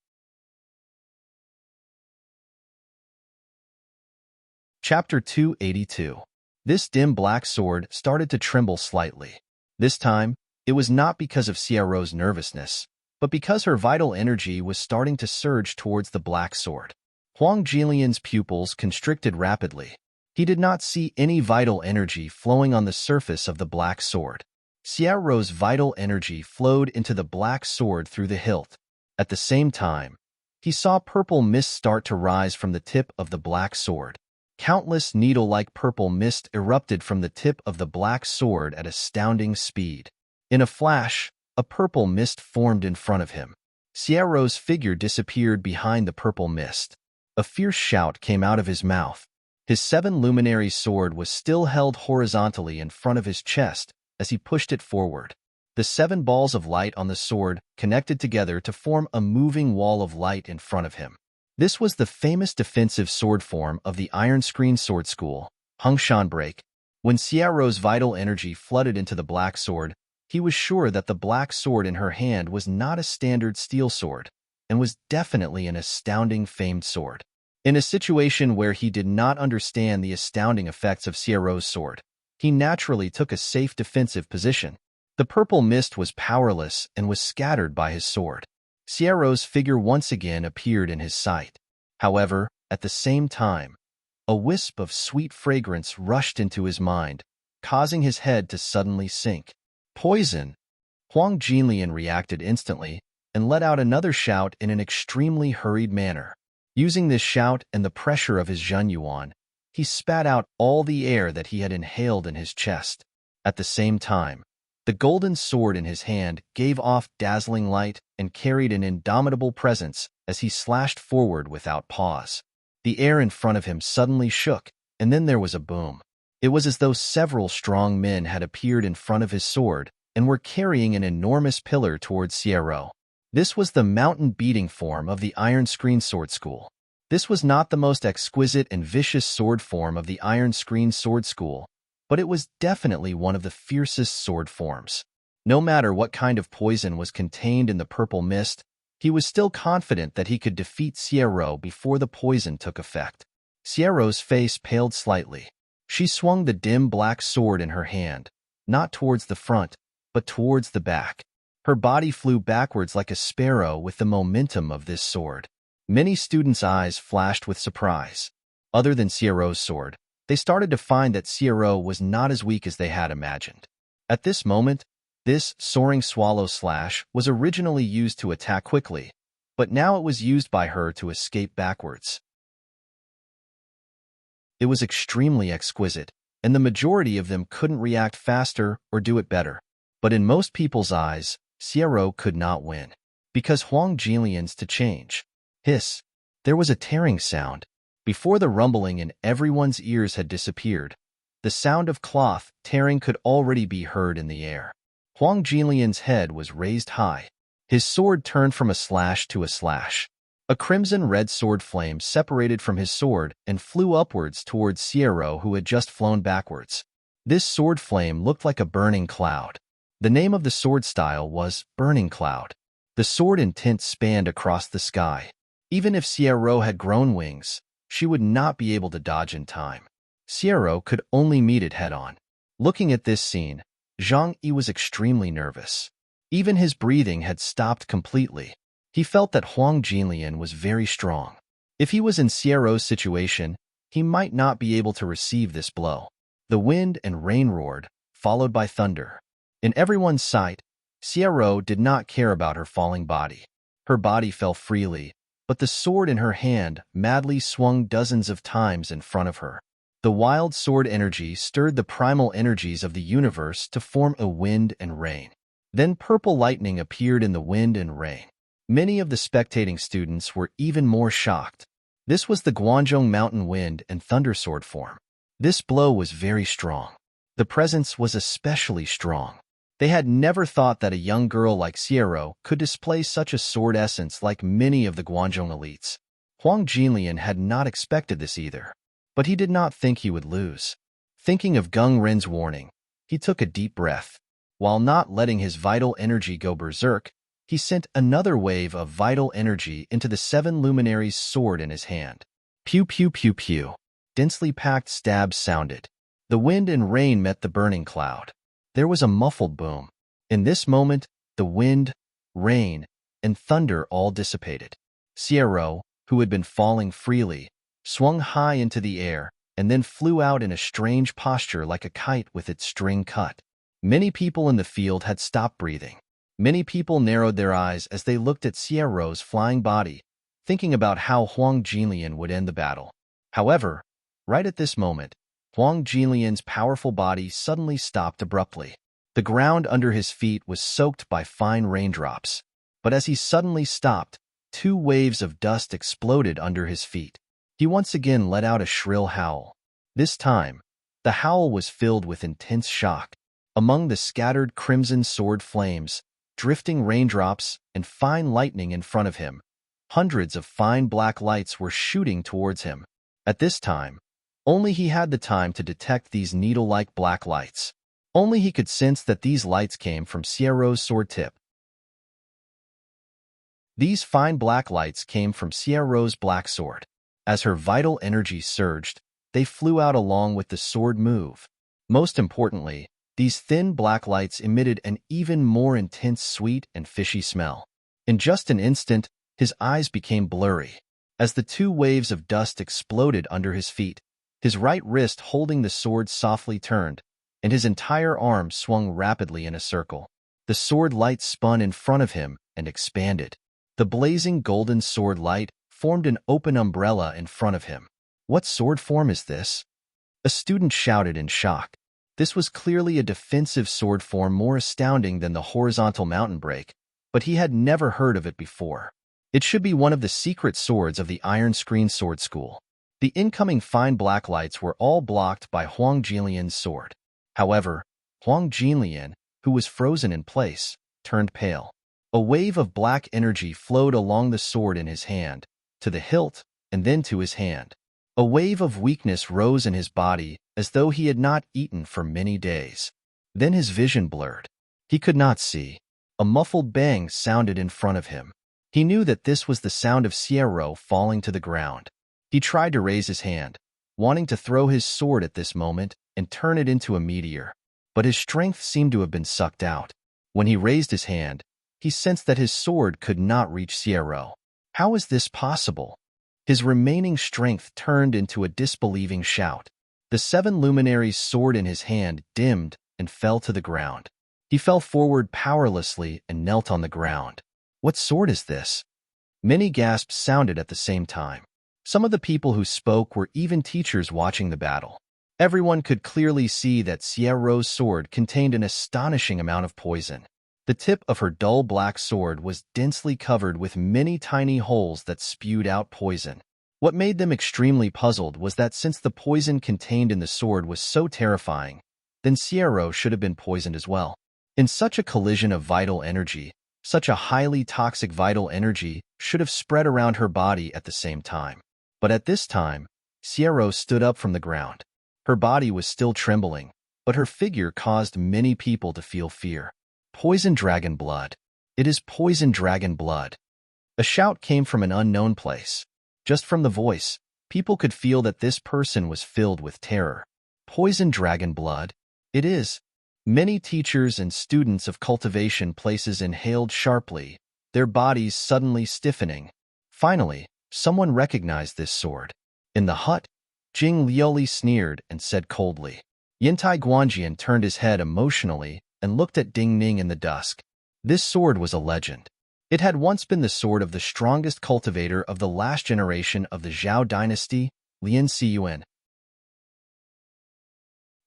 Chapter 282. This dim black sword started to tremble slightly. This time, it was not because of Xiero's nervousness, but because her vital energy was starting to surge towards the black sword. Huang Jinlian's pupils constricted rapidly. He did not see any vital energy flowing on the surface of the black sword. Xiero's vital energy flowed into the black sword through the hilt. At the same time, he saw purple mist start to rise from the tip of the black sword. Countless needle-like purple mist erupted from the tip of the black sword at astounding speed. In a flash, a purple mist formed in front of him. Xiero's figure disappeared behind the purple mist. A fierce shout came out of his mouth. His 7 luminary sword was still held horizontally in front of his chest as he pushed it forward. The 7 balls of light on the sword connected together to form a moving wall of light in front of him. This was the famous defensive sword form of the Iron Screen Sword School, Hengshan Break. When Xiero's vital energy flooded into the black sword, He was sure that the black sword in her hand was not a standard steel sword, and was definitely an astounding famed sword. In a situation where he did not understand the astounding effects of Sierra's sword, he naturally took a safe defensive position. The purple mist was powerless and was scattered by his sword. Sierra's figure once again appeared in his sight. However, at the same time, a wisp of sweet fragrance rushed into his mind, causing his head to suddenly sink. Poison! Huang Jinlian reacted instantly and let out another shout in an extremely hurried manner. Using this shout and the pressure of his Zhen Yuan, he spat out all the air that he had inhaled in his chest. At the same time, the golden sword in his hand gave off dazzling light and carried an indomitable presence as he slashed forward without pause. The air in front of him suddenly shook, and then there was a boom. It was as though several strong men had appeared in front of his sword and were carrying an enormous pillar towards Sierra. This was the mountain-beating form of the Iron Screen Sword School. This was not the most exquisite and vicious sword form of the Iron Screen Sword School, but it was definitely one of the fiercest sword forms. No matter what kind of poison was contained in the purple mist, he was still confident that he could defeat Sierra before the poison took effect. Sierra's face paled slightly. She swung the dim black sword in her hand, not towards the front, but towards the back. Her body flew backwards like a sparrow with the momentum of this sword. Many students' eyes flashed with surprise. Other than Sierra's sword, they started to find that Sierra was not as weak as they had imagined. At this moment, this soaring swallow slash was originally used to attack quickly, but now it was used by her to escape backwards. It was extremely exquisite, and the majority of them couldn't react faster or do it better. But in most people's eyes, Sierra could not win, because Huang Jinlian's to change. Hiss! There was a tearing sound. Before the rumbling in everyone's ears had disappeared, the sound of cloth tearing could already be heard in the air. Huang Jinlian's head was raised high. His sword turned from a slash to a slash. A crimson-red sword flame separated from his sword and flew upwards towards Sierra, who had just flown backwards. This sword flame looked like a burning cloud. The name of the sword style was Burning Cloud. The sword intent spanned across the sky. Even if Sierra had grown wings, she would not be able to dodge in time. Sierra could only meet it head-on. Looking at this scene, Zhang Yi was extremely nervous. Even his breathing had stopped completely. He felt that Huang Jinlian was very strong. If he was in Sierra's situation, he might not be able to receive this blow. The wind and rain roared, followed by thunder. In everyone's sight, Sierra did not care about her falling body. Her body fell freely, but the sword in her hand madly swung dozens of times in front of her. The wild sword energy stirred the primal energies of the universe to form a wind and rain. Then purple lightning appeared in the wind and rain. Many of the spectating students were even more shocked. This was the Guangzhong Mountain Wind and Thunder Sword form. This blow was very strong. The presence was especially strong. They had never thought that a young girl like Sierra could display such a sword essence like many of the Guangzhong elites. Huang Jinlian had not expected this either, but he did not think he would lose. Thinking of Gung Ren's warning, he took a deep breath. While not letting his vital energy go berserk, he sent another wave of vital energy into the seven luminaries' sword in his hand. Pew pew pew pew. Densely packed stabs sounded. The wind and rain met the burning cloud. There was a muffled boom. In this moment, the wind, rain, and thunder all dissipated. Sierra, who had been falling freely, swung high into the air and then flew out in a strange posture like a kite with its string cut. Many people in the field had stopped breathing. Many people narrowed their eyes as they looked at Sierra's flying body, thinking about how Huang Jinlian would end the battle. However, right at this moment, Huang Jinlian's powerful body suddenly stopped abruptly. The ground under his feet was soaked by fine raindrops. But as he suddenly stopped, two waves of dust exploded under his feet. He once again let out a shrill howl. This time, the howl was filled with intense shock. Among the scattered crimson sword flames, drifting raindrops, and fine lightning in front of him, hundreds of fine black lights were shooting towards him. At this time, only he had the time to detect these needle-like black lights. Only he could sense that these lights came from Sierra's sword tip. These fine black lights came from Sierra's black sword. As her vital energy surged, they flew out along with the sword move. Most importantly, these thin black lights emitted an even more intense sweet and fishy smell. In just an instant, his eyes became blurry. As the two waves of dust exploded under his feet, his right wrist holding the sword softly turned, and his entire arm swung rapidly in a circle. The sword light spun in front of him and expanded. The blazing golden sword light formed an open umbrella in front of him. What sword form is this? A student shouted in shock. This was clearly a defensive sword form more astounding than the horizontal mountain break, but he had never heard of it before. It should be one of the secret swords of the Iron Screen Sword School. The incoming fine black lights were all blocked by Huang Jinlian's sword. However, Huang Jinlian, who was frozen in place, turned pale. A wave of black energy flowed along the sword in his hand, to the hilt, and then to his hand. A wave of weakness rose in his body as though he had not eaten for many days. Then his vision blurred. He could not see. A muffled bang sounded in front of him. He knew that this was the sound of Sierra falling to the ground. He tried to raise his hand, wanting to throw his sword at this moment and turn it into a meteor, but his strength seemed to have been sucked out. When he raised his hand, he sensed that his sword could not reach Sierra. How is this possible? His remaining strength turned into a disbelieving shout. The seven luminaries' sword in his hand dimmed and fell to the ground. He fell forward powerlessly and knelt on the ground. What sword is this? Many gasps sounded at the same time. Some of the people who spoke were even teachers watching the battle. Everyone could clearly see that Sierra's sword contained an astonishing amount of poison. The tip of her dull black sword was densely covered with many tiny holes that spewed out poison. What made them extremely puzzled was that since the poison contained in the sword was so terrifying, then Sierra should have been poisoned as well. In such a collision of vital energy, such a highly toxic vital energy should have spread around her body at the same time. But at this time, Sierra stood up from the ground. Her body was still trembling, but her figure caused many people to feel fear. Poison dragon blood. It is poison dragon blood. A shout came from an unknown place. Just from the voice, people could feel that this person was filled with terror. Poison dragon blood? It is. Many teachers and students of cultivation places inhaled sharply, their bodies suddenly stiffening. Finally, someone recognized this sword. In the hut, Jing Lioli sneered and said coldly. Yintai Guanjian turned his head emotionally and looked at Ding Ning in the dusk. This sword was a legend. It had once been the sword of the strongest cultivator of the last generation of the Zhao dynasty, Lin Siyuan.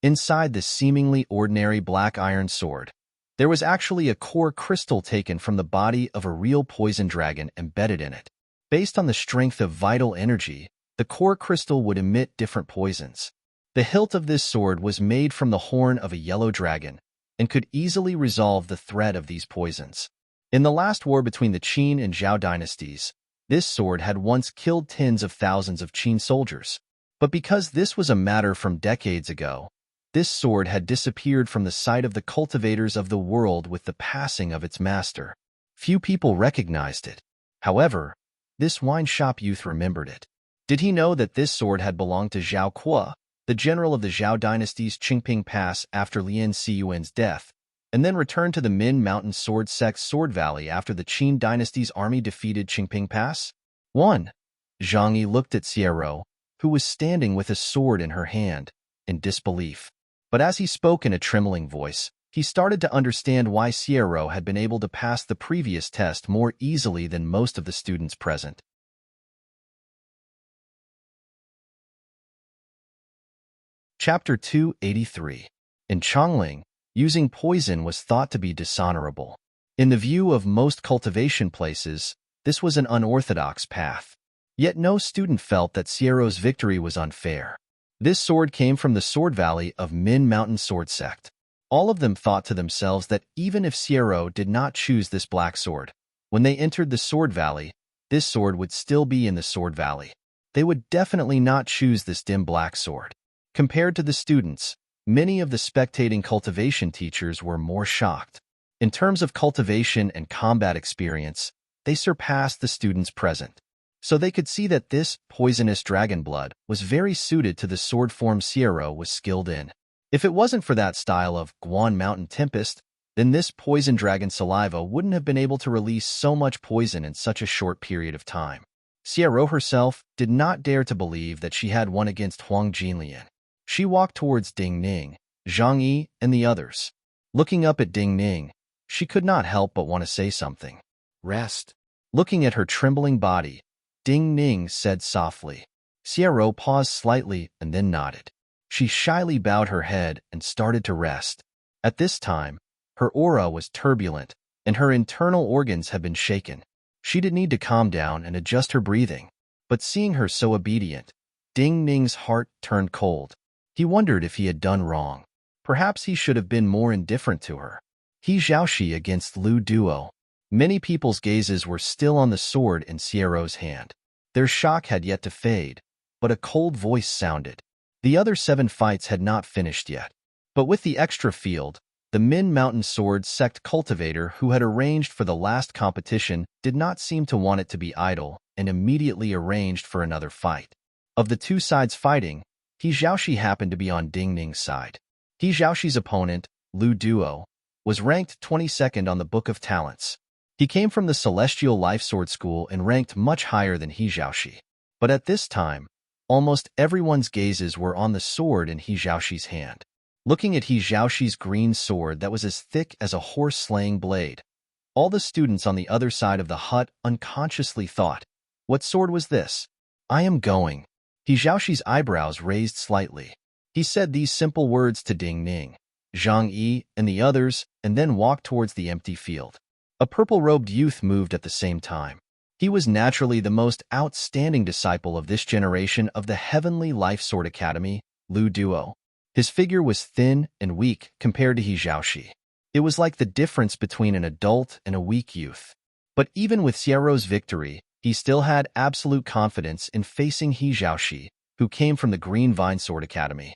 Inside this seemingly ordinary black iron sword, there was actually a core crystal taken from the body of a real poison dragon embedded in it. Based on the strength of vital energy, the core crystal would emit different poisons. The hilt of this sword was made from the horn of a yellow dragon and could easily resolve the threat of these poisons. In the last war between the Qin and Zhao dynasties, this sword had once killed tens of thousands of Qin soldiers. But because this was a matter from decades ago, this sword had disappeared from the sight of the cultivators of the world with the passing of its master. Few people recognized it. However, this wine shop youth remembered it. Did he know that this sword had belonged to Zhao Kuo, the general of the Zhao dynasty's Qingping Pass after Lin Siyuan's death, and then returned to the Min Mountain Sword Sect's Sword Valley after the Qin dynasty's army defeated Qingping Pass? 1. Zhang Yi looked at Sierra, who was standing with a sword in her hand, in disbelief. But as he spoke in a trembling voice, he started to understand why Sierra had been able to pass the previous test more easily than most of the students present. Chapter 283. In Chongling, using poison was thought to be dishonorable. In the view of most cultivation places, this was an unorthodox path. Yet no student felt that Sierra's victory was unfair. This sword came from the Sword Valley of Min Mountain Sword Sect. All of them thought to themselves that even if Sierra did not choose this black sword, when they entered the Sword Valley, this sword would still be in the Sword Valley. They would definitely not choose this dim black sword. Compared to the students, Many of the spectating cultivation teachers were more shocked. In terms of cultivation and combat experience, they surpassed the students present. So they could see that this poisonous dragon blood was very suited to the sword form Sierra was skilled in. If it wasn't for that style of Guan Mountain Tempest, then this poison dragon saliva wouldn't have been able to release so much poison in such a short period of time. Sierra herself did not dare to believe that she had won against Huang Jinlian. She walked towards Ding Ning, Zhang Yi, and the others. Looking up at Ding Ning, she could not help but want to say something. Rest. Looking at her trembling body, Ding Ning said softly. Sierra paused slightly and then nodded. She shyly bowed her head and started to rest. At this time, her aura was turbulent, and her internal organs had been shaken. She did need to calm down and adjust her breathing. But seeing her so obedient, Ding Ning's heart turned cold. He wondered if he had done wrong. Perhaps he should have been more indifferent to her. He Xiaoxi against Lu Duo. Many people's gazes were still on the sword in Sierra's hand. Their shock had yet to fade, but a cold voice sounded. The other 7 fights had not finished yet. But with the extra field, the Min Mountain Sword sect cultivator who had arranged for the last competition did not seem to want it to be idle and immediately arranged for another fight. Of the 2 sides fighting, He Xiaoxi happened to be on Ding Ning's side. He Xiaoxi's opponent, Lu Duo, was ranked 22nd on the Book of Talents. He came from the Celestial Life Sword School and ranked much higher than He Xiaoxi. But at this time, almost everyone's gazes were on the sword in He Xiaoxi's hand. Looking at He Xiaoxi's green sword that was as thick as a horse-slaying blade, all the students on the other side of the hut unconsciously thought, "What sword was this? I am going." He Xiaoxi's eyebrows raised slightly. He said these simple words to Ding Ning, Zhang Yi, and the others, and then walked towards the empty field. A purple-robed youth moved at the same time. He was naturally the most outstanding disciple of this generation of the Heavenly Life Sword Academy, Lu Duo. His figure was thin and weak compared to He Xiaoxi. It was like the difference between an adult and a weak youth. But even with Sierra's victory, he still had absolute confidence in facing He Xiaoxi, who came from the Green Vine Sword Academy.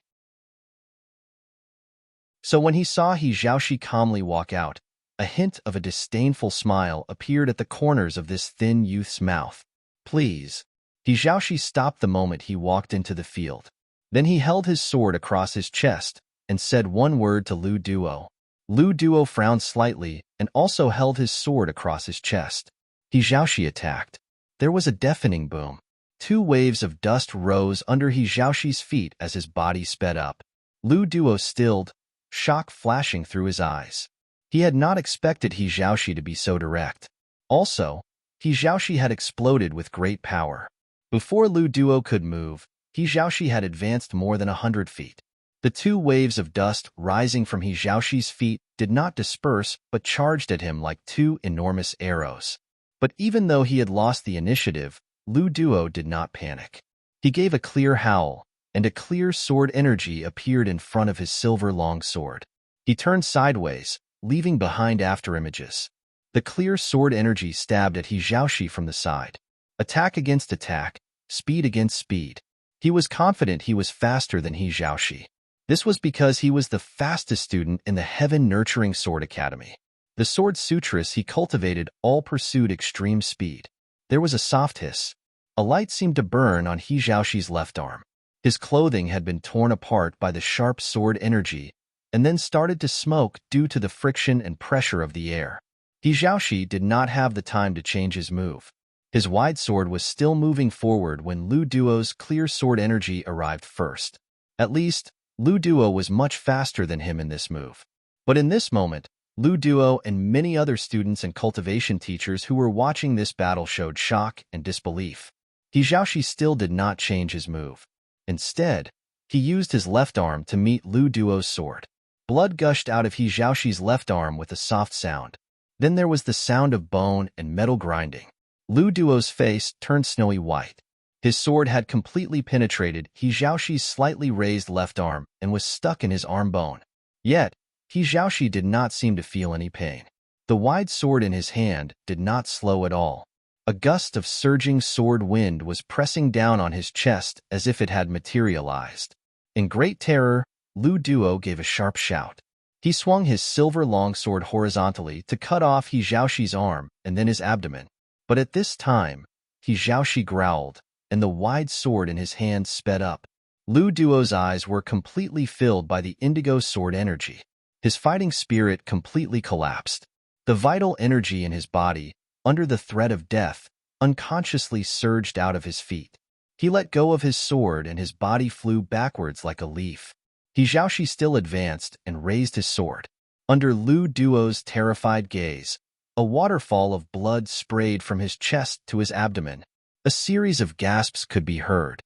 So when he saw He Xiaoxi calmly walk out, a hint of a disdainful smile appeared at the corners of this thin youth's mouth. "Please." He Xiaoxi stopped the moment he walked into the field. Then he held his sword across his chest and said one word to Lu Duo. Lu Duo frowned slightly and also held his sword across his chest. He Xiaoxi attacked. There was a deafening boom. 2 waves of dust rose under He Xiaoxi's feet as his body sped up. Lu Duo stilled, shock flashing through his eyes. He had not expected He Xiaoxi to be so direct. Also, He Xiaoxi had exploded with great power. Before Lu Duo could move, He Xiaoxi had advanced more than 100 feet. The 2 waves of dust rising from He Xiaoxi's feet did not disperse but charged at him like 2 enormous arrows. But even though he had lost the initiative, Lu Duo did not panic. He gave a clear howl, and a clear sword energy appeared in front of his silver long sword. He turned sideways, leaving behind afterimages. The clear sword energy stabbed at He Xiaoxi from the side. Attack against attack, speed against speed. He was confident he was faster than He Xiaoxi. This was because he was the fastest student in the Heaven Nurturing Sword Academy. The sword sutras he cultivated all pursued extreme speed. There was a soft hiss. A light seemed to burn on He Xiaoxi's left arm. His clothing had been torn apart by the sharp sword energy and then started to smoke due to the friction and pressure of the air. He Xiaoxi did not have the time to change his move. His wide sword was still moving forward when Lu Duo's clear sword energy arrived first. At least, Lu Duo was much faster than him in this move. But in this moment, Lu Duo and many other students and cultivation teachers who were watching this battle showed shock and disbelief. He Xiaoxi still did not change his move. Instead, he used his left arm to meet Lu Duo's sword. Blood gushed out of He Xiaoxi's left arm with a soft sound. Then there was the sound of bone and metal grinding. Lu Duo's face turned snowy white. His sword had completely penetrated He Xiaoxi's slightly raised left arm and was stuck in his arm bone. Yet, He Xiaoxi did not seem to feel any pain. The wide sword in his hand did not slow at all. A gust of surging sword wind was pressing down on his chest as if it had materialized. In great terror, Lu Duo gave a sharp shout. He swung his silver longsword horizontally to cut off He Zhaoxi's arm and then his abdomen. But at this time, He Zhaoxi growled, and the wide sword in his hand sped up. Lu Duo's eyes were completely filled by the indigo sword energy. His fighting spirit completely collapsed. The vital energy in his body, under the threat of death, unconsciously surged out of his feet. He let go of his sword and his body flew backwards like a leaf. He Zhaoxi still advanced and raised his sword. Under Lu Duo's terrified gaze, a waterfall of blood sprayed from his chest to his abdomen. A series of gasps could be heard.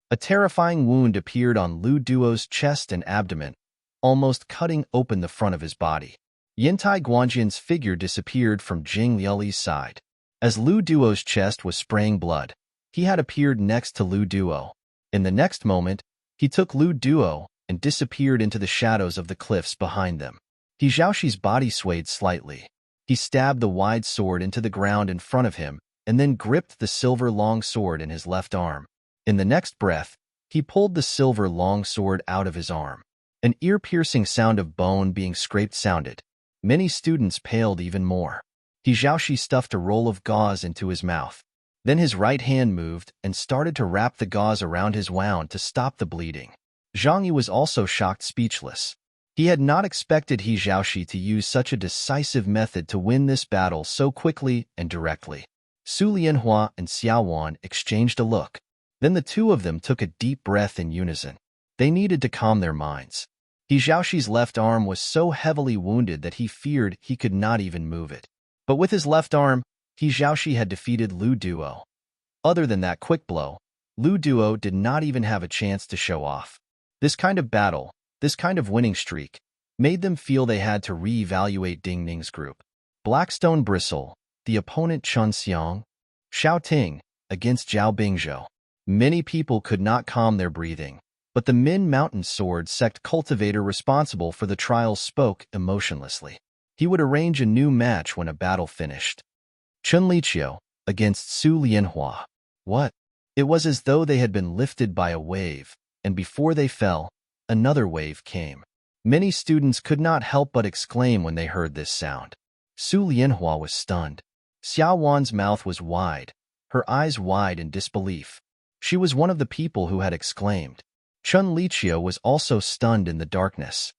A terrifying wound appeared on Lu Duo's chest and abdomen, almost cutting open the front of his body. Yintai Guanjian's figure disappeared from Jing Liuli's side. As Lu Duo's chest was spraying blood, he had appeared next to Lu Duo. In the next moment, he took Lu Duo and disappeared into the shadows of the cliffs behind them. He Zhaoxi's body swayed slightly. He stabbed the wide sword into the ground in front of him and then gripped the silver long sword in his left arm. In the next breath, he pulled the silver long sword out of his arm. An ear-piercing sound of bone being scraped sounded. Many students paled even more. He Zhaoxi stuffed a roll of gauze into his mouth. Then his right hand moved and started to wrap the gauze around his wound to stop the bleeding. Zhang Yi was also shocked speechless. He had not expected He Zhaoxi to use such a decisive method to win this battle so quickly and directly. Su Lianhua and Xiao Wan exchanged a look. Then the two of them took a deep breath in unison. They needed to calm their minds. He Zhaoxi's left arm was so heavily wounded that he feared he could not even move it. But with his left arm, He Zhaoxi had defeated Lu Duo. Other than that quick blow, Lu Duo did not even have a chance to show off. This kind of battle, this kind of winning streak, made them feel they had to re-evaluate Ding Ning's group. Blackstone Bristle, the opponent Chun Xiang, Xiao Ting, against Zhao Bingzhou. Many people could not calm their breathing, but the Min Mountain Sword sect cultivator responsible for the trials spoke emotionlessly. He would arrange a new match when a battle finished. Chun Liqiu, against Su Lianhua. What? It was as though they had been lifted by a wave, and before they fell, another wave came. Many students could not help but exclaim when they heard this sound. Su Lianhua was stunned. Xiao Wan's mouth was wide, her eyes wide in disbelief. She was one of the people who had exclaimed. Chun Liqiu was also stunned in the darkness.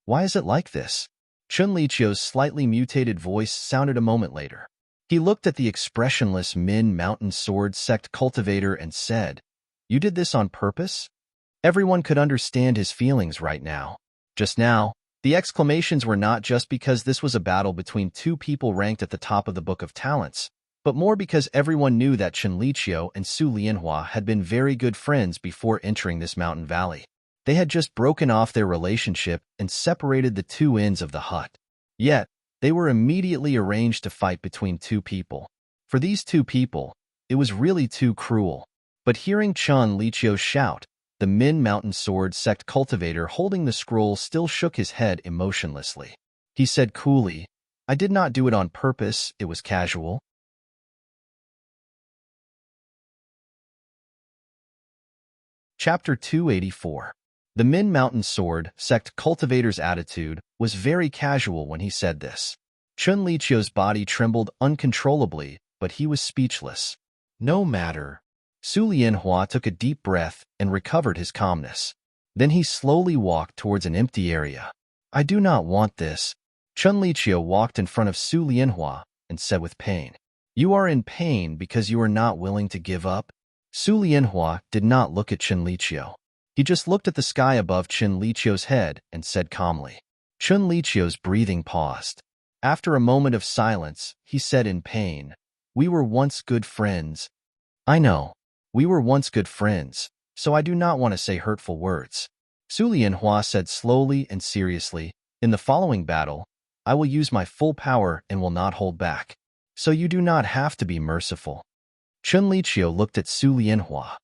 Why is it like this? Chun Liqiu's slightly mutated voice sounded a moment later. He looked at the expressionless Min Mountain Sword sect cultivator and said, "You did this on purpose?" Everyone could understand his feelings right now. Just now, the exclamations were not just because this was a battle between two people ranked at the top of the Book of Talents, but more because everyone knew that Chun Liqiu and Su Lianhua had been very good friends before entering this mountain valley. They had just broken off their relationship and separated the two ends of the hut. Yet, they were immediately arranged to fight between two people. For these two people, it was really too cruel. But hearing Chun Liqiu shout, the Min Mountain Sword sect cultivator holding the scroll still shook his head emotionlessly. He said coolly, "I did not do it on purpose, it was casual." Chapter 284. The Min Mountain Sword sect cultivator's attitude was very casual when he said this. Chun Liqiu's body trembled uncontrollably, but he was speechless. No matter. Su Lianhua took a deep breath and recovered his calmness. Then he slowly walked towards an empty area. "I do not want this." Chun Liqiu walked in front of Su Lianhua and said with pain, "You are in pain because you are not willing to give up?" Su Lianhua did not look at Chun Liqiu. He just looked at the sky above Chun Liqiu's head and said calmly. Chun Liqiu's breathing paused. After a moment of silence, he said in pain, "We were once good friends." "I know. We were once good friends, so I do not want to say hurtful words." Su Lianhua said slowly and seriously, "In the following battle, I will use my full power and will not hold back. So you do not have to be merciful." Chun Liqiu looked at Su Lianhua.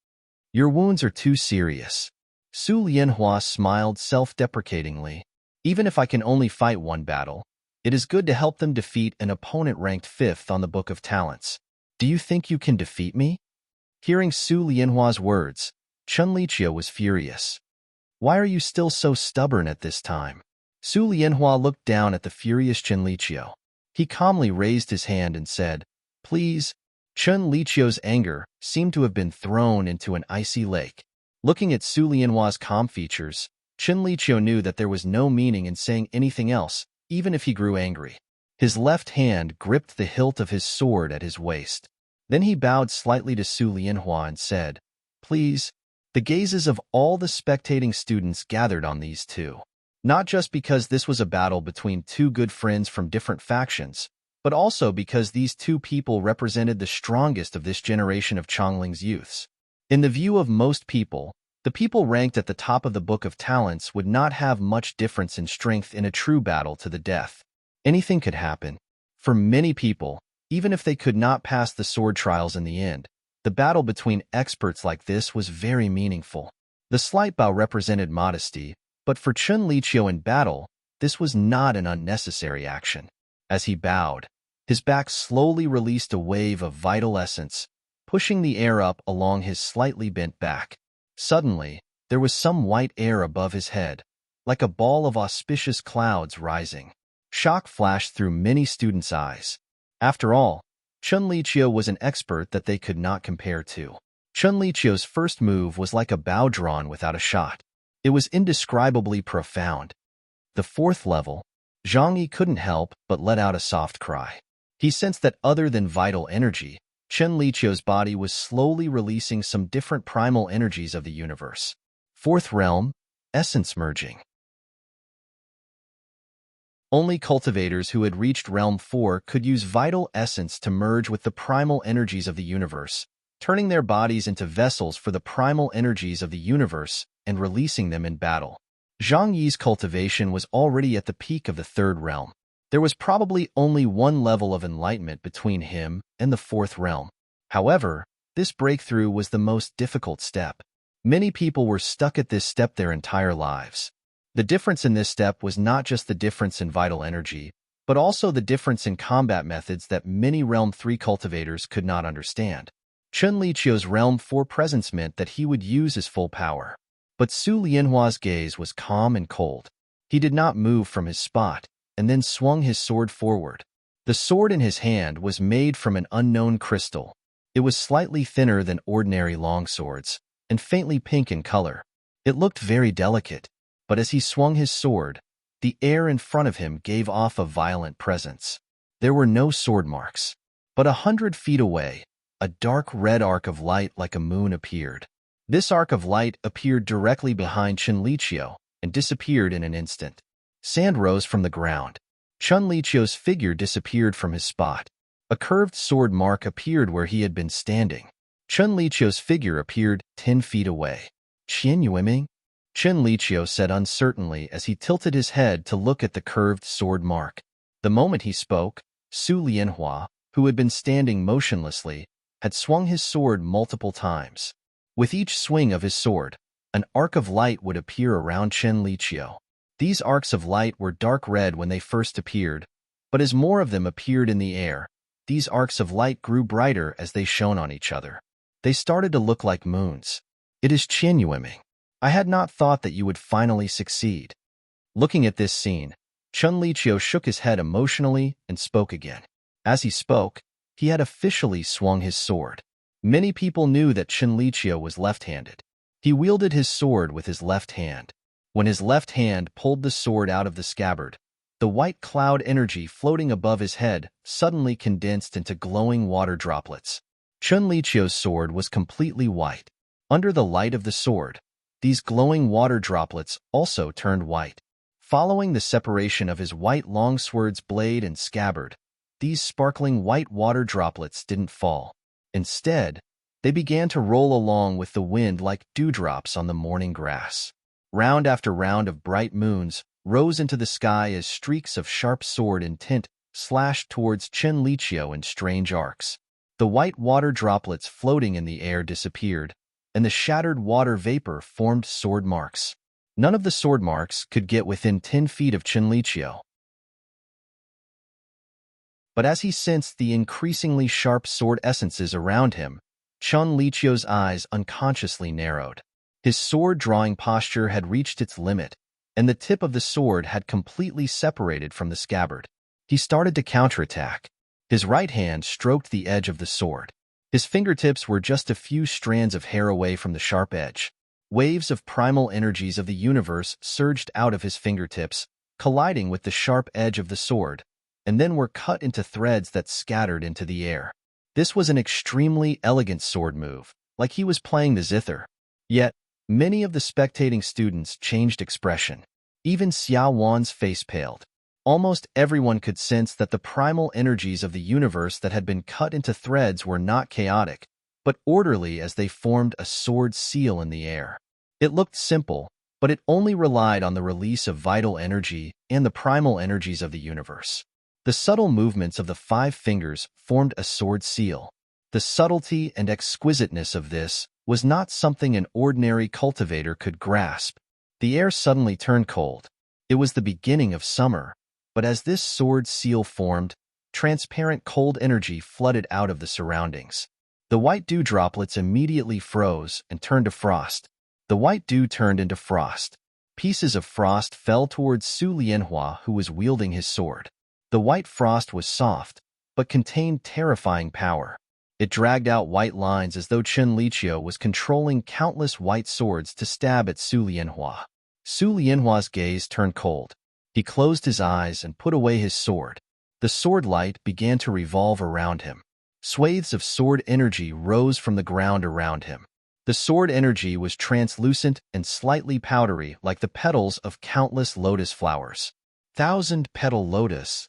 "Your wounds are too serious." Su Lianhua smiled self-deprecatingly. "Even if I can only fight one battle, it is good to help them defeat an opponent ranked 5th on the Book of Talents. Do you think you can defeat me?" Hearing Su Lianhua's words, Chun Liqiu was furious. Why are you still so stubborn at this time? Su Lianhua looked down at the furious Chun Liqiu. He calmly raised his hand and said, "Please." Chun Liqiu's anger seemed to have been thrown into an icy lake. Looking at Su Lianhua's calm features, Chun Liqiu knew that there was no meaning in saying anything else, even if he grew angry. His left hand gripped the hilt of his sword at his waist. Then he bowed slightly to Su Lianhua and said, "Please." The gazes of all the spectating students gathered on these two. Not just because this was a battle between two good friends from different factions, but also because these two people represented the strongest of this generation of Changling's youths. In the view of most people, the people ranked at the top of the Book of Talents would not have much difference in strength in a true battle to the death. Anything could happen. For many people, even if they could not pass the sword trials in the end, the battle between experts like this was very meaningful. The slight bow represented modesty, but for Chun Liqiu in battle, this was not an unnecessary action. As he bowed, his back slowly released a wave of vital essence, pushing the air up along his slightly bent back. Suddenly, there was some white air above his head, like a ball of auspicious clouds rising. Shock flashed through many students' eyes. After all, Chun Liqiu was an expert that they could not compare to. Chun Liqiu's first move was like a bow drawn without a shot. It was indescribably profound. The fourth level, Zhang Yi couldn't help but let out a soft cry. He sensed that other than vital energy, Chun Liqiu's body was slowly releasing some different primal energies of the universe. Fourth realm, essence merging. Only cultivators who had reached Realm 4 could use vital essence to merge with the primal energies of the universe, turning their bodies into vessels for the primal energies of the universe and releasing them in battle. Zhang Yi's cultivation was already at the peak of the third realm. There was probably only one level of enlightenment between him and the fourth realm. However, this breakthrough was the most difficult step. Many people were stuck at this step their entire lives. The difference in this step was not just the difference in vital energy, but also the difference in combat methods that many Realm 3 cultivators could not understand. Chun Liqiu's Realm 4 presence meant that he would use his full power. But Su Lianhua's gaze was calm and cold. He did not move from his spot, and then swung his sword forward. The sword in his hand was made from an unknown crystal. It was slightly thinner than ordinary longswords, and faintly pink in color. It looked very delicate. But as he swung his sword, the air in front of him gave off a violent presence. There were no sword marks. But 100 feet away, a dark red arc of light like a moon appeared. This arc of light appeared directly behind Chun Liqiu and disappeared in an instant. Sand rose from the ground. Chun Liqiu's figure disappeared from his spot. A curved sword mark appeared where he had been standing. Chun Liqiu's figure appeared 10 feet away. Qian Yueming? Chun Liqiu said uncertainly as he tilted his head to look at the curved sword mark. The moment he spoke, Su Lianhua, who had been standing motionlessly, had swung his sword multiple times. With each swing of his sword, an arc of light would appear around Chun Liqiu. These arcs of light were dark red when they first appeared, but as more of them appeared in the air, these arcs of light grew brighter as they shone on each other. They started to look like moons. "It is Qian Yueming. I had not thought that you would finally succeed." Looking at this scene, Chun Liqiu shook his head emotionally and spoke again. As he spoke, he had officially swung his sword. Many people knew that Chun Liqiu was left-handed. He wielded his sword with his left hand. When his left hand pulled the sword out of the scabbard, the white cloud energy floating above his head suddenly condensed into glowing water droplets. Chun Liqiu's sword was completely white. Under the light of the sword, these glowing water droplets also turned white. Following the separation of his white longsword's blade and scabbard, these sparkling white water droplets didn't fall. Instead, they began to roll along with the wind like dewdrops on the morning grass. Round after round of bright moons rose into the sky as streaks of sharp sword intent slashed towards Chun Liqiu in strange arcs. The white water droplets floating in the air disappeared, and the shattered water vapor formed sword marks. None of the sword marks could get within 10 feet of Chun Liqiu. But as he sensed the increasingly sharp sword essences around him, Chun Liqiu's eyes unconsciously narrowed. His sword-drawing posture had reached its limit, and the tip of the sword had completely separated from the scabbard. He started to counterattack. His right hand stroked the edge of the sword. His fingertips were just a few strands of hair away from the sharp edge. Waves of primal energies of the universe surged out of his fingertips, colliding with the sharp edge of the sword, and then were cut into threads that scattered into the air. This was an extremely elegant sword move, like he was playing the zither. Yet, many of the spectating students changed expression. Even Xiao Wan's face paled. Almost everyone could sense that the primal energies of the universe that had been cut into threads were not chaotic, but orderly as they formed a sword seal in the air. It looked simple, but it only relied on the release of vital energy and the primal energies of the universe. The subtle movements of the 5 fingers formed a sword seal. The subtlety and exquisiteness of this was not something an ordinary cultivator could grasp. The air suddenly turned cold. It was the beginning of summer, but as this sword seal formed, transparent cold energy flooded out of the surroundings. The white dew droplets immediately froze and turned to frost. The white dew turned into frost. Pieces of frost fell towards Su Lianhua, who was wielding his sword. The white frost was soft, but contained terrifying power. It dragged out white lines as though Chen Liqiu was controlling countless white swords to stab at Su Lianhua. Su Lianhua's gaze turned cold. He closed his eyes and put away his sword. The sword light began to revolve around him. Swathes of sword energy rose from the ground around him. The sword energy was translucent and slightly powdery like the petals of countless lotus flowers. 1,000-petal lotus.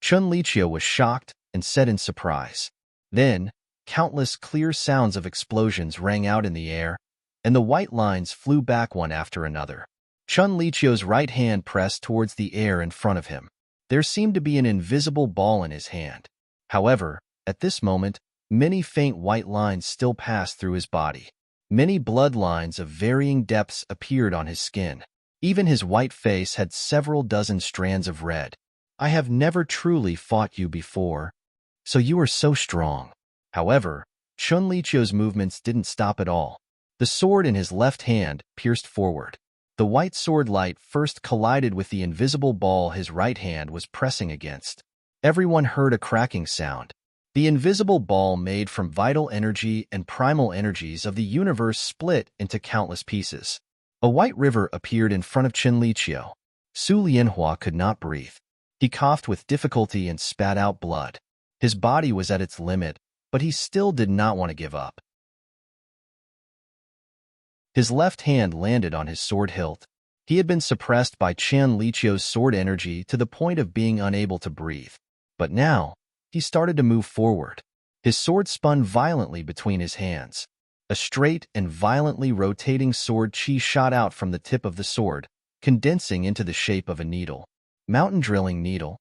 Chen Liqiu was shocked and said in surprise. Then, countless clear sounds of explosions rang out in the air, and the white lines flew back one after another. Chen Liqiu's right hand pressed towards the air in front of him. There seemed to be an invisible ball in his hand. However, at this moment, many faint white lines still passed through his body. Many blood lines of varying depths appeared on his skin. Even his white face had several dozen strands of red. I have never truly fought you before, so you are so strong. However, Chen Liqiu's movements didn't stop at all. The sword in his left hand pierced forward. The white sword light first collided with the invisible ball his right hand was pressing against. Everyone heard a cracking sound. The invisible ball made from vital energy and primal energies of the universe split into countless pieces. A white river appeared in front of Chen Liqiu. Su Lianhua could not breathe. He coughed with difficulty and spat out blood. His body was at its limit, but he still did not want to give up. His left hand landed on his sword hilt. He had been suppressed by Chen Liqiu's sword energy to the point of being unable to breathe. But now, he started to move forward. His sword spun violently between his hands. A straight and violently rotating sword chi shot out from the tip of the sword, condensing into the shape of a needle. Mountain drilling needle.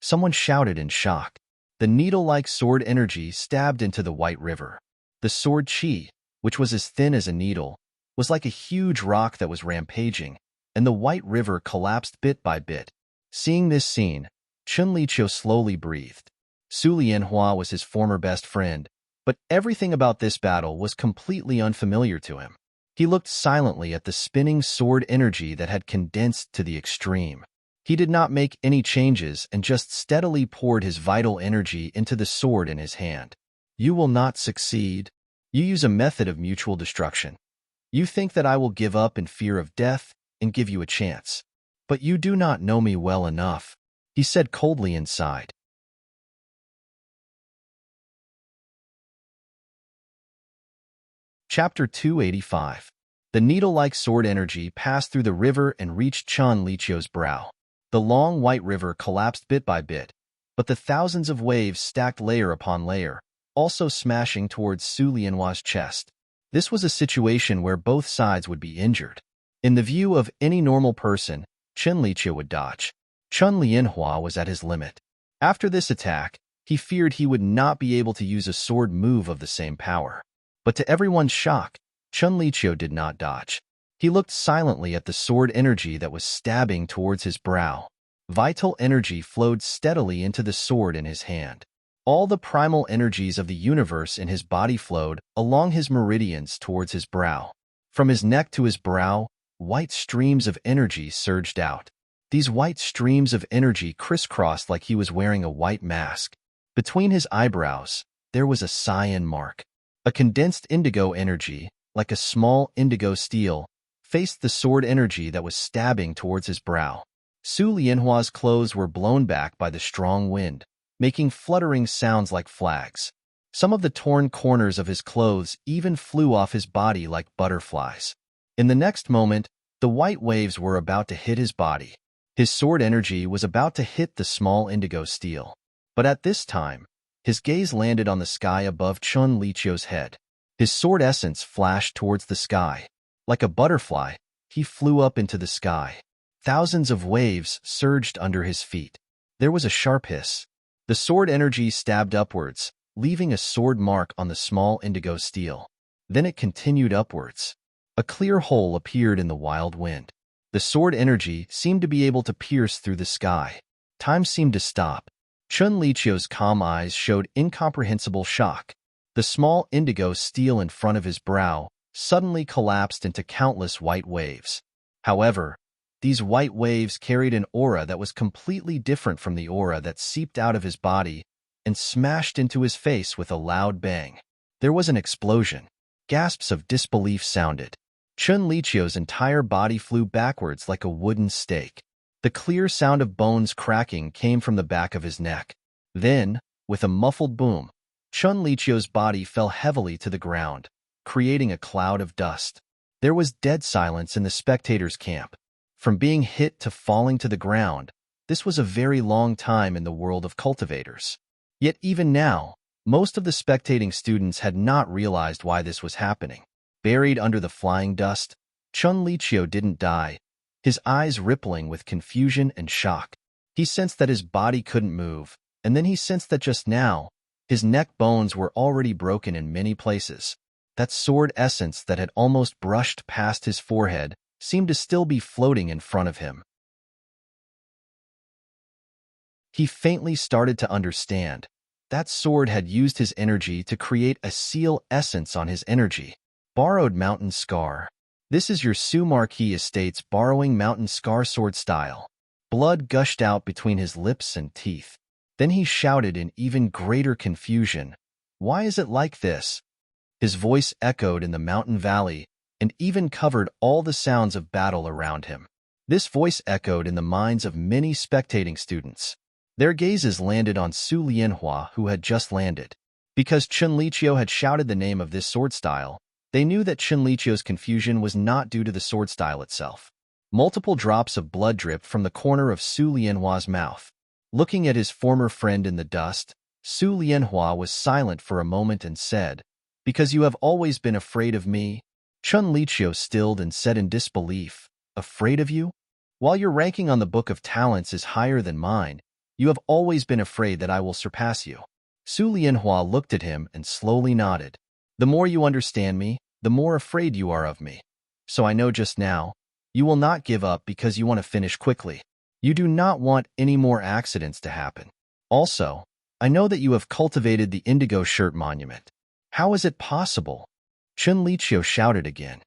Someone shouted in shock. The needle-like sword energy stabbed into the white river. The sword chi, which was as thin as a needle, was like a huge rock that was rampaging, and the white river collapsed bit by bit. Seeing this scene, Chen Liqiu slowly breathed. Su Lianhua was his former best friend, but everything about this battle was completely unfamiliar to him. He looked silently at the spinning sword energy that had condensed to the extreme. He did not make any changes and just steadily poured his vital energy into the sword in his hand. You will not succeed. You use a method of mutual destruction. You think that I will give up in fear of death and give you a chance. But you do not know me well enough, he said coldly inside. Chapter 285. The needle-like sword energy passed through the river and reached Chen Liqiu's brow. The long white river collapsed bit by bit, but the thousands of waves stacked layer upon layer, also smashing towards Su Lianhua's chest. This was a situation where both sides would be injured. In the view of any normal person, Chen Liqiu would dodge. Chen Lianhua was at his limit. After this attack, he feared he would not be able to use a sword move of the same power. But to everyone's shock, Chen Liqiu did not dodge. He looked silently at the sword energy that was stabbing towards his brow. Vital energy flowed steadily into the sword in his hand. All the primal energies of the universe in his body flowed along his meridians towards his brow. From his neck to his brow, white streams of energy surged out. These white streams of energy crisscrossed like he was wearing a white mask. Between his eyebrows, there was a cyan mark. A condensed indigo energy, like a small indigo steel, faced the sword energy that was stabbing towards his brow. Su Lianhua's clothes were blown back by the strong wind, making fluttering sounds like flags. Some of the torn corners of his clothes even flew off his body like butterflies. In the next moment, the white waves were about to hit his body. His sword energy was about to hit the small indigo steel. But at this time, his gaze landed on the sky above Chun Liqiu's head. His sword essence flashed towards the sky. Like a butterfly, he flew up into the sky. Thousands of waves surged under his feet. There was a sharp hiss. The sword energy stabbed upwards, leaving a sword mark on the small indigo steel. Then it continued upwards. A clear hole appeared in the wild wind. The sword energy seemed to be able to pierce through the sky. Time seemed to stop. Chun Liqiu's calm eyes showed incomprehensible shock. The small indigo steel in front of his brow suddenly collapsed into countless white waves. However, these white waves carried an aura that was completely different from the aura that seeped out of his body and smashed into his face with a loud bang. There was an explosion. Gasps of disbelief sounded. Chun Liqiu's entire body flew backwards like a wooden stake. The clear sound of bones cracking came from the back of his neck. Then, with a muffled boom, Chun Liqiu's body fell heavily to the ground, creating a cloud of dust. There was dead silence in the spectators' camp. From being hit to falling to the ground, this was a very long time in the world of cultivators. Yet even now, most of the spectating students had not realized why this was happening. Buried under the flying dust, Chun Liqiu didn't die, his eyes rippling with confusion and shock. He sensed that his body couldn't move, and then he sensed that just now, his neck bones were already broken in many places. That sword essence that had almost brushed past his forehead seemed to still be floating in front of him. He faintly started to understand. That sword had used his energy to create a seal essence on his energy. Borrowed Mountain Scar. This is your Su Marquis Estate's borrowing Mountain Scar sword style. Blood gushed out between his lips and teeth. Then he shouted in even greater confusion, "Why is it like this?" His voice echoed in the mountain valley and even covered all the sounds of battle around him. This voice echoed in the minds of many spectating students. Their gazes landed on Su Lianhua, who had just landed. Because Chun Liqiu had shouted the name of this sword style, they knew that Chun Liqiu's confusion was not due to the sword style itself. Multiple drops of blood dripped from the corner of Su Lianhua's mouth. Looking at his former friend in the dust, Su Lianhua was silent for a moment and said, "Because you have always been afraid of me?" Chun Liqiu stilled and said in disbelief, "Afraid of you? While your ranking on the Book of Talents is higher than mine, you have always been afraid that I will surpass you." Su Lianhua looked at him and slowly nodded. "The more you understand me, the more afraid you are of me. So I know just now, you will not give up because you want to finish quickly. You do not want any more accidents to happen. Also, I know that you have cultivated the Indigo Shirt Monument. How is it possible?" Chun Liqiu shouted again.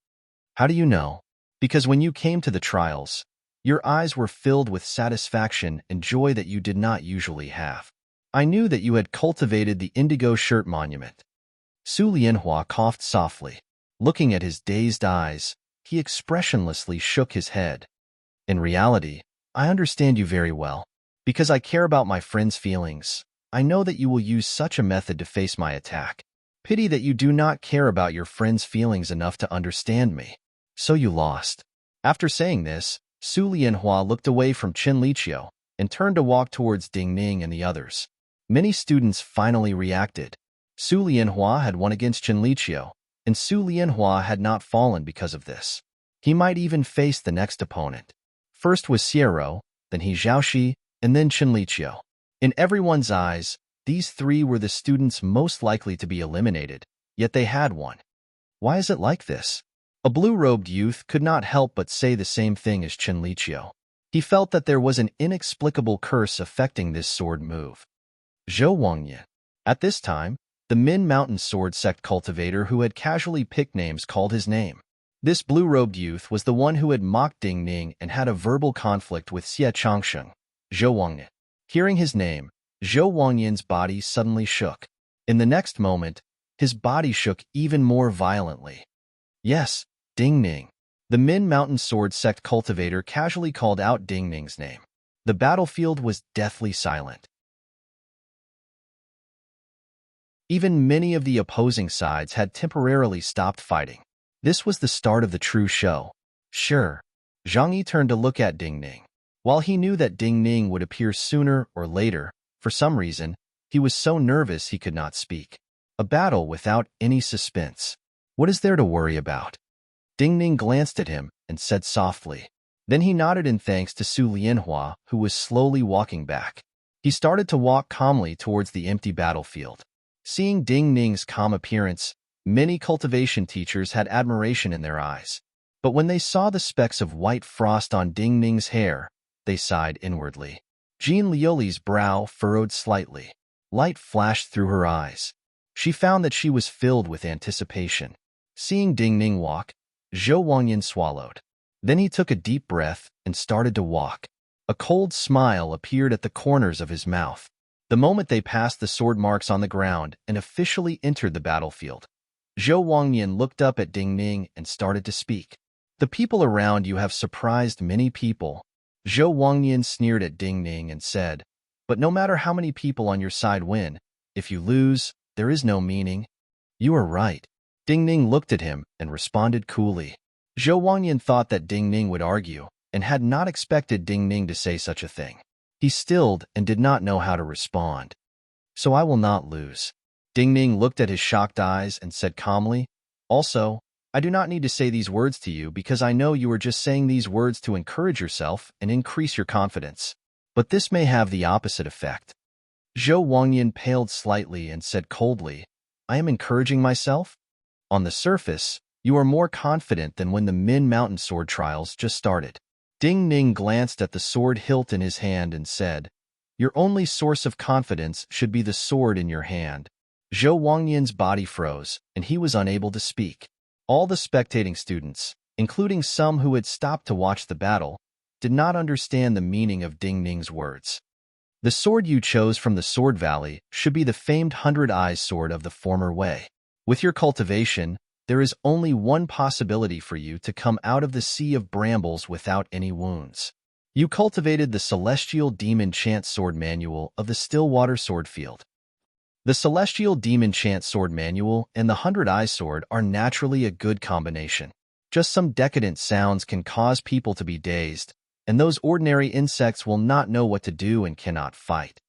"How do you know?" "Because when you came to the trials, your eyes were filled with satisfaction and joy that you did not usually have. I knew that you had cultivated the Indigo Shirt Monument." Su Lianhua coughed softly. Looking at his dazed eyes, he expressionlessly shook his head. "In reality, I understand you very well. Because I care about my friend's feelings, I know that you will use such a method to face my attack. Pity that you do not care about your friend's feelings enough to understand me. So you lost." After saying this, Su Lianhua looked away from Chun Liqiu and turned to walk towards Ding Ning and the others. Many students finally reacted. Su Lianhua had won against Chun Liqiu, and Su Lianhua had not fallen because of this. He might even face the next opponent. First was Xiero, then He Zhaoxi, and then Chun Liqiu. In everyone's eyes, these three were the students most likely to be eliminated, yet they had won. Why is it like this? A blue-robed youth could not help but say the same thing as Chun Liqiu. He felt that there was an inexplicable curse affecting this sword move. Zhou Wangyan. At this time, the Min Mountain Sword Sect cultivator who had casually picked names called his name. This blue-robed youth was the one who had mocked Ding Ning and had a verbal conflict with Xie Changsheng, Zhou Wangyan. Hearing his name, Zhou Wangyan's body suddenly shook. In the next moment, his body shook even more violently. Yes, Ding Ning. The Min Mountain Sword Sect cultivator casually called out Ding Ning's name. The battlefield was deathly silent. Even many of the opposing sides had temporarily stopped fighting. This was the start of the true show. Sure. Zhang Yi turned to look at Ding Ning. While he knew that Ding Ning would appear sooner or later, for some reason, he was so nervous he could not speak. A battle without any suspense. What is there to worry about? Ding Ning glanced at him and said softly. Then he nodded in thanks to Su Lianhua, who was slowly walking back. He started to walk calmly towards the empty battlefield. Seeing Ding Ning's calm appearance, many cultivation teachers had admiration in their eyes. But when they saw the specks of white frost on Ding Ning's hair, they sighed inwardly. Jean Lioli's brow furrowed slightly. Light flashed through her eyes. She found that she was filled with anticipation. Seeing Ding Ning walk, Zhou Wangyan swallowed. Then he took a deep breath and started to walk. A cold smile appeared at the corners of his mouth. The moment they passed the sword marks on the ground and officially entered the battlefield, Zhou Wangyan looked up at Ding Ning and started to speak. The people around you have surprised many people. Zhou Wangyan sneered at Ding Ning and said, but no matter how many people on your side win, if you lose, there is no meaning. You are right. Ding Ning looked at him and responded coolly. Zhou Wangyan thought that Ding Ning would argue and had not expected Ding Ning to say such a thing. He stilled and did not know how to respond. So I will not lose. Ding Ning looked at his shocked eyes and said calmly, also, I do not need to say these words to you because I know you are just saying these words to encourage yourself and increase your confidence. But this may have the opposite effect. Zhou Wangyan paled slightly and said coldly, I am encouraging myself? On the surface, you are more confident than when the Min Mountain Sword trials just started. Ding Ning glanced at the sword hilt in his hand and said, your only source of confidence should be the sword in your hand. Zhou Wangyan's body froze, and he was unable to speak. All the spectating students, including some who had stopped to watch the battle, did not understand the meaning of Ding Ning's words. The sword you chose from the Sword Valley should be the famed 100 Eyes sword of the former way. With your cultivation, there is only one possibility for you to come out of the sea of brambles without any wounds. You cultivated the Celestial Demon Chant Sword Manual of the Stillwater Sword Field. The Celestial Demon Chant Sword Manual and the 100 Eyes Sword are naturally a good combination. Just some decadent sounds can cause people to be dazed, and those ordinary insects will not know what to do and cannot fight.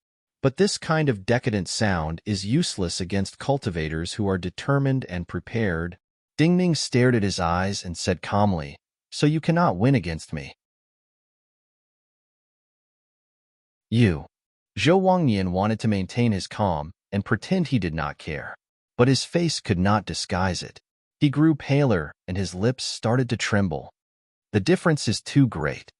But this kind of decadent sound is useless against cultivators who are determined and prepared. Ding Ning stared at his eyes and said calmly, so you cannot win against me. You. Zhou Wangyan wanted to maintain his calm and pretend he did not care. But his face could not disguise it. He grew paler and his lips started to tremble. The difference is too great.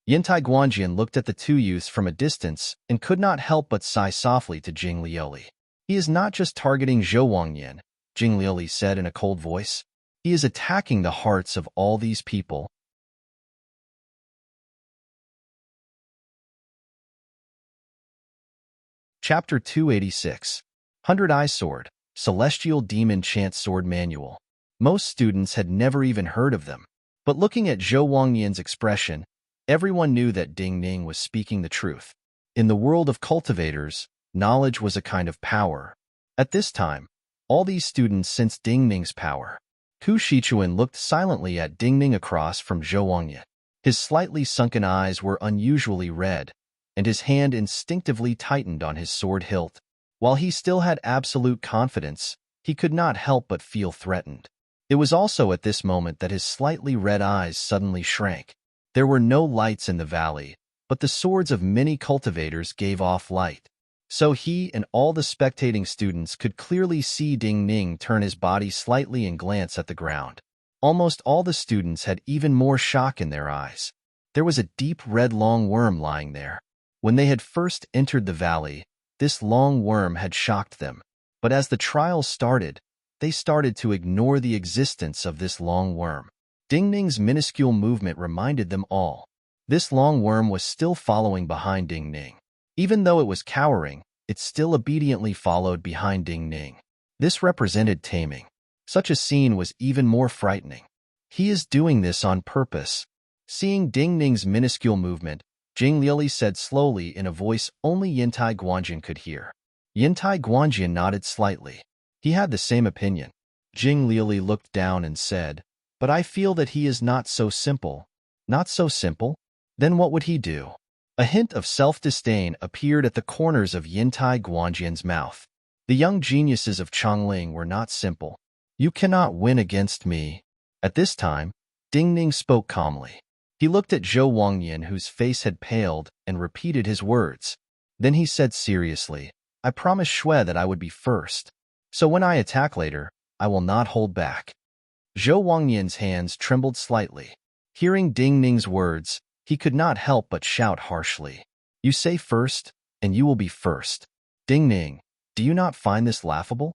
Yintai Guanjian looked at the two youths from a distance and could not help but sigh softly to Jing Lioli. He is not just targeting Zhou Wangyan, Jing Lioli said in a cold voice. He is attacking the hearts of all these people. Chapter 286. 100 Eye Sword, Celestial Demon Chant Sword Manual. Most students had never even heard of them. But looking at Zhou Wangyan's expression, everyone knew that Ding Ning was speaking the truth. In the world of cultivators, knowledge was a kind of power. At this time, all these students sensed Ding Ning's power. Ku Shichuan looked silently at Ding Ning across from Zhou Wangyan. His slightly sunken eyes were unusually red, and his hand instinctively tightened on his sword hilt. While he still had absolute confidence, he could not help but feel threatened. It was also at this moment that his slightly red eyes suddenly shrank. There were no lights in the valley, but the swords of many cultivators gave off light. So he and all the spectating students could clearly see Ding Ning turn his body slightly and glance at the ground. Almost all the students had even more shock in their eyes. There was a deep red long worm lying there. When they had first entered the valley, this long worm had shocked them. But as the trial started, they started to ignore the existence of this long worm. Ding Ning's minuscule movement reminded them all. This long worm was still following behind Ding Ning. Even though it was cowering, it still obediently followed behind Ding Ning. This represented taming. Such a scene was even more frightening. He is doing this on purpose. Seeing Ding Ning's minuscule movement, Jing Liuli said slowly in a voice only Yintai Guanjin could hear. Yintai Guanjin nodded slightly. He had the same opinion. Jing Liuli looked down and said, "But I feel that he is not so simple." Not so simple? Then what would he do? A hint of self-disdain appeared at the corners of Yintai Guanjin's mouth. The young geniuses of Chongling were not simple. You cannot win against me. At this time, Ding Ning spoke calmly. He looked at Zhou Wangyan, whose face had paled, and repeated his words. Then he said seriously, "I promised Shui that I would be first. So when I attack later, I will not hold back." Zhou Wangyan's hands trembled slightly. Hearing Ding Ning's words, he could not help but shout harshly, "You say first, and you will be first. Ding Ning, do you not find this laughable?"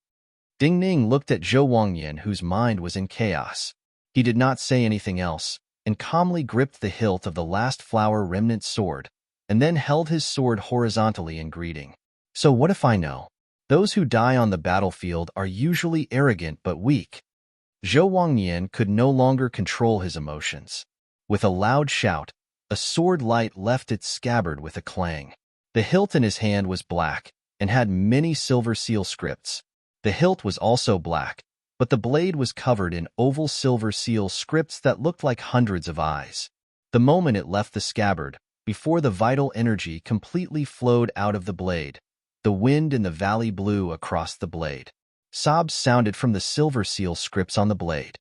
Ding Ning looked at Zhou Wangyan, whose mind was in chaos. He did not say anything else, and calmly gripped the hilt of the last flower remnant sword, and then held his sword horizontally in greeting. So what if I know? Those who die on the battlefield are usually arrogant but weak. Zhou Wangyan could no longer control his emotions. With a loud shout, a sword light left its scabbard with a clang. The hilt in his hand was black, and had many silver seal scripts. The hilt was also black, but the blade was covered in oval silver seal scripts that looked like hundreds of eyes. The moment it left the scabbard, before the vital energy completely flowed out of the blade, the wind in the valley blew across the blade. Sobs sounded from the silver seal scripts on the blade.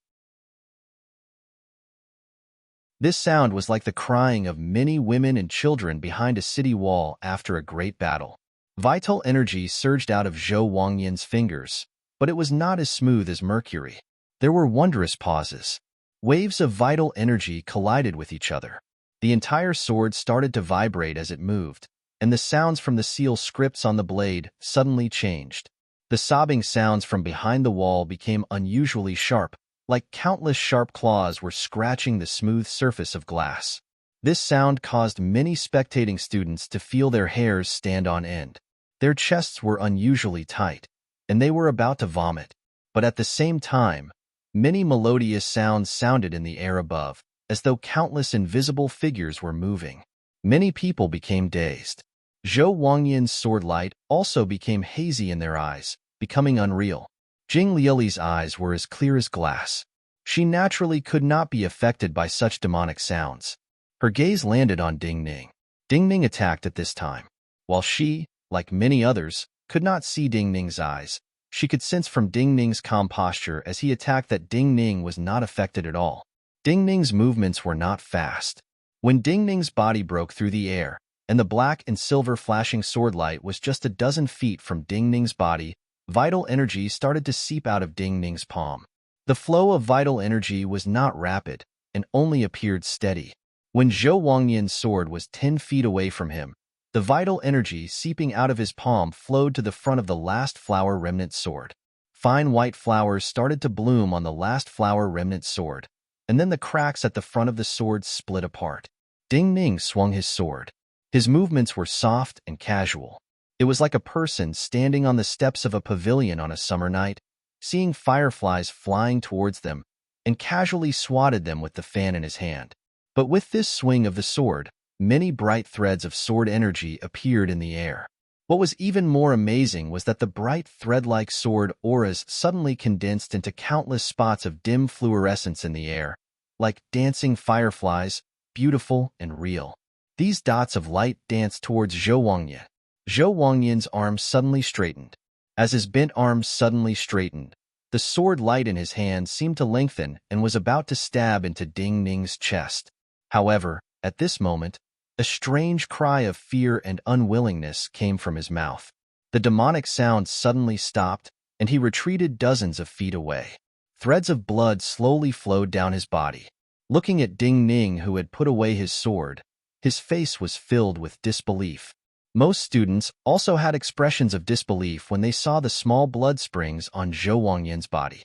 This sound was like the crying of many women and children behind a city wall after a great battle. Vital energy surged out of Zhou Wangyan's fingers, but it was not as smooth as mercury. There were wondrous pauses. Waves of vital energy collided with each other. The entire sword started to vibrate as it moved, and the sounds from the seal scripts on the blade suddenly changed. The sobbing sounds from behind the wall became unusually sharp, like countless sharp claws were scratching the smooth surface of glass. This sound caused many spectating students to feel their hairs stand on end. Their chests were unusually tight, and they were about to vomit. But at the same time, many melodious sounds sounded in the air above, as though countless invisible figures were moving. Many people became dazed. Zhou Wangyan's sword light also became hazy in their eyes, becoming unreal. Jing Liuli's eyes were as clear as glass. She naturally could not be affected by such demonic sounds. Her gaze landed on Ding Ning. Ding Ning attacked at this time. While she, like many others, could not see Ding Ning's eyes, she could sense from Ding Ning's calm posture as he attacked that Ding Ning was not affected at all. Ding Ning's movements were not fast. When Ding Ning's body broke through the air, and the black and silver flashing sword light was just a dozen feet from Ding Ning's body, vital energy started to seep out of Ding Ning's palm. The flow of vital energy was not rapid, and only appeared steady. When Zhou Wangyan's sword was 10 feet away from him, the vital energy seeping out of his palm flowed to the front of the last flower remnant sword. Fine white flowers started to bloom on the last flower remnant sword, and then the cracks at the front of the sword split apart. Ding Ning swung his sword. His movements were soft and casual. It was like a person standing on the steps of a pavilion on a summer night, seeing fireflies flying towards them, and casually swatted them with the fan in his hand. But with this swing of the sword, many bright threads of sword energy appeared in the air. What was even more amazing was that the bright thread-like sword auras suddenly condensed into countless spots of dim fluorescence in the air, like dancing fireflies, beautiful and real. These dots of light danced towards Zhou Wangyan. Zhou Wangyan's arms suddenly straightened. As his bent arms suddenly straightened, the sword light in his hand seemed to lengthen and was about to stab into Ding Ning's chest. However, at this moment, a strange cry of fear and unwillingness came from his mouth. The demonic sound suddenly stopped, and he retreated dozens of feet away. Threads of blood slowly flowed down his body. Looking at Ding Ning, who had put away his sword, his face was filled with disbelief. Most students also had expressions of disbelief when they saw the small blood springs on Zhou Wangyan's body.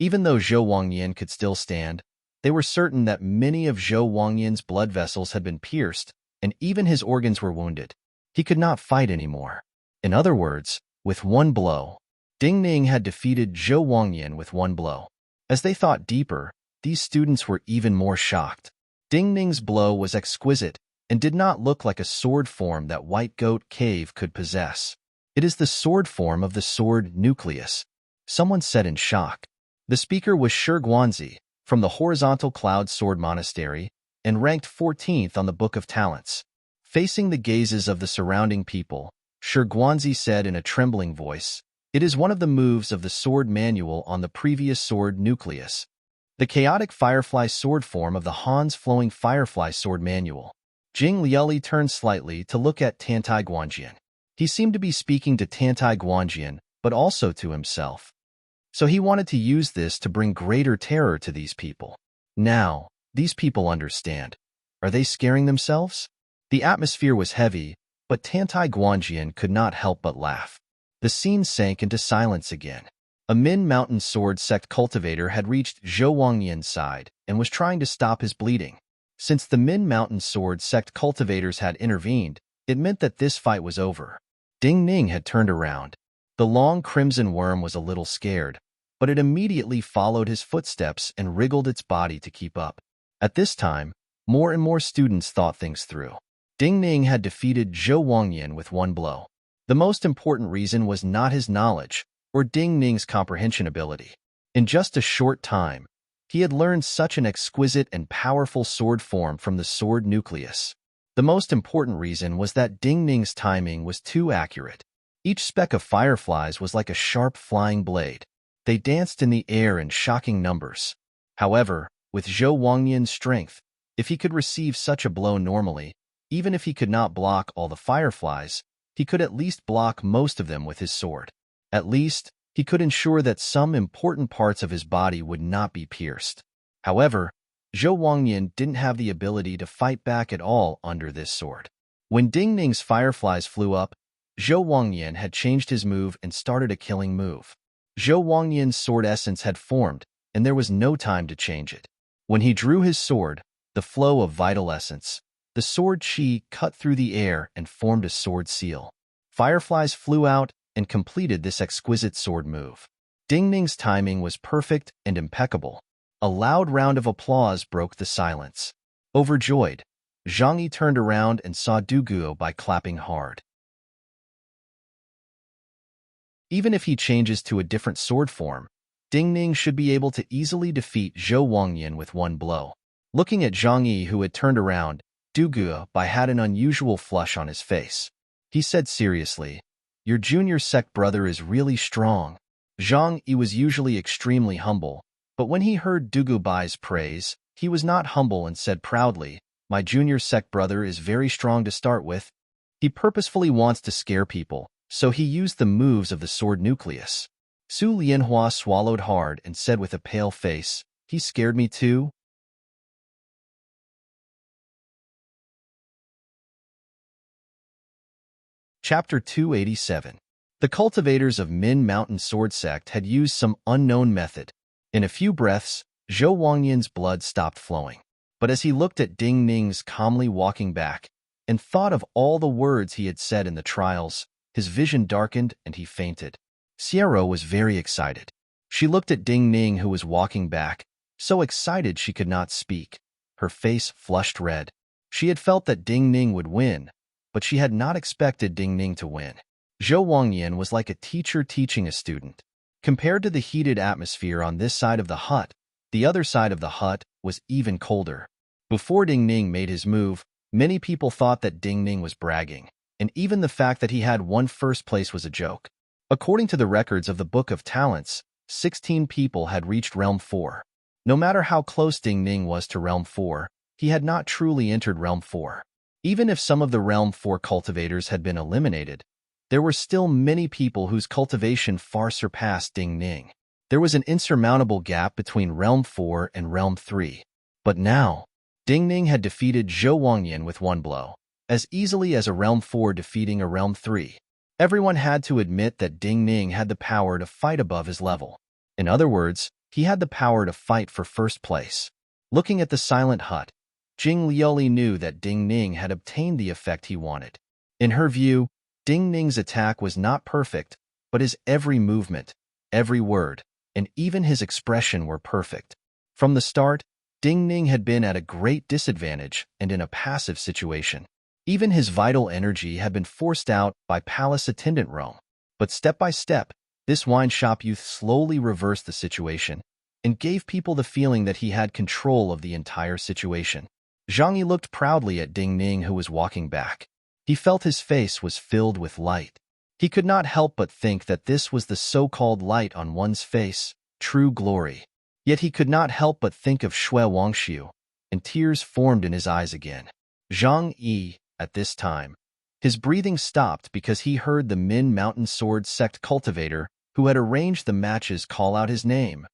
Even though Zhou Wangyan could still stand, they were certain that many of Zhou Wangyan's blood vessels had been pierced, and even his organs were wounded. He could not fight anymore. In other words, with one blow, Ding Ning had defeated Zhou Wangyan with one blow. As they thought deeper, these students were even more shocked. Ding Ning's blow was exquisite and did not look like a sword form that White Goat Cave could possess. It is the sword form of the sword nucleus, someone said in shock. The speaker was Shi Guanzi, from the Horizontal Cloud Sword Monastery, and ranked 14th on the Book of Talents. Facing the gazes of the surrounding people, Shi Guanzi said in a trembling voice, "It is one of the moves of the sword manual on the previous sword nucleus. The chaotic firefly sword form of the Han's flowing firefly sword manual." Jing Liuli turned slightly to look at Tantai Guanjian. He seemed to be speaking to Tantai Guanjian, but also to himself. So he wanted to use this to bring greater terror to these people. Now, these people understand. Are they scaring themselves? The atmosphere was heavy, but Tantai Guanjian could not help but laugh. The scene sank into silence again. A Min Mountain Sword Sect cultivator had reached Zhou Wangyan's side and was trying to stop his bleeding. Since the Min Mountain Sword Sect cultivators had intervened, it meant that this fight was over. Ding Ning had turned around. The long crimson worm was a little scared, but it immediately followed his footsteps and wriggled its body to keep up. At this time, more and more students thought things through. Ding Ning had defeated Zhou Wangyan with one blow. The most important reason was not his knowledge or Ding Ning's comprehension ability. In just a short time, he had learned such an exquisite and powerful sword form from the sword nucleus. The most important reason was that Ding Ning's timing was too accurate. Each speck of fireflies was like a sharp flying blade. They danced in the air in shocking numbers. However, with Zhou Wangyan's strength, if he could receive such a blow normally, even if he could not block all the fireflies, he could at least block most of them with his sword. At least, he could ensure that some important parts of his body would not be pierced. However, Zhou Wangyan didn't have the ability to fight back at all under this sword. When Ding Ning's fireflies flew up, Zhou Wangyan had changed his move and started a killing move. Zhou Wangyan's sword essence had formed, and there was no time to change it. When he drew his sword, the flow of vital essence, the sword chi cut through the air and formed a sword seal. Fireflies flew out and completed this exquisite sword move. Ding Ning's timing was perfect and impeccable. A loud round of applause broke the silence. Overjoyed, Zhang Yi turned around and saw Du Guo by clapping hard. Even if he changes to a different sword form, Ding Ning should be able to easily defeat Zhou Wangyan with one blow. Looking at Zhang Yi, who had turned around, Du Guo had an unusual flush on his face. He said seriously, "Your junior sect brother is really strong." Zhang Yi was usually extremely humble, but when he heard Du Guo's praise, he was not humble and said proudly, "My junior sect brother is very strong to start with." He purposefully wants to scare people, so he used the moves of the sword nucleus. Su Lianhua swallowed hard and said with a pale face, "He scared me too?" Chapter 287. The cultivators of Min Mountain Sword Sect had used some unknown method. In a few breaths, Zhou Wangyan's blood stopped flowing. But as he looked at Ding Ning's calmly walking back and thought of all the words he had said in the trials, his vision darkened and he fainted. Xiero was very excited. She looked at Ding Ning, who was walking back, so excited she could not speak. Her face flushed red. She had felt that Ding Ning would win, but she had not expected Ding Ning to win. Zhou Wangyan was like a teacher teaching a student. Compared to the heated atmosphere on this side of the hut, the other side of the hut was even colder. Before Ding Ning made his move, many people thought that Ding Ning was bragging, and even the fact that he had won first place was a joke. According to the records of the Book of Talents, 16 people had reached Realm 4. No matter how close Ding Ning was to Realm 4, he had not truly entered Realm 4. Even if some of the Realm 4 cultivators had been eliminated, there were still many people whose cultivation far surpassed Ding Ning. There was an insurmountable gap between Realm 4 and Realm 3. But now, Ding Ning had defeated Zhou Wangyan with one blow, as easily as a Realm 4 defeating a Realm 3. Everyone had to admit that Ding Ning had the power to fight above his level. In other words, He had the power to fight for first place. Looking at the silent hut, Jing Liuli knew that Ding Ning had obtained the effect he wanted. In her view, Ding Ning's attack was not perfect, but his every movement, every word, and even his expression were perfect. From the start, Ding Ning had been at a great disadvantage and in a passive situation. Even his vital energy had been forced out by palace attendant Rome. But step by step, this wine shop youth slowly reversed the situation and gave people the feeling that he had control of the entire situation. Zhang Yi looked proudly at Ding Ning, who was walking back. He felt his face was filled with light. He could not help but think that this was the so-called light on one's face, true glory. Yet he could not help but think of Shui Wangxiu, and tears formed in his eyes again. Zhang Yi, at this time, his breathing stopped because he heard the Min Mountain Sword Sect cultivator who had arranged the matches call out his name.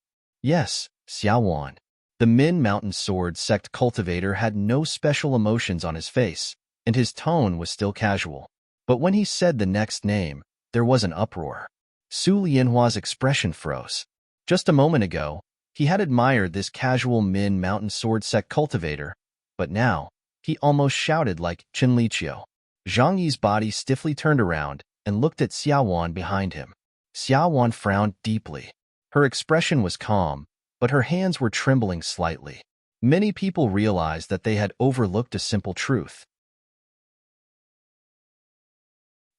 Yes, Xiaowan. The Min Mountain Sword Sect cultivator had no special emotions on his face, and his tone was still casual. But when he said the next name, there was an uproar. Su Lianhua's expression froze. Just a moment ago, he had admired this casual Min Mountain Sword Sect cultivator, but now, he almost shouted like Chen Liqiu. Zhang Yi's body stiffly turned around and looked at Xiaowan behind him. Xiaowan frowned deeply. Her expression was calm, but her hands were trembling slightly. Many people realized that they had overlooked a simple truth.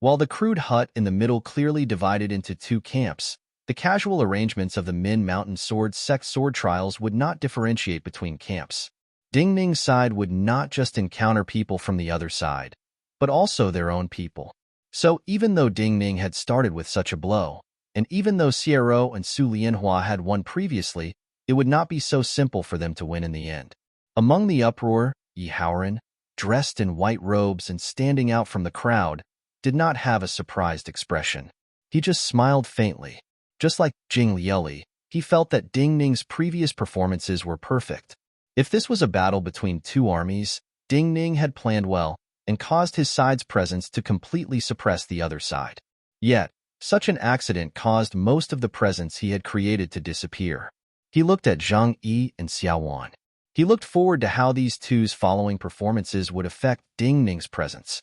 While the crude hut in the middle clearly divided into two camps, the casual arrangements of the Min Mountain Sword Sect sword trials would not differentiate between camps. Ding Ning's side would not just encounter people from the other side, but also their own people. So even though Ding Ning had started with such a blow, and even though Xiero and Su Lianhua had won previously, it would not be so simple for them to win in the end. Among the uproar, Yi Haoran, dressed in white robes and standing out from the crowd, did not have a surprised expression. He just smiled faintly. Just like Jing Liuli, he felt that Ding Ning's previous performances were perfect. If this was a battle between two armies, Ding Ning had planned well and caused his side's presence to completely suppress the other side. Yet, such an accident caused most of the presence he had created to disappear. He looked at Zhang Yi and Xiaowan. He looked forward to how these two's following performances would affect Ding Ning's presence.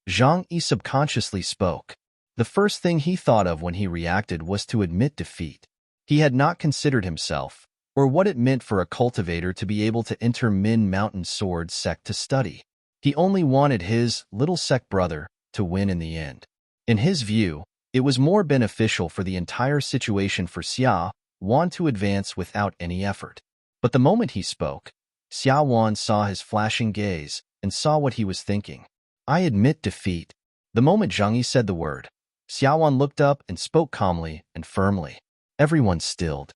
Zhang Yi subconsciously spoke. The first thing he thought of when he reacted was to admit defeat. He had not considered himself, or what it meant for a cultivator to be able to enter Min Mountain Sword Sect to study. He only wanted his little sect brother to win in the end. In his view, it was more beneficial for the entire situation for Xia Wan to advance without any effort. But the moment he spoke, Xia Wan saw his flashing gaze and saw what he was thinking. I admit defeat. The moment Zhang Yi said the word, Xia Wan looked up and spoke calmly and firmly. Everyone stilled.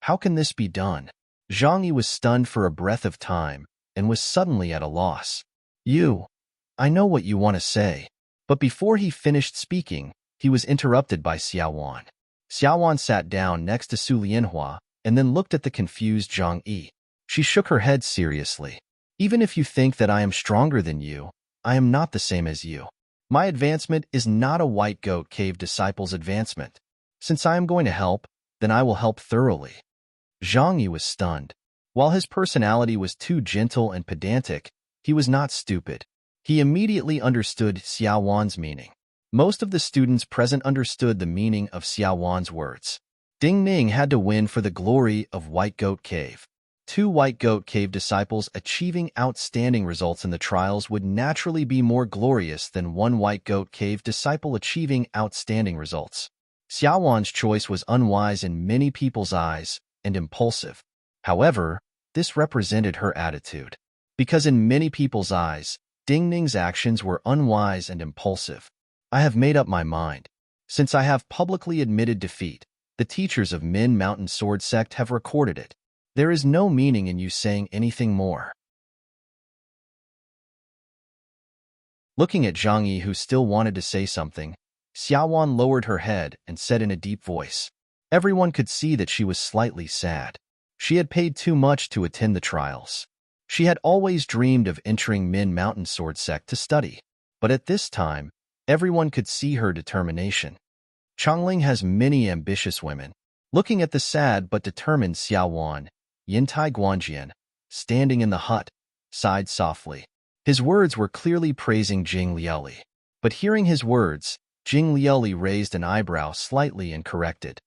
How can this be done? Zhang Yi was stunned for a breath of time and was suddenly at a loss. I know what you want to say. But before he finished speaking, he was interrupted by Xiaowan. Xiaowan sat down next to Su Lianhua and then looked at the confused Zhang Yi. She shook her head seriously. Even if you think that I am stronger than you, I am not the same as you. My advancement is not a White Goat Cave disciple's advancement. Since I am going to help, then I will help thoroughly. Zhang Yi was stunned. While his personality was too gentle and pedantic, he was not stupid. He immediately understood Xiaowan's meaning. Most of the students present understood the meaning of Xiaowan's words. Ding Ning had to win for the glory of White Goat Cave. Two White Goat Cave disciples achieving outstanding results in the trials would naturally be more glorious than one White Goat Cave disciple achieving outstanding results. Xiaowan's choice was unwise in many people's eyes and impulsive. However, this represented her attitude. Because in many people's eyes, Ding Ning's actions were unwise and impulsive. I have made up my mind. Since I have publicly admitted defeat, the teachers of Min Mountain Sword Sect have recorded it. There is no meaning in you saying anything more. Looking at Zhang Yi, who still wanted to say something, Xiaowan lowered her head and said in a deep voice. Everyone could see that she was slightly sad. She had paid too much to attend the trials. She had always dreamed of entering Min Mountain Sword Sect to study, but at this time, everyone could see her determination. Chongling has many ambitious women, Looking at the sad but determined Xiao Wan, Yintai Guanjian, standing in the hut, sighed softly. His words were clearly praising Jing Liuli. But hearing his words, Jing Liuli raised an eyebrow slightly and corrected.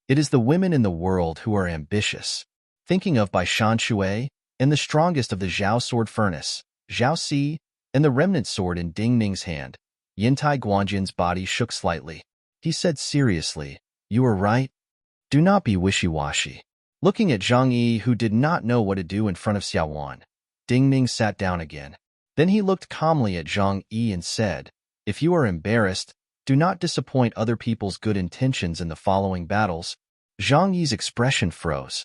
It is the women in the world who are ambitious. Thinking of Bai Shan Shui, and the strongest of the Zhao sword furnace, Zhao Si, and the remnant sword in Ding Ning's hand, Yintai Guanjian's body shook slightly. He said seriously, "You are right. Do not be wishy-washy." Looking at Zhang Yi, who did not know what to do in front of Xiao Wan, Ding Ning sat down again. Then he looked calmly at Zhang Yi and said, "If you are embarrassed, do not disappoint other people's good intentions in the following battles." Zhang Yi's expression froze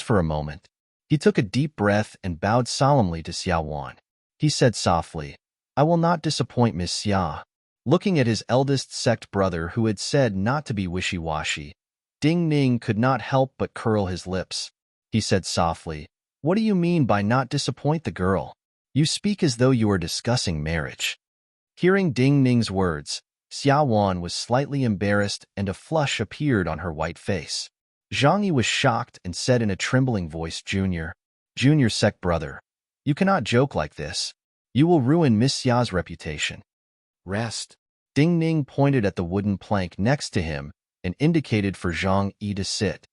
for a moment. He took a deep breath and bowed solemnly to Xiao Wan. He said softly, "I will not disappoint Miss Xia." Looking at his eldest sect brother who had said not to be wishy-washy, Ding Ning could not help but curl his lips. He said softly, "What do you mean by not disappoint the girl? You speak as though you are discussing marriage." Hearing Ding Ning's words, Xiao Wan was slightly embarrassed and a flush appeared on her white face. Zhang Yi was shocked and said in a trembling voice, Junior sect brother, you cannot joke like this. You will ruin Miss Xia's reputation." "Rest." Ding Ning pointed at the wooden plank next to him and indicated for Zhang Yi to sit.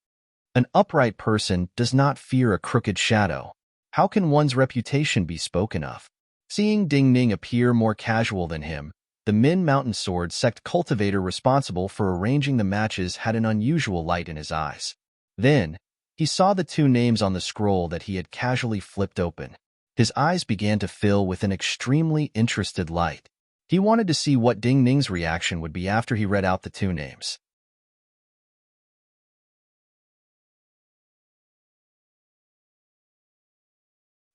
An upright person does not fear a crooked shadow. How can one's reputation be spoken of? Seeing Ding Ning appear more casual than him, the Min Mountain Sword sect cultivator responsible for arranging the matches had an unusual light in his eyes. Then, he saw the two names on the scroll that he had casually flipped open. His eyes began to fill with an extremely interested light. He wanted to see what Ding Ning's reaction would be after he read out the two names.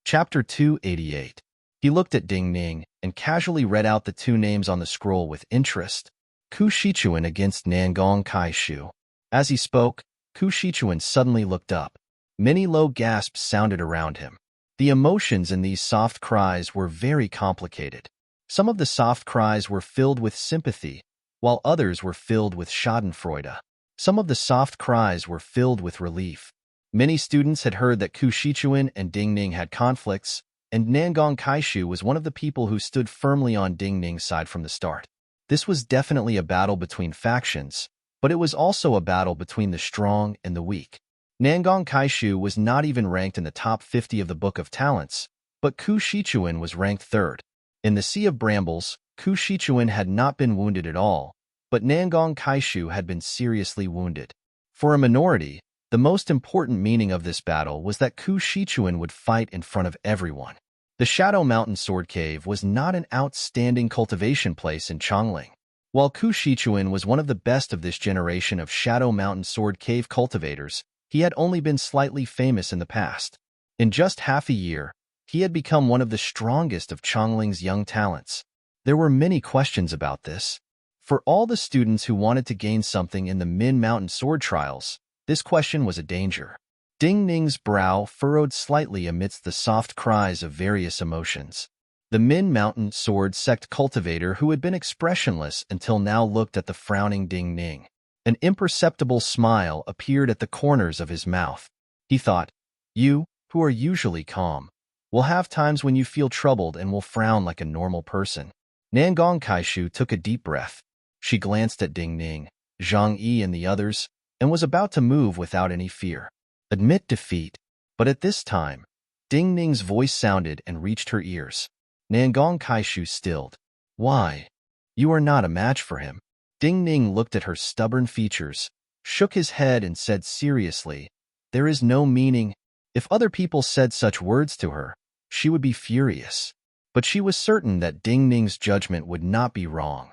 Chapter 288. He looked at Ding Ning and casually read out the two names on the scroll with interest. Ku Shichuan against Nangong Kaishu. As he spoke, Ku Shichuan suddenly looked up. Many low gasps sounded around him. The emotions in these soft cries were very complicated. Some of the soft cries were filled with sympathy, while others were filled with schadenfreude. Some of the soft cries were filled with relief. Many students had heard that Ku Shichuan and Ding Ning had conflicts, and Nangong Kaishu was one of the people who stood firmly on Ding Ning's side from the start. This was definitely a battle between factions, but it was also a battle between the strong and the weak. Nangong Kaishu was not even ranked in the top 50 of the Book of Talents, but Ku Shichuan was ranked third. In the Sea of Brambles, Ku Shichuan had not been wounded at all, but Nangong Kaishu had been seriously wounded. For a minority, the most important meaning of this battle was that Ku Shichuan would fight in front of everyone. The Shadow Mountain Sword Cave was not an outstanding cultivation place in Chongling. While Ku Shichuan was one of the best of this generation of Shadow Mountain Sword Cave cultivators, he had only been slightly famous in the past. In just half a year, he had become one of the strongest of Chongling's young talents. There were many questions about this. For all the students who wanted to gain something in the Min Mountain Sword Trials, this question was a danger. Ding Ning's brow furrowed slightly amidst the soft cries of various emotions. The Min Mountain Sword sect cultivator who had been expressionless until now looked at the frowning Ding Ning. An imperceptible smile appeared at the corners of his mouth. He thought, "You, who are usually calm, will have times when you feel troubled and will frown like a normal person." Nangong Kaishu took a deep breath. She glanced at Ding Ning, Zhang Yi and the others, and was about to move without any fear. Admit defeat. But at this time, Ding Ning's voice sounded and reached her ears. Nangong Kaishu stilled. "Why? You are not a match for him." Ding Ning looked at her stubborn features, shook his head and said seriously, "There is no meaning." If other people said such words to her, she would be furious. But she was certain that Ding Ning's judgment would not be wrong.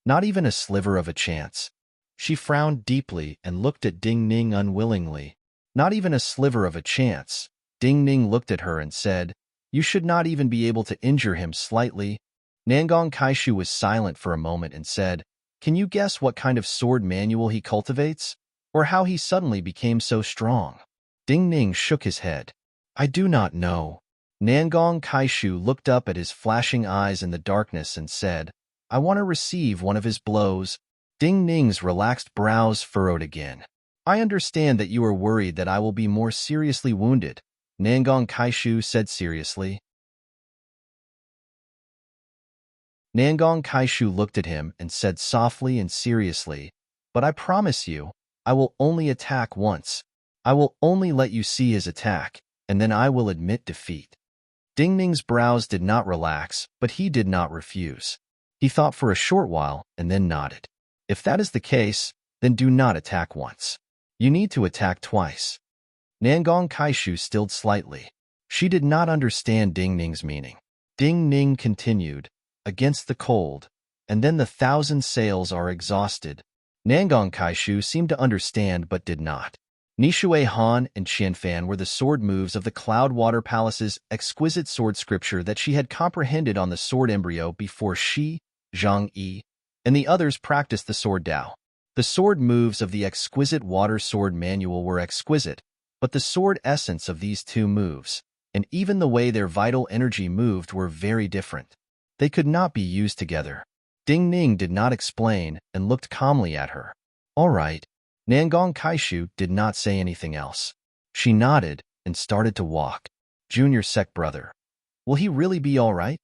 Not even a sliver of a chance. She frowned deeply and looked at Ding Ning unwillingly. Not even a sliver of a chance. Ding Ning looked at her and said, "You should not even be able to injure him slightly." Nangong Kaishu was silent for a moment and said, "Can you guess what kind of sword manual he cultivates? Or how he suddenly became so strong?" Ding Ning shook his head. "I do not know." Nangong Kaishu looked up at his flashing eyes in the darkness and said, "I want to receive one of his blows." Ding Ning's relaxed brows furrowed again. I understand that you are worried that I will be more seriously wounded, Nangong Kaishu said seriously. Nangong Kaishu looked at him and said softly and seriously, but I promise you, I will only attack once. I will only let you see his attack, and then I will admit defeat. Ding Ning's brows did not relax, but he did not refuse. He thought for a short while and then nodded. If that is the case, then do not attack once. You need to attack twice. Nangong Kaishu stilled slightly. She did not understand Ding Ning's meaning. Ding Ning continued, against the cold, and then the 1,000 sails are exhausted. Nangong Kaishu seemed to understand but did not. Nishui Han and Qianfan were the sword moves of the Cloud Water Palace's exquisite sword scripture that she had comprehended on the sword embryo before she, Zhang Yi, and the others practiced the sword Dao. The sword moves of the exquisite water sword manual were exquisite, but the sword essence of these two moves, and even the way their vital energy moved, were very different. They could not be used together. Ding Ning did not explain and looked calmly at her. All right. Nangong Kaishu did not say anything else. She nodded and started to walk. Junior sect brother. Will he really be all right?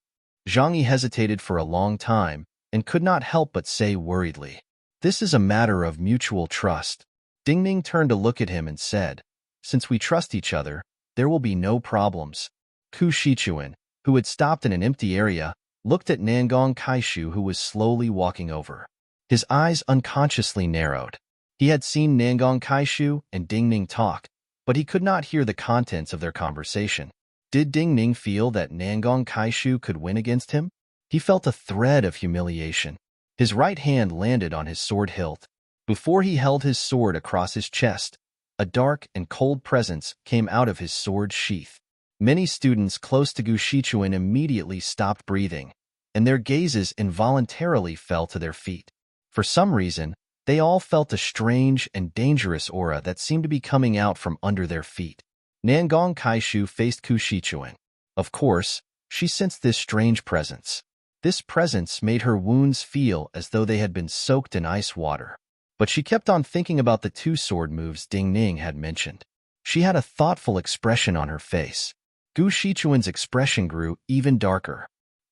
Zhang Yi hesitated for a long time and could not help but say worriedly. This is a matter of mutual trust. Ding Ning turned to look at him and said, since we trust each other, there will be no problems. Ku Shichuan, who had stopped in an empty area, looked at Nangong Kaishu, who was slowly walking over. His eyes unconsciously narrowed. He had seen Nangong Kaishu and Ding Ning talk, but he could not hear the contents of their conversation. Did Ding Ning feel that Nangong Kaishu could win against him? He felt a thread of humiliation. His right hand landed on his sword hilt. Before he held his sword across his chest, a dark and cold presence came out of his sword sheath. Many students close to Gu Shichuan immediately stopped breathing, and their gazes involuntarily fell to their feet. For some reason, they all felt a strange and dangerous aura that seemed to be coming out from under their feet. Nangong Kaishu faced Ku Shichuan. Of course, she sensed this strange presence. This presence made her wounds feel as though they had been soaked in ice water. But she kept on thinking about the two sword moves Ding Ning had mentioned. She had a thoughtful expression on her face. Gu Shichuan's expression grew even darker.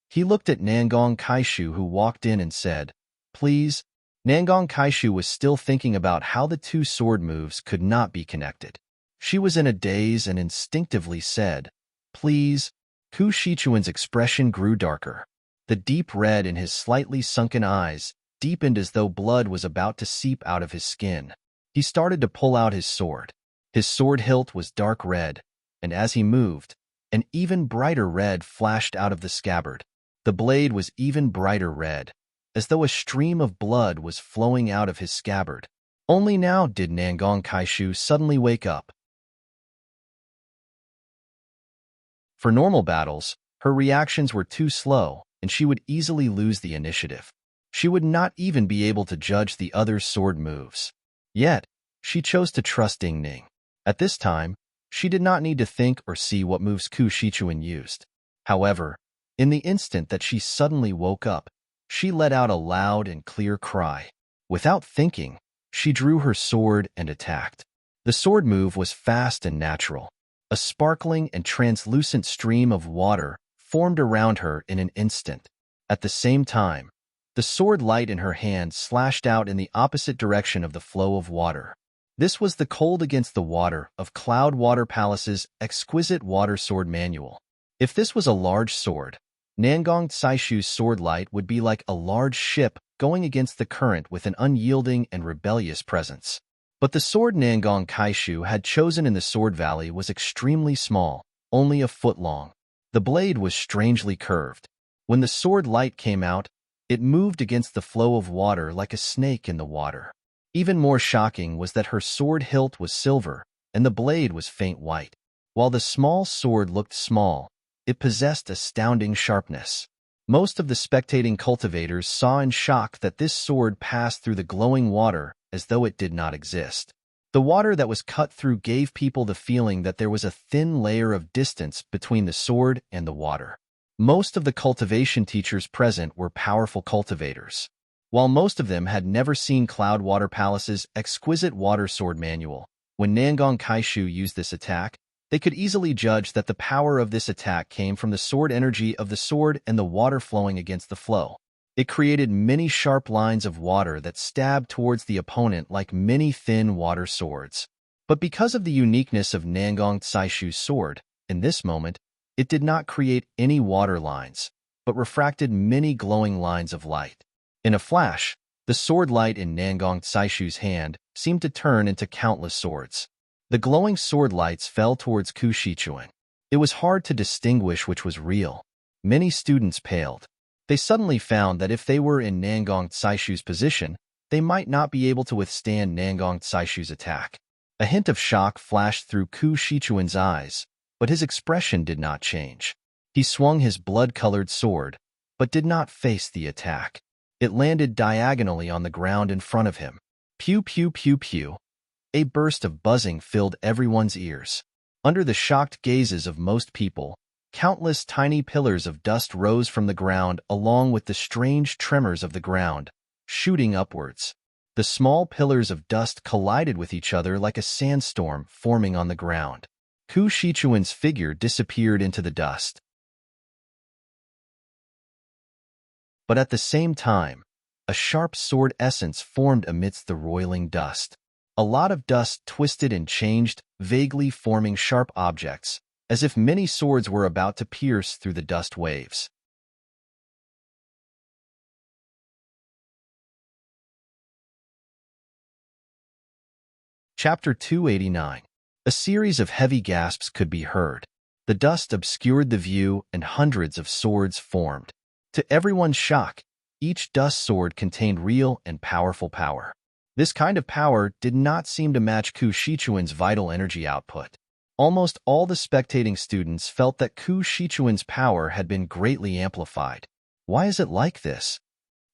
He looked at Nangong Kaishu, who walked in, and said, please. Nangong Kaishu was still thinking about how the two sword moves could not be connected. She was in a daze and instinctively said, please. Ku Shichuan's expression grew darker. The deep red in his slightly sunken eyes deepened as though blood was about to seep out of his skin. He started to pull out his sword. His sword hilt was dark red, and as he moved, an even brighter red flashed out of the scabbard. The blade was even brighter red, as though a stream of blood was flowing out of his scabbard. Only now did Nangong Kaishu suddenly wake up. For normal battles, her reactions were too slow, and she would easily lose the initiative. She would not even be able to judge the other's sword moves. Yet, she chose to trust Ding Ning. At this time, she did not need to think or see what moves Ku Shichuan used. However, in the instant that she suddenly woke up, she let out a loud and clear cry. Without thinking, she drew her sword and attacked. The sword move was fast and natural. A sparkling and translucent stream of water formed around her in an instant. At the same time, the sword light in her hand slashed out in the opposite direction of the flow of water. This was the cold against the water of Cloud Water Palace's exquisite water sword manual. If this was a large sword, Nangong Kaishu's sword light would be like a large ship going against the current with an unyielding and rebellious presence. But the sword Nangong Kaishu had chosen in the Sword Valley was extremely small, only a foot long. The blade was strangely curved. When the sword light came out, it moved against the flow of water like a snake in the water. Even more shocking was that her sword hilt was silver, and the blade was faint white. While the small sword looked small, it possessed astounding sharpness. Most of the spectating cultivators saw in shock that this sword passed through the glowing water as though it did not exist. The water that was cut through gave people the feeling that there was a thin layer of distance between the sword and the water. Most of the cultivation teachers present were powerful cultivators. While most of them had never seen Cloud Water Palace's exquisite water sword manual, when Nangong Kaishu used this attack, they could easily judge that the power of this attack came from the sword energy of the sword and the water flowing against the flow. It created many sharp lines of water that stabbed towards the opponent like many thin water swords. But because of the uniqueness of Nangong Tsaishu's sword, in this moment, it did not create any water lines, but refracted many glowing lines of light. In a flash, the sword light in Nangong Tsaishu's hand seemed to turn into countless swords. The glowing sword lights fell towards Ku Shichuan. It was hard to distinguish which was real. Many students paled. They suddenly found that if they were in Nangong Tsaishu's position, they might not be able to withstand Nangong Tsaishu's attack. A hint of shock flashed through Ku Shichuan's eyes, but his expression did not change. He swung his blood-colored sword, but did not face the attack. It landed diagonally on the ground in front of him. Pew pew pew pew. A burst of buzzing filled everyone's ears. Under the shocked gazes of most people, countless tiny pillars of dust rose from the ground along with the strange tremors of the ground, shooting upwards. The small pillars of dust collided with each other like a sandstorm forming on the ground. Ku Shichuan's figure disappeared into the dust. But at the same time, a sharp sword essence formed amidst the roiling dust. A lot of dust twisted and changed, vaguely forming sharp objects, as if many swords were about to pierce through the dust waves. Chapter 289. A series of heavy gasps could be heard. The dust obscured the view and hundreds of swords formed. To everyone's shock, each dust sword contained real and powerful power. This kind of power did not seem to match Ku Shichuan's vital energy output. Almost all the spectating students felt that Ku Shichuan's power had been greatly amplified. Why is it like this?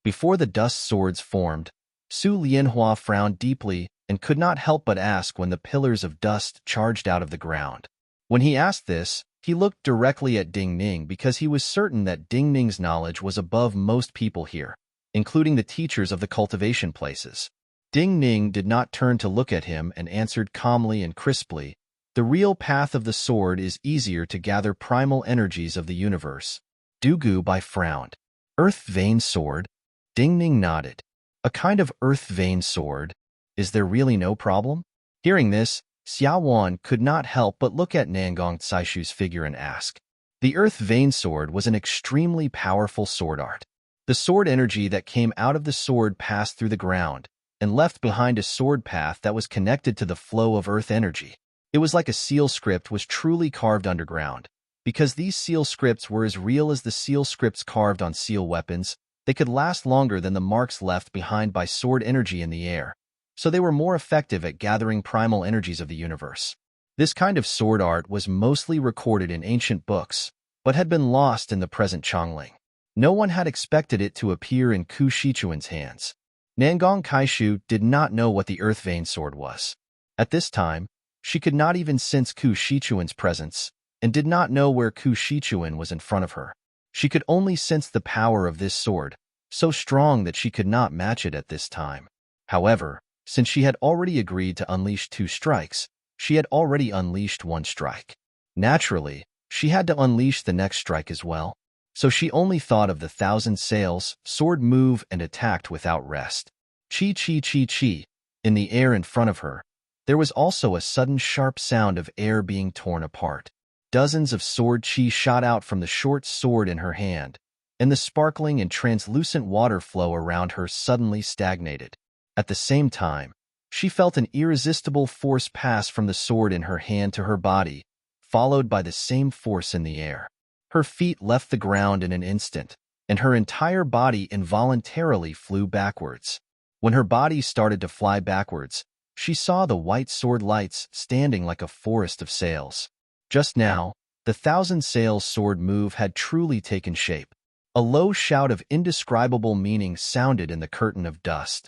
Before the dust swords formed, Su Lianhua frowned deeply and could not help but ask when the pillars of dust charged out of the ground. When he asked this, he looked directly at Ding Ning because he was certain that Ding Ning's knowledge was above most people here, including the teachers of the cultivation places. Ding Ning did not turn to look at him and answered calmly and crisply, "The real path of the sword is easier to gather primal energies of the universe." Du Bai frowned. Earth vein sword? Ding Ning nodded. A kind of earth vein sword? Is there really no problem? Hearing this, Xia Wan could not help but look at Nangong Tsaishu's figure and ask. The earth vein sword was an extremely powerful sword art. The sword energy that came out of the sword passed through the ground and left behind a sword path that was connected to the flow of earth energy. It was like a seal script was truly carved underground. Because these seal scripts were as real as the seal scripts carved on seal weapons, they could last longer than the marks left behind by sword energy in the air. So they were more effective at gathering primal energies of the universe. This kind of sword art was mostly recorded in ancient books, but had been lost in the present Chongling. No one had expected it to appear in Ku Shichuan's hands. Nangong Kaishu did not know what the earth vein sword was. At this time, she could not even sense Ku Shichuan's presence, and did not know where Ku Shichuan was in front of her. She could only sense the power of this sword, so strong that she could not match it at this time. However, since she had already agreed to unleash 2 strikes, she had already unleashed 1 strike. Naturally, she had to unleash the next strike as well. So she only thought of the 1,000 sails, sword move, and attacked without rest. Chi chi chi chi. In the air in front of her, there was also a sudden sharp sound of air being torn apart. Dozens of sword chi shot out from the short sword in her hand, and the sparkling and translucent water flow around her suddenly stagnated. At the same time, she felt an irresistible force pass from the sword in her hand to her body, followed by the same force in the air. Her feet left the ground in an instant, and her entire body involuntarily flew backwards. When her body started to fly backwards, she saw the white sword lights standing like a forest of sails. Just now, the 1,000 sails sword move had truly taken shape. A low shout of indescribable meaning sounded in the curtain of dust,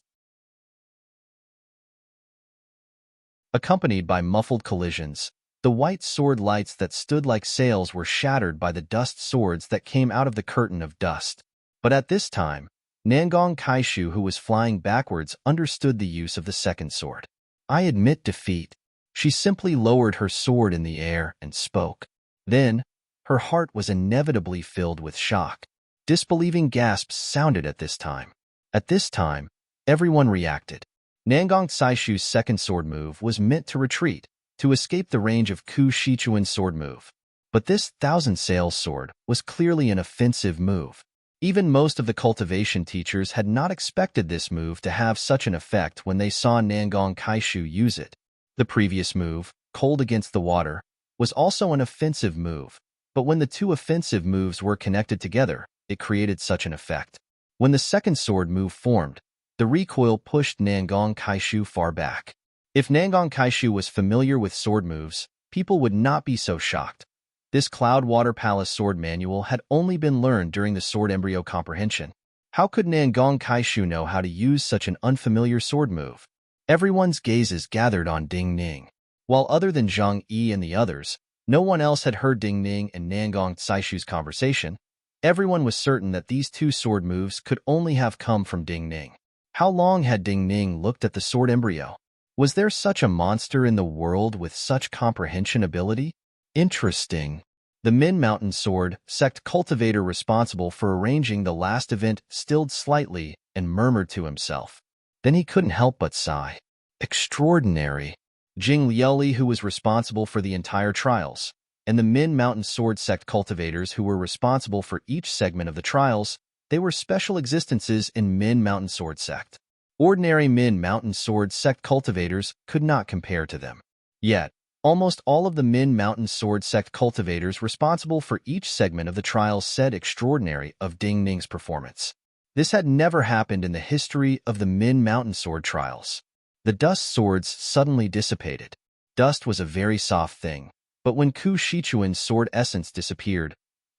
accompanied by muffled collisions. The white sword lights that stood like sails were shattered by the dust swords that came out of the curtain of dust. But at this time, Nangong Kaishu, who was flying backwards, understood the use of the second sword. I admit defeat. She simply lowered her sword in the air and spoke. Then, her heart was inevitably filled with shock. Disbelieving gasps sounded at this time. At this time, everyone reacted. Nangong Saishu's second sword move was meant to retreat, to escape the range of Ku Shichuan's sword move. But this thousand sails sword was clearly an offensive move. Even most of the cultivation teachers had not expected this move to have such an effect when they saw Nangong Kaishu use it. The previous move, Cold Against the Water, was also an offensive move, but when the two offensive moves were connected together, it created such an effect. When the second sword move formed, the recoil pushed Nangong Kaishu far back. If Nangong Kaishu was familiar with sword moves, people would not be so shocked. This Cloud Water Palace sword manual had only been learned during the sword embryo comprehension. How could Nangong Kaishu know how to use such an unfamiliar sword move? Everyone's gazes gathered on Ding Ning. While other than Zhang Yi and the others, no one else had heard Ding Ning and Nangong Saishu's conversation. Everyone was certain that these two sword moves could only have come from Ding Ning. How long had Ding Ning looked at the sword embryo? Was there such a monster in the world with such comprehension ability? Interesting. The Min Mountain Sword sect cultivator responsible for arranging the last event stilled slightly and murmured to himself. Then he couldn't help but sigh. Extraordinary. Jing Liuli, who was responsible for the entire trials, and the Min Mountain Sword sect cultivators who were responsible for each segment of the trials, they were special existences in Min Mountain Sword sect. Ordinary Min Mountain Sword sect cultivators could not compare to them. Yet, almost all of the Min Mountain Sword sect cultivators responsible for each segment of the trials said extraordinary of Ding Ning's performance. This had never happened in the history of the Min Mountain Sword trials. The dust swords suddenly dissipated. Dust was a very soft thing, but when Ku Shichuan's sword essence disappeared,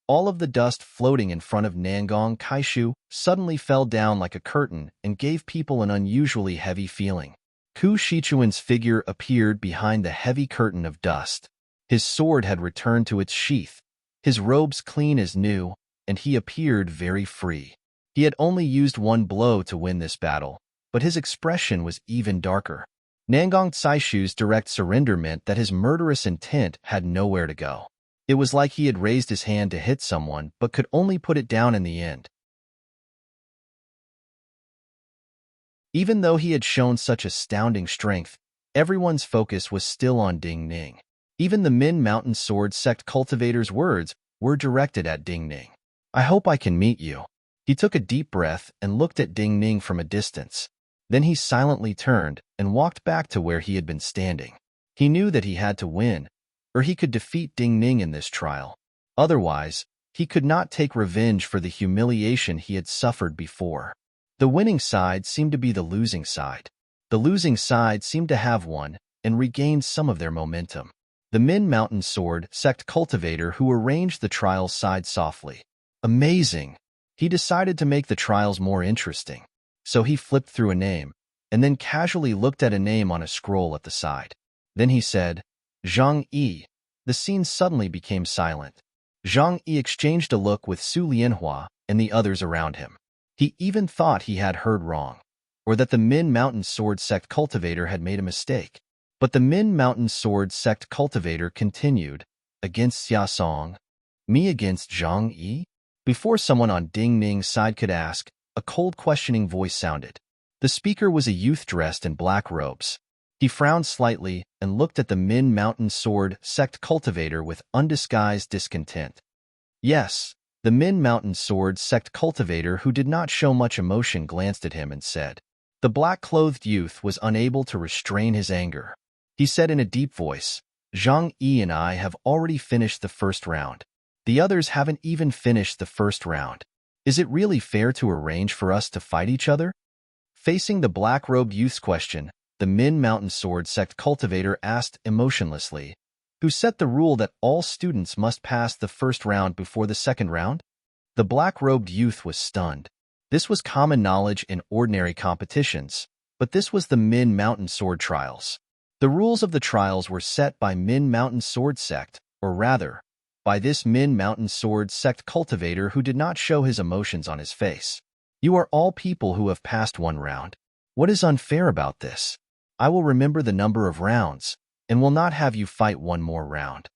all of the dust floating in front of Nangong Kaishu suddenly fell down like a curtain and gave people an unusually heavy feeling. Ku Shichuan's figure appeared behind the heavy curtain of dust. His sword had returned to its sheath, his robes clean as new, and he appeared very free. He had only used one blow to win this battle, but his expression was even darker. Nangong Saishu's direct surrender meant that his murderous intent had nowhere to go. It was like he had raised his hand to hit someone but could only put it down in the end. Even though he had shown such astounding strength, everyone's focus was still on Ding Ning. Even the Min Mountain Sword sect cultivator's words were directed at Ding Ning. I hope I can meet you. He took a deep breath and looked at Ding Ning from a distance. Then he silently turned and walked back to where he had been standing. He knew that he had to win, or he could defeat Ding Ning in this trial. Otherwise, he could not take revenge for the humiliation he had suffered before. The winning side seemed to be the losing side. The losing side seemed to have won and regained some of their momentum. The Min Mountain Sword sect cultivator who arranged the trials sighed softly. Amazing! He decided to make the trials more interesting. So he flipped through a name, and then casually looked at a name on a scroll at the side. Then he said, Zhang Yi. The scene suddenly became silent. Zhang Yi exchanged a look with Su Lianhua and the others around him. He even thought he had heard wrong, or that the Min Mountain Sword sect cultivator had made a mistake. But the Min Mountain Sword sect cultivator continued, against Xia Song, me against Zhang Yi? Before someone on Ding Ning's side could ask, a cold questioning voice sounded. The speaker was a youth dressed in black robes. He frowned slightly and looked at the Min Mountain Sword sect cultivator with undisguised discontent. Yes, the Min Mountain Sword sect cultivator who did not show much emotion glanced at him and said. The black-clothed youth was unable to restrain his anger. He said in a deep voice, Zhang Yi and I have already finished the first round. The others haven't even finished the first round. Is it really fair to arrange for us to fight each other? Facing the black-robed youth's question, the Min Mountain Sword sect cultivator asked emotionlessly, who set the rule that all students must pass the first round before the second round? The black-robed youth was stunned. This was common knowledge in ordinary competitions, but this was the Min Mountain Sword trials. The rules of the trials were set by Min Mountain Sword sect, or rather, by this Min Mountain Sword sect cultivator who did not show his emotions on his face. You are all people who have passed one round. What is unfair about this? I will remember the number of rounds, and will not have you fight one more round.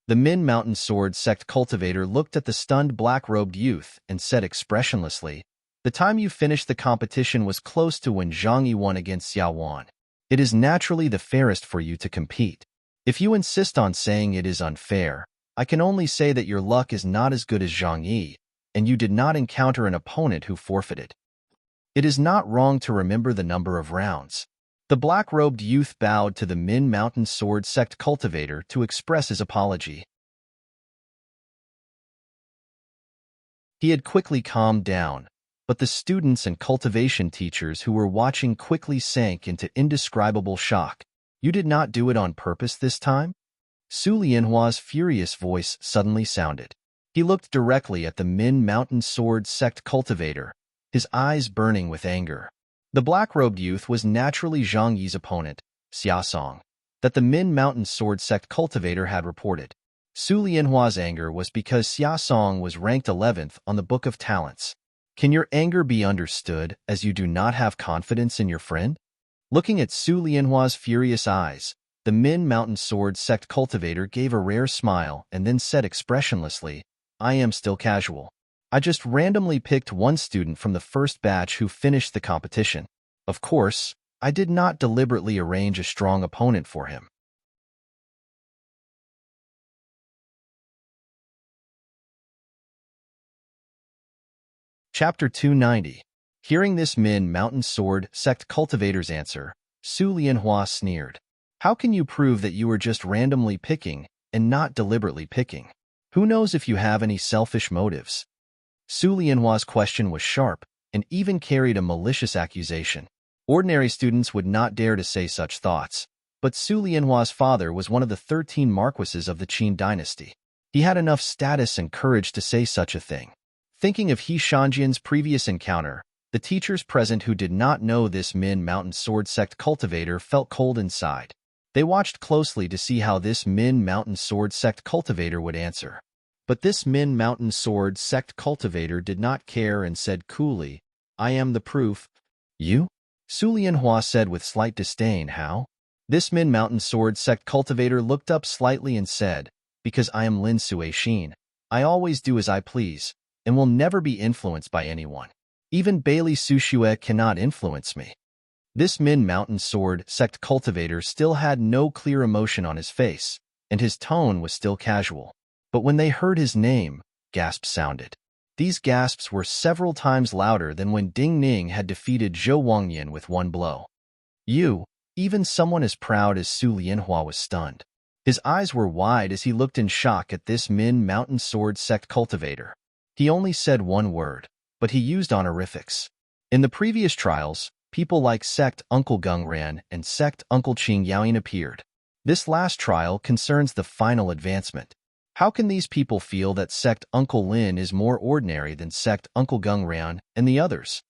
The Min Mountain Sword Sect cultivator looked at the stunned black-robed youth and said expressionlessly, "The time you finished the competition was close to when Zhang Yi won against Xiao Wan. It is naturally the fairest for you to compete. If you insist on saying it is unfair, I can only say that your luck is not as good as Zhang Yi, and you did not encounter an opponent who forfeited. It is not wrong to remember the number of rounds." The black-robed youth bowed to the Min Mountain Sword Sect cultivator to express his apology. He had quickly calmed down, but the students and cultivation teachers who were watching quickly sank into indescribable shock. "You did not do it on purpose this time?" Su Lianhua's furious voice suddenly sounded. He looked directly at the Min Mountain Sword Sect cultivator, his eyes burning with anger. The black-robed youth was naturally Zhang Yi's opponent, Xia Song, that the Min Mountain Sword Sect cultivator had reported. Su Lianhua's anger was because Xia Song was ranked 11th on the Book of Talents. Can your anger be understood as you do not have confidence in your friend? Looking at Su Lianhua's furious eyes, the Min Mountain Sword Sect cultivator gave a rare smile and then said expressionlessly, "I am still casual. I just randomly picked one student from the first batch who finished the competition. Of course, I did not deliberately arrange a strong opponent for him." Chapter 290. Hearing this Min Mountain Sword Sect cultivator's answer, Su Lianhua sneered. "How can you prove that you were just randomly picking and not deliberately picking? Who knows if you have any selfish motives?" Su Lianhua's question was sharp and even carried a malicious accusation. Ordinary students would not dare to say such thoughts, but Su Lianhua's father was one of the 13 marquises of the Qin dynasty. He had enough status and courage to say such a thing. Thinking of He Shanjian's previous encounter, the teachers present who did not know this Min Mountain Sword Sect cultivator felt cold inside. They watched closely to see how this Min Mountain Sword Sect cultivator would answer. But this Min Mountain Sword Sect cultivator did not care and said coolly, "I am the proof." "You?" Su Lianhua said with slight disdain. "How?" This Min Mountain Sword Sect cultivator looked up slightly and said, "Because I am Lin Suixin. I always do as I please, and will never be influenced by anyone. Even Bailey Sushue cannot influence me." This Min Mountain Sword Sect cultivator still had no clear emotion on his face, and his tone was still casual. But when they heard his name, gasps sounded. These gasps were several times louder than when Ding Ning had defeated Zhou Wangyan with one blow. "You?" Even someone as proud as Su Lianhua was stunned. His eyes were wide as he looked in shock at this Min Mountain Sword Sect cultivator. He only said one word, but he used honorifics. In the previous trials, people like Sect Uncle Gungran and Sect Uncle Qing Yaoyin appeared. This last trial concerns the final advancement. How can these people feel that Sect Uncle Lin is more ordinary than Sect Uncle Gungran and the others?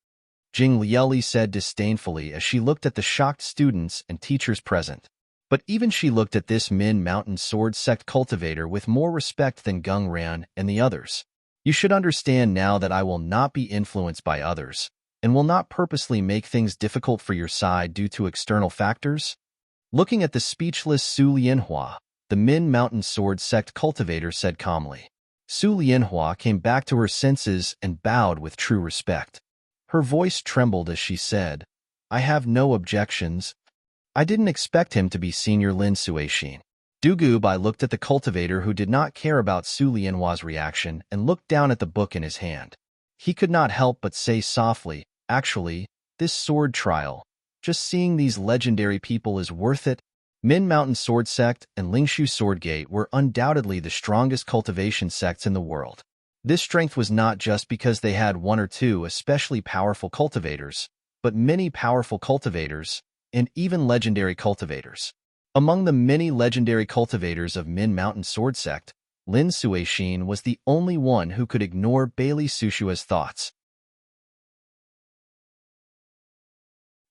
Jing Lieli said disdainfully as she looked at the shocked students and teachers present. But even she looked at this Min Mountain Sword Sect cultivator with more respect than Gungran and the others. "You should understand now that I will not be influenced by others, and will not purposely make things difficult for your side due to external factors." Looking at the speechless Su Lianhua, the Min Mountain Sword Sect cultivator said calmly. Su Lianhua came back to her senses and bowed with true respect. Her voice trembled as she said, "I have no objections. I didn't expect him to be Senior Lin Suixin." Dugubai looked at the cultivator who did not care about Su Lianhua's reaction and looked down at the book in his hand. He could not help but say softly, "Actually, this sword trial, just seeing these legendary people is worth it." Min Mountain Sword Sect and Lingshu Sword Gate were undoubtedly the strongest cultivation sects in the world. This strength was not just because they had one or two especially powerful cultivators, but many powerful cultivators, and even legendary cultivators. Among the many legendary cultivators of Min Mountain Sword Sect, Lin Suixin was the only one who could ignore Bailey Sushua's thoughts.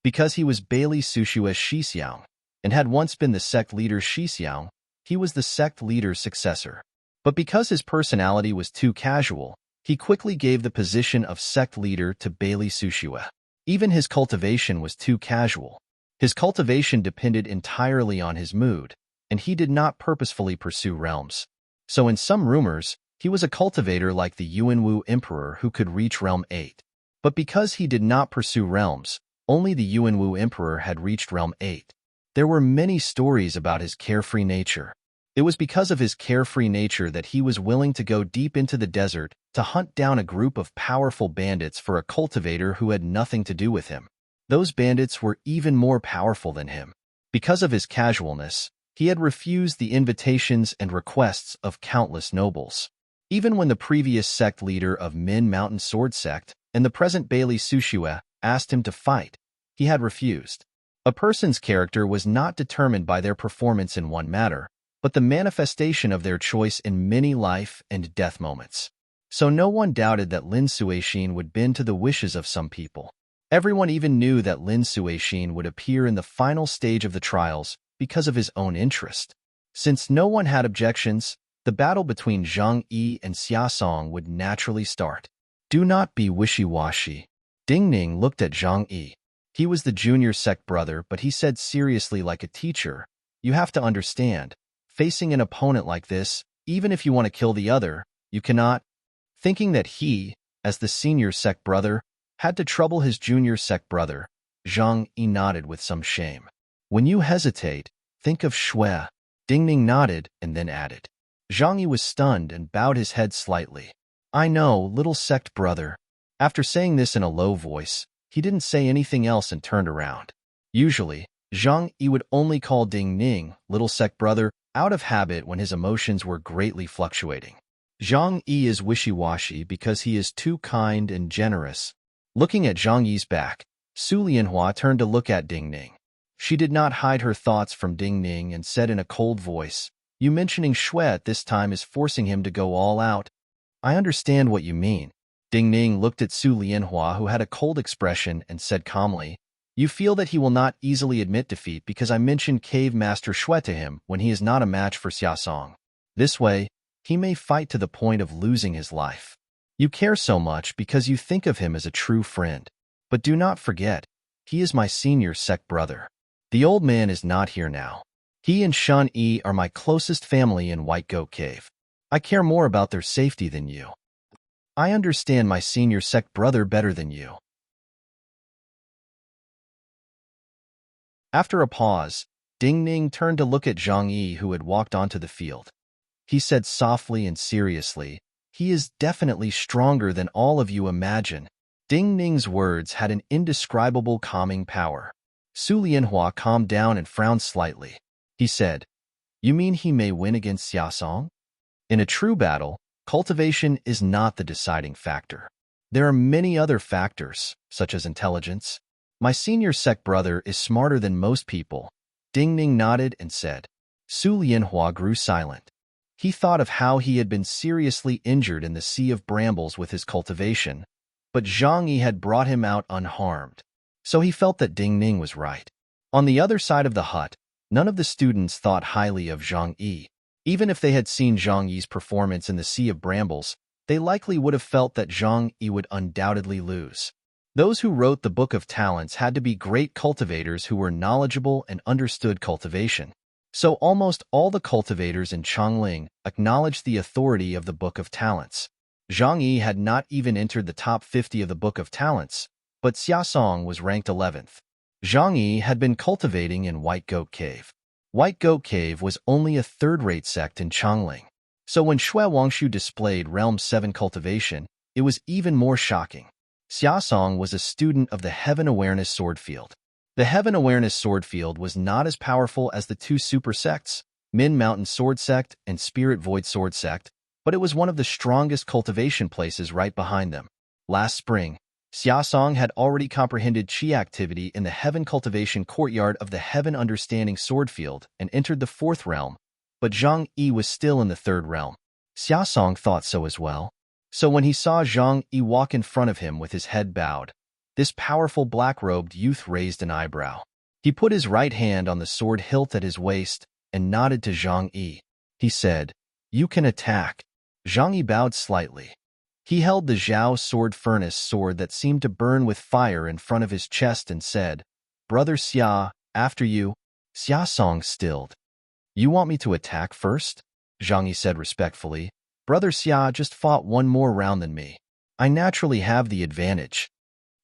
Because he was Bailey Sushua's Shixiang, and had once been the sect leader's Shixiang, he was the sect leader's successor. But because his personality was too casual, He quickly gave the position of sect leader to Bailey Sushue. Even his cultivation was too casual. His cultivation depended entirely on his mood, and he did not purposefully pursue realms. So in some rumors, he was a cultivator like the Yuanwu Emperor who could reach Realm 8. But because he did not pursue realms, only the Yuanwu Emperor had reached Realm 8. There were many stories about his carefree nature. It was because of his carefree nature that he was willing to go deep into the desert to hunt down a group of powerful bandits for a cultivator who had nothing to do with him. Those bandits were even more powerful than him. Because of his casualness, he had refused the invitations and requests of countless nobles. Even when the previous sect leader of Min Mountain Sword Sect and the present Bailey Sushue asked him to fight, he had refused. A person's character was not determined by their performance in one matter, but the manifestation of their choice in many life and death moments. So no one doubted that Lin Suixin would bend to the wishes of some people. Everyone even knew that Lin Suixin would appear in the final stage of the trials because of his own interest. Since no one had objections, the battle between Zhang Yi and Xia Song would naturally start. Do not be wishy-washy. Ding Ning looked at Zhang Yi. He was the junior sect brother, but he said seriously like a teacher, "You have to understand, facing an opponent like this, even if you want to kill the other, you cannot." Thinking that he, as the senior sect brother, had to trouble his junior sect brother, Zhang Yi nodded with some shame. When you hesitate, think of Shui. Ding Ning nodded and then added. Zhang Yi was stunned and bowed his head slightly. I know, little sect brother. After saying this in a low voice, he didn't say anything else and turned around. Usually, Zhang Yi would only call Ding Ning, little sect brother, out of habit when his emotions were greatly fluctuating. Zhang Yi is wishy-washy because he is too kind and generous. Looking at Zhang Yi's back, Su Lianhua turned to look at Ding Ning. She did not hide her thoughts from Ding Ning and said in a cold voice, You mentioning Shui at this time is forcing him to go all out. I understand what you mean. Ding Ning looked at Su Lianhua, who had a cold expression, and said calmly, You feel that he will not easily admit defeat because I mentioned Cave Master Shui to him when he is not a match for Xia Song. This way, he may fight to the point of losing his life. You care so much because you think of him as a true friend. But do not forget, he is my senior sect brother. The old man is not here now. He and Shan Yi are my closest family in White Goat Cave. I care more about their safety than you. I understand my senior sect brother better than you. After a pause, Ding Ning turned to look at Zhang Yi, who had walked onto the field. He said softly and seriously, He is definitely stronger than all of you imagine. Ding Ning's words had an indescribable calming power. Su Lianhua calmed down and frowned slightly. He said, You mean he may win against Xia Song? In a true battle, cultivation is not the deciding factor. There are many other factors, such as intelligence. My senior sect brother is smarter than most people. Ding Ning nodded and said. Su Lianhua grew silent. He thought of how he had been seriously injured in the Sea of Brambles with his cultivation, but Zhang Yi had brought him out unharmed. So he felt that Ding Ning was right. On the other side of the hut, none of the students thought highly of Zhang Yi. Even if they had seen Zhang Yi's performance in the Sea of Brambles, they likely would have felt that Zhang Yi would undoubtedly lose. Those who wrote the Book of Talents had to be great cultivators who were knowledgeable and understood cultivation. So almost all the cultivators in Chongling acknowledged the authority of the Book of Talents. Zhang Yi had not even entered the top 50 of the Book of Talents, but Xia Song was ranked 11th. Zhang Yi had been cultivating in White Goat Cave. White Goat Cave was only a third-rate sect in Chongling. So when Shui Wangshu displayed Realm 7 cultivation, it was even more shocking. Xia Song was a student of the Heaven Awareness Sword Field. The Heaven Awareness Sword Field was not as powerful as the two super sects, Min Mountain Sword Sect and Spirit Void Sword Sect, but it was one of the strongest cultivation places right behind them. Last spring, Xia Song had already comprehended Qi activity in the Heaven Cultivation Courtyard of the Heaven Understanding Sword Field and entered the 4th realm, but Zhang Yi was still in the 3rd realm. Xia Song thought so as well. So when he saw Zhang Yi walk in front of him with his head bowed, this powerful black-robed youth raised an eyebrow. He put his right hand on the sword hilt at his waist and nodded to Zhang Yi. He said, You can attack. Zhang Yi bowed slightly. He held the Zhao sword furnace sword that seemed to burn with fire in front of his chest and said, "Brother Xia, after you." Xia Song stilled. "You want me to attack first?" Zhang Yi said respectfully. "Brother Xia just fought one more round than me. I naturally have the advantage."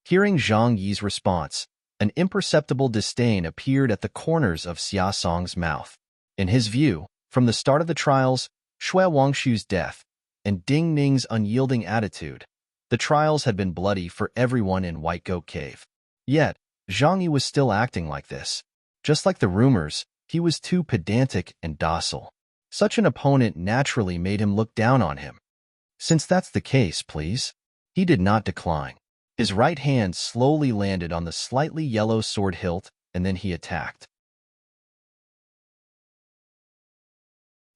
Hearing Zhang Yi's response, an imperceptible disdain appeared at the corners of Xia Song's mouth. In his view, from the start of the trials, Shui Wangshu's death, and Ding Ning's unyielding attitude, the trials had been bloody for everyone in White Goat Cave. Yet, Zhang Yi was still acting like this. Just like the rumors, he was too pedantic and docile. Such an opponent naturally made him look down on him. "Since that's the case, please." He did not decline. His right hand slowly landed on the slightly yellow sword hilt, and then he attacked.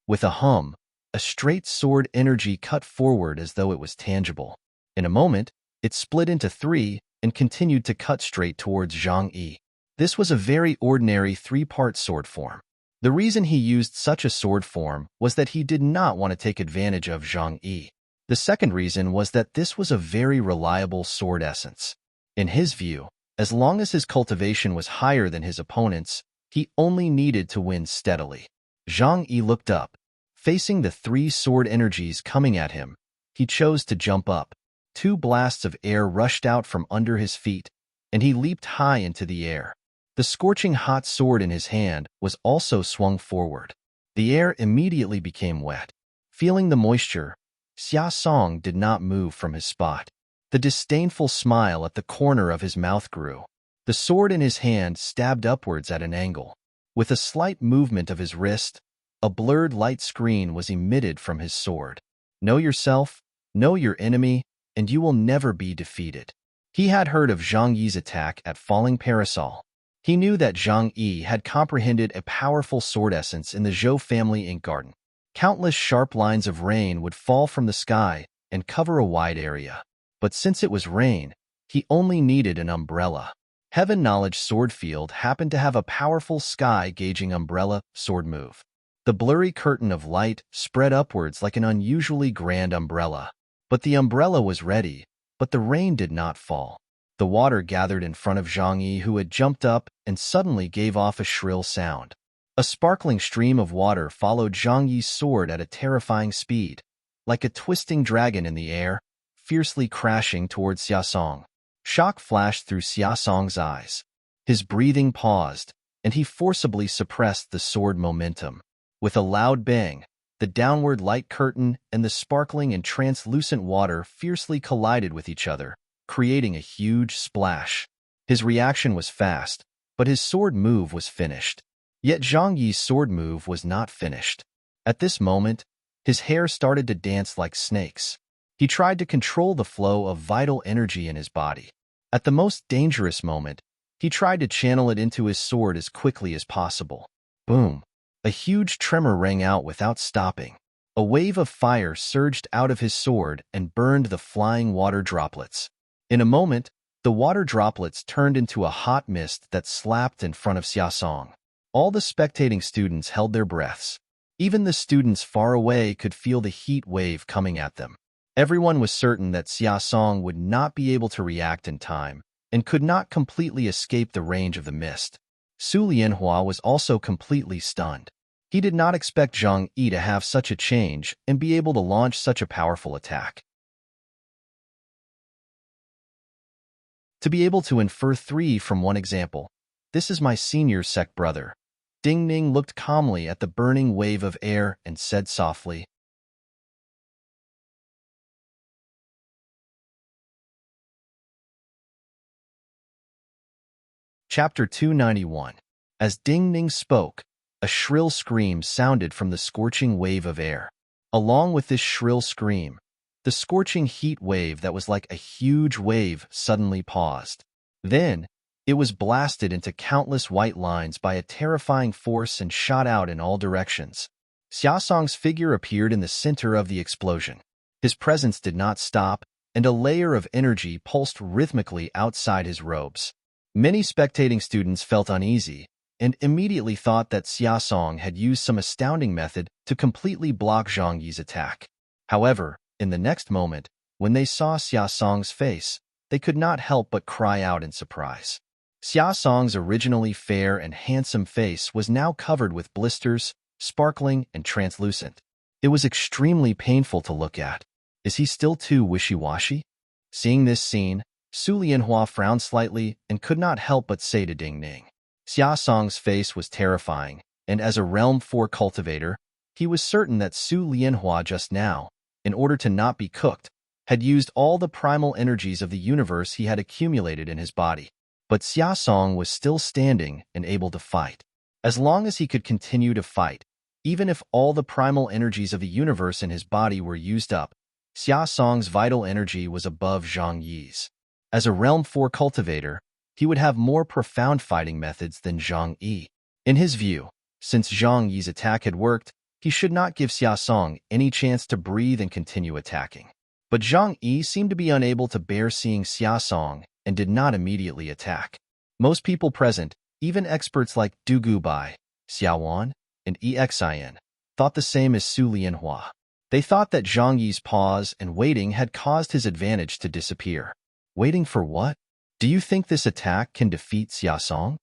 With a hum, a straight sword energy cut forward as though it was tangible. In a moment, it split into three and continued to cut straight towards Zhang Yi. This was a very ordinary three-part sword form. The reason he used such a sword form was that he did not want to take advantage of Zhang Yi. The second reason was that this was a very reliable sword essence. In his view, as long as his cultivation was higher than his opponent's, he only needed to win steadily. Zhang Yi looked up. Facing the three sword energies coming at him, he chose to jump up. Two blasts of air rushed out from under his feet, and he leaped high into the air. The scorching hot sword in his hand was also swung forward. The air immediately became wet. Feeling the moisture, Xia Song did not move from his spot. The disdainful smile at the corner of his mouth grew. The sword in his hand stabbed upwards at an angle. With a slight movement of his wrist, a blurred light screen was emitted from his sword. "Know yourself, know your enemy, and you will never be defeated." He had heard of Zhang Yi's attack at Falling Parasol. He knew that Zhang Yi had comprehended a powerful sword essence in the Zhou family ink garden. Countless sharp lines of rain would fall from the sky and cover a wide area. But since it was rain, he only needed an umbrella. Heaven Knowledge Sword Field happened to have a powerful sky-gauging umbrella sword move. The blurry curtain of light spread upwards like an unusually grand umbrella. But the umbrella was ready, but the rain did not fall. The water gathered in front of Zhang Yi, who had jumped up and suddenly gave off a shrill sound. A sparkling stream of water followed Zhang Yi's sword at a terrifying speed, like a twisting dragon in the air, fiercely crashing towards Xia Song. Shock flashed through Xia Song's eyes. His breathing paused, and he forcibly suppressed the sword momentum. With a loud bang, the downward light curtain and the sparkling and translucent water fiercely collided with each other, creating a huge splash. His reaction was fast, but his sword move was finished. Yet Zhang Yi's sword move was not finished. At this moment, his hair started to dance like snakes. He tried to control the flow of vital energy in his body. At the most dangerous moment, he tried to channel it into his sword as quickly as possible. Boom! A huge tremor rang out without stopping. A wave of fire surged out of his sword and burned the flying water droplets. In a moment, the water droplets turned into a hot mist that slapped in front of Xia Song. All the spectating students held their breaths. Even the students far away could feel the heat wave coming at them. Everyone was certain that Xia Song would not be able to react in time and could not completely escape the range of the mist. Su Lianhua was also completely stunned. He did not expect Zhang Yi to have such a change and be able to launch such a powerful attack. To be able to infer 3 from one example, this is my senior sect brother. Ding Ning looked calmly at the burning wave of air and said softly, Chapter 291. As Ding Ning spoke, a shrill scream sounded from the scorching wave of air. Along with this shrill scream, the scorching heat wave that was like a huge wave suddenly paused. Then, it was blasted into countless white lines by a terrifying force and shot out in all directions. Xia Song's figure appeared in the center of the explosion. His presence did not stop, and a layer of energy pulsed rhythmically outside his robes. Many spectating students felt uneasy and immediately thought that Xia Song had used some astounding method to completely block Zhang Yi's attack. However, in the next moment, When they saw Xia Song's face, they could not help but cry out in surprise. Xia Song's originally fair and handsome face was now covered with blisters, sparkling and translucent. It was extremely painful to look at. Is he still too wishy-washy? Seeing this scene, Su Lianhua frowned slightly and could not help but say to Ding Ning. Xia Song's face was terrifying, and as a Realm 4 cultivator, he was certain that Su Lianhua just now, in order to not be cooked, had used all the primal energies of the universe he had accumulated in his body. But Xia Song was still standing and able to fight. As long as he could continue to fight, even if all the primal energies of the universe in his body were used up, Xia Song's vital energy was above Zhang Yi's. As a Realm 4 cultivator, he would have more profound fighting methods than Zhang Yi. In his view, since Zhang Yi's attack had worked, he should not give Xia Song any chance to breathe and continue attacking. But Zhang Yi seemed to be unable to bear seeing Xia Song and did not immediately attack. Most people present, even experts like Du Gubai, Xiaowan, and Exin, thought the same as Su Lianhua. They thought that Zhang Yi's pause and waiting had caused his advantage to disappear. Waiting for what? Do you think this attack can defeat Xia Song?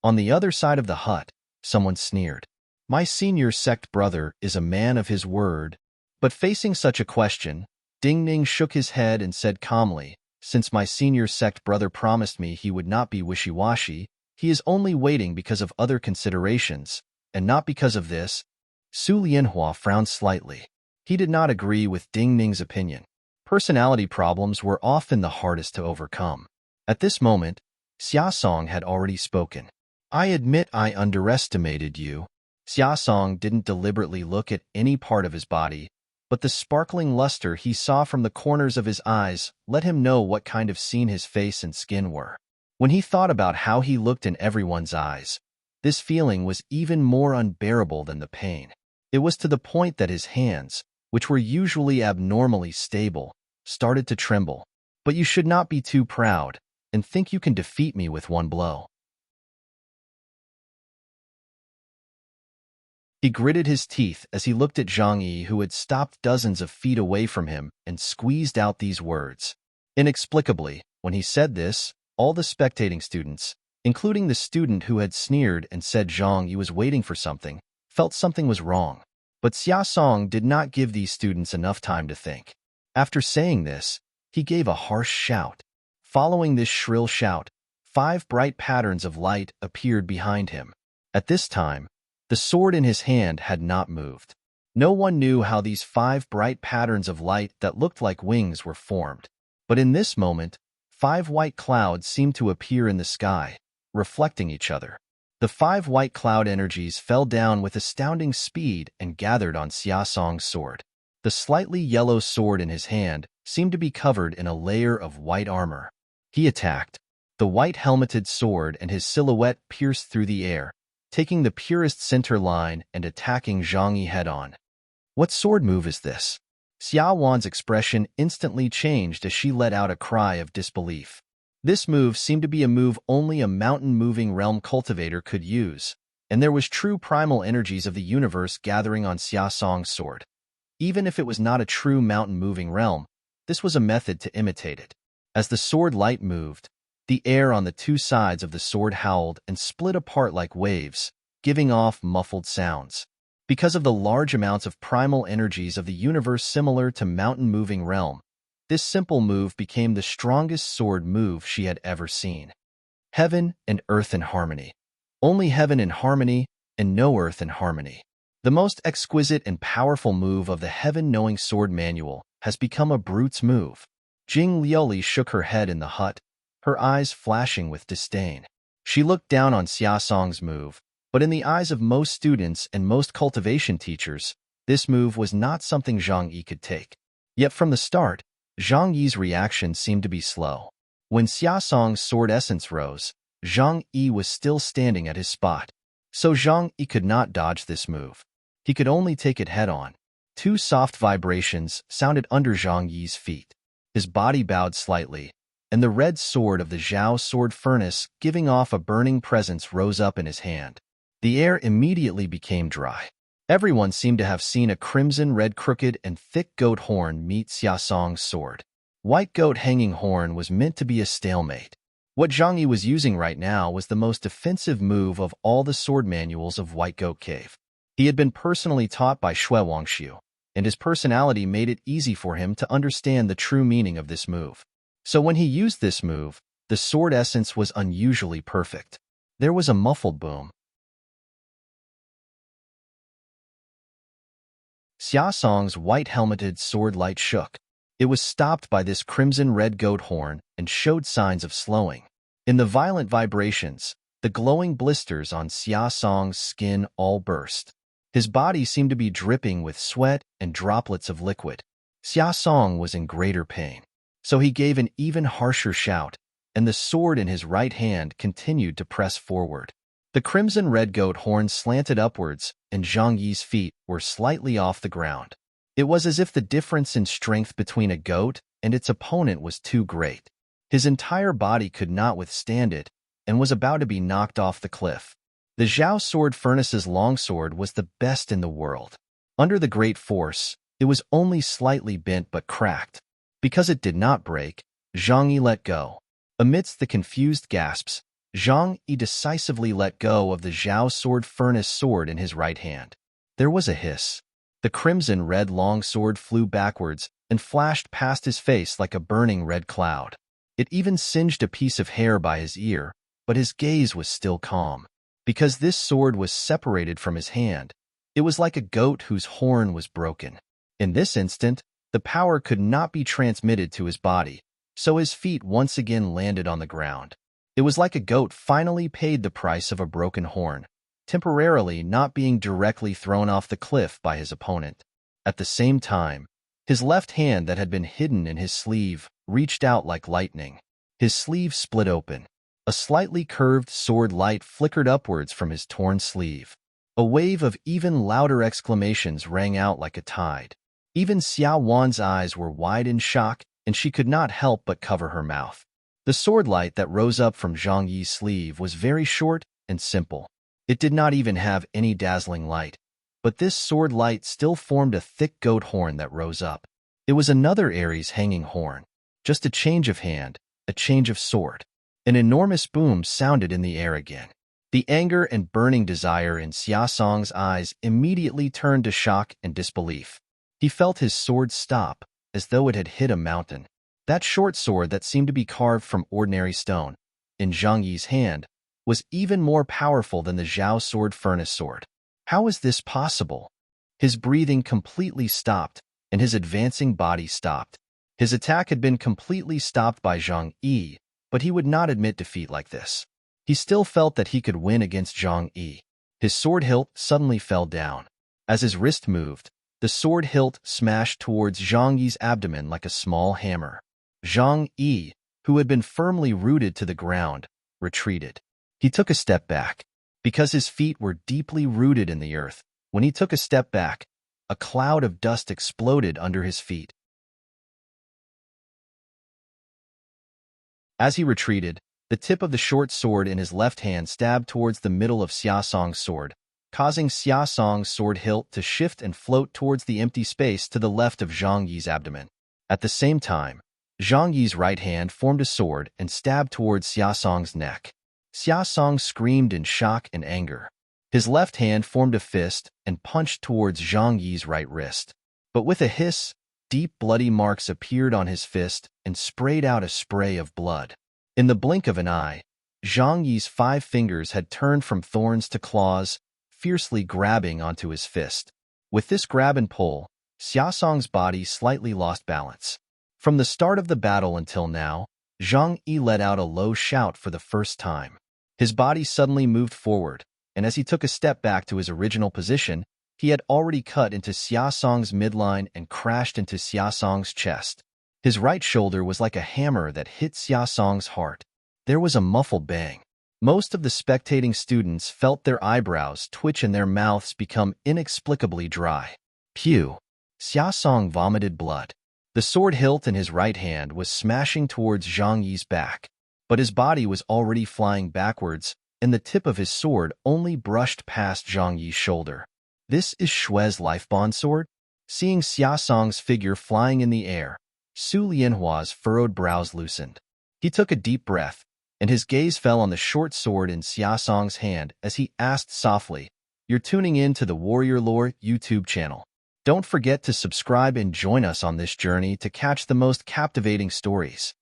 On the other side of the hut, someone sneered. My senior sect brother is a man of his word. But facing such a question, Ding Ning shook his head and said calmly, since my senior sect brother promised me he would not be wishy-washy, he is only waiting because of other considerations, and not because of this. Su Lianhua frowned slightly. He did not agree with Ding Ning's opinion. Personality problems were often the hardest to overcome. At this moment, Xia Song had already spoken. I admit I underestimated you. Xia Song didn't deliberately look at any part of his body, but the sparkling luster he saw from the corners of his eyes let him know what kind of scene his face and skin were. When he thought about how he looked in everyone's eyes, this feeling was even more unbearable than the pain. It was to the point that his hands, which were usually abnormally stable, started to tremble. But you should not be too proud and think you can defeat me with one blow. He gritted his teeth as he looked at Zhang Yi, who had stopped dozens of feet away from him, and squeezed out these words. Inexplicably, when he said this, all the spectating students, including the student who had sneered and said Zhang Yi was waiting for something, felt something was wrong. But Xia Song did not give these students enough time to think. After saying this, he gave a harsh shout. Following this shrill shout, 5 bright patterns of light appeared behind him. At this time, the sword in his hand had not moved. No one knew how these 5 bright patterns of light that looked like wings were formed. But in this moment, 5 white clouds seemed to appear in the sky, reflecting each other. The 5 white cloud energies fell down with astounding speed and gathered on Xia Song's sword. The slightly yellow sword in his hand seemed to be covered in a layer of white armor. He attacked. The white helmeted sword and his silhouette pierced through the air, taking the purest center line and attacking Zhang Yi head-on. What sword move is this? Xiaowan's expression instantly changed as she let out a cry of disbelief. This move seemed to be a move only a mountain-moving realm cultivator could use, and there was true primal energies of the universe gathering on Xia Song's sword. Even if it was not a true mountain-moving realm, this was a method to imitate it. As the sword light moved, the air on the 2 sides of the sword howled and split apart like waves, giving off muffled sounds. Because of the large amounts of primal energies of the universe similar to mountain-moving realm, this simple move became the strongest sword move she had ever seen. Heaven and earth in harmony. Only heaven in harmony and no earth in harmony. The most exquisite and powerful move of the heaven-knowing sword manual has become a brute's move. Jing Lioli shook her head in the hut, her eyes flashing with disdain. She looked down on Xia Song's move, but in the eyes of most students and most cultivation teachers, this move was not something Zhang Yi could take. Yet from the start, Zhang Yi's reaction seemed to be slow. When Xia Song's sword essence rose, Zhang Yi was still standing at his spot. So Zhang Yi could not dodge this move. He could only take it head-on. 2 soft vibrations sounded under Zhang Yi's feet. His body bowed slightly, and the red sword of the Zhao sword furnace giving off a burning presence rose up in his hand. The air immediately became dry. Everyone seemed to have seen a crimson-red crooked and thick goat horn meet Xia Song's sword. White Goat Hanging Horn was meant to be a stalemate. What Zhang Yi was using right now was the most offensive move of all the sword manuals of White Goat Cave. He had been personally taught by Shui Wangxiu, and his personality made it easy for him to understand the true meaning of this move. So when he used this move, the sword essence was unusually perfect. There was a muffled boom. Xia Song's white-helmeted sword light shook. It was stopped by this crimson-red goat horn and showed signs of slowing. In the violent vibrations, the glowing blisters on Xia Song's skin all burst. His body seemed to be dripping with sweat and droplets of liquid. Xia Song was in greater pain, so he gave an even harsher shout, and the sword in his right hand continued to press forward. The crimson-red goat horn slanted upwards, and Zhang Yi's feet were slightly off the ground. It was as if the difference in strength between a goat and its opponent was too great. His entire body could not withstand it, and was about to be knocked off the cliff. The Zhao Sword Furnace's longsword was the best in the world. Under the great force, it was only slightly bent but cracked. Because it did not break, Zhang Yi let go. Amidst the confused gasps, Zhang Yi decisively let go of the Zhao Sword Furnace sword in his right hand. There was a hiss. The crimson-red long sword flew backwards and flashed past his face like a burning red cloud. It even singed a piece of hair by his ear, but his gaze was still calm. Because this sword was separated from his hand, it was like a goat whose horn was broken. In this instant, the power could not be transmitted to his body, so his feet once again landed on the ground. It was like a goat finally paid the price of a broken horn, temporarily not being directly thrown off the cliff by his opponent. At the same time, his left hand that had been hidden in his sleeve reached out like lightning. His sleeve split open. A slightly curved sword light flickered upwards from his torn sleeve. A wave of even louder exclamations rang out like a tide. Even Xiao Wan's eyes were wide in shock, and she could not help but cover her mouth. The sword light that rose up from Zhang Yi's sleeve was very short and simple. It did not even have any dazzling light, but this sword light still formed a thick goat horn that rose up. It was another Ares hanging horn, just a change of hand, a change of sword. An enormous boom sounded in the air again. The anger and burning desire in Xia Song's eyes immediately turned to shock and disbelief. He felt his sword stop, as though it had hit a mountain. That short sword that seemed to be carved from ordinary stone, in Zhang Yi's hand, was even more powerful than the Zhao Sword Furnace sword. How was this possible? His breathing completely stopped, and his advancing body stopped. His attack had been completely stopped by Zhang Yi, but he would not admit defeat like this. He still felt that he could win against Zhang Yi. His sword hilt suddenly fell down. As his wrist moved, the sword hilt smashed towards Zhang Yi's abdomen like a small hammer. Zhang Yi, who had been firmly rooted to the ground, retreated. He took a step back. Because his feet were deeply rooted in the earth, when he took a step back, a cloud of dust exploded under his feet. As he retreated, the tip of the short sword in his left hand stabbed towards the middle of Xia Song's sword, causing Xia Song's sword hilt to shift and float towards the empty space to the left of Zhang Yi's abdomen. At the same time, Zhang Yi's right hand formed a sword and stabbed towards Xia Song's neck. Xia Song screamed in shock and anger. His left hand formed a fist and punched towards Zhang Yi's right wrist. But with a hiss, deep bloody marks appeared on his fist and sprayed out a spray of blood. In the blink of an eye, Zhang Yi's 5 fingers had turned from thorns to claws, fiercely grabbing onto his fist. With this grab and pull, Xia Song's body slightly lost balance. From the start of the battle until now, Zhang Yi let out a low shout for the first time. His body suddenly moved forward, and as he took a step back to his original position, he had already cut into Xia Song's midline and crashed into Xia Song's chest. His right shoulder was like a hammer that hit Xia Song's heart. There was a muffled bang. Most of the spectating students felt their eyebrows twitch and their mouths become inexplicably dry. Pew! Xia Song vomited blood. The sword hilt in his right hand was smashing towards Zhang Yi's back, but his body was already flying backwards, and the tip of his sword only brushed past Zhang Yi's shoulder. This is Shui's life bond sword? Seeing Xia Song's figure flying in the air, Su Lianhua's furrowed brows loosened. He took a deep breath, and his gaze fell on the short sword in Xia Song's hand as he asked softly, "You're tuning in to the Warrior Lore YouTube channel. Don't forget to subscribe and join us on this journey to catch the most captivating stories."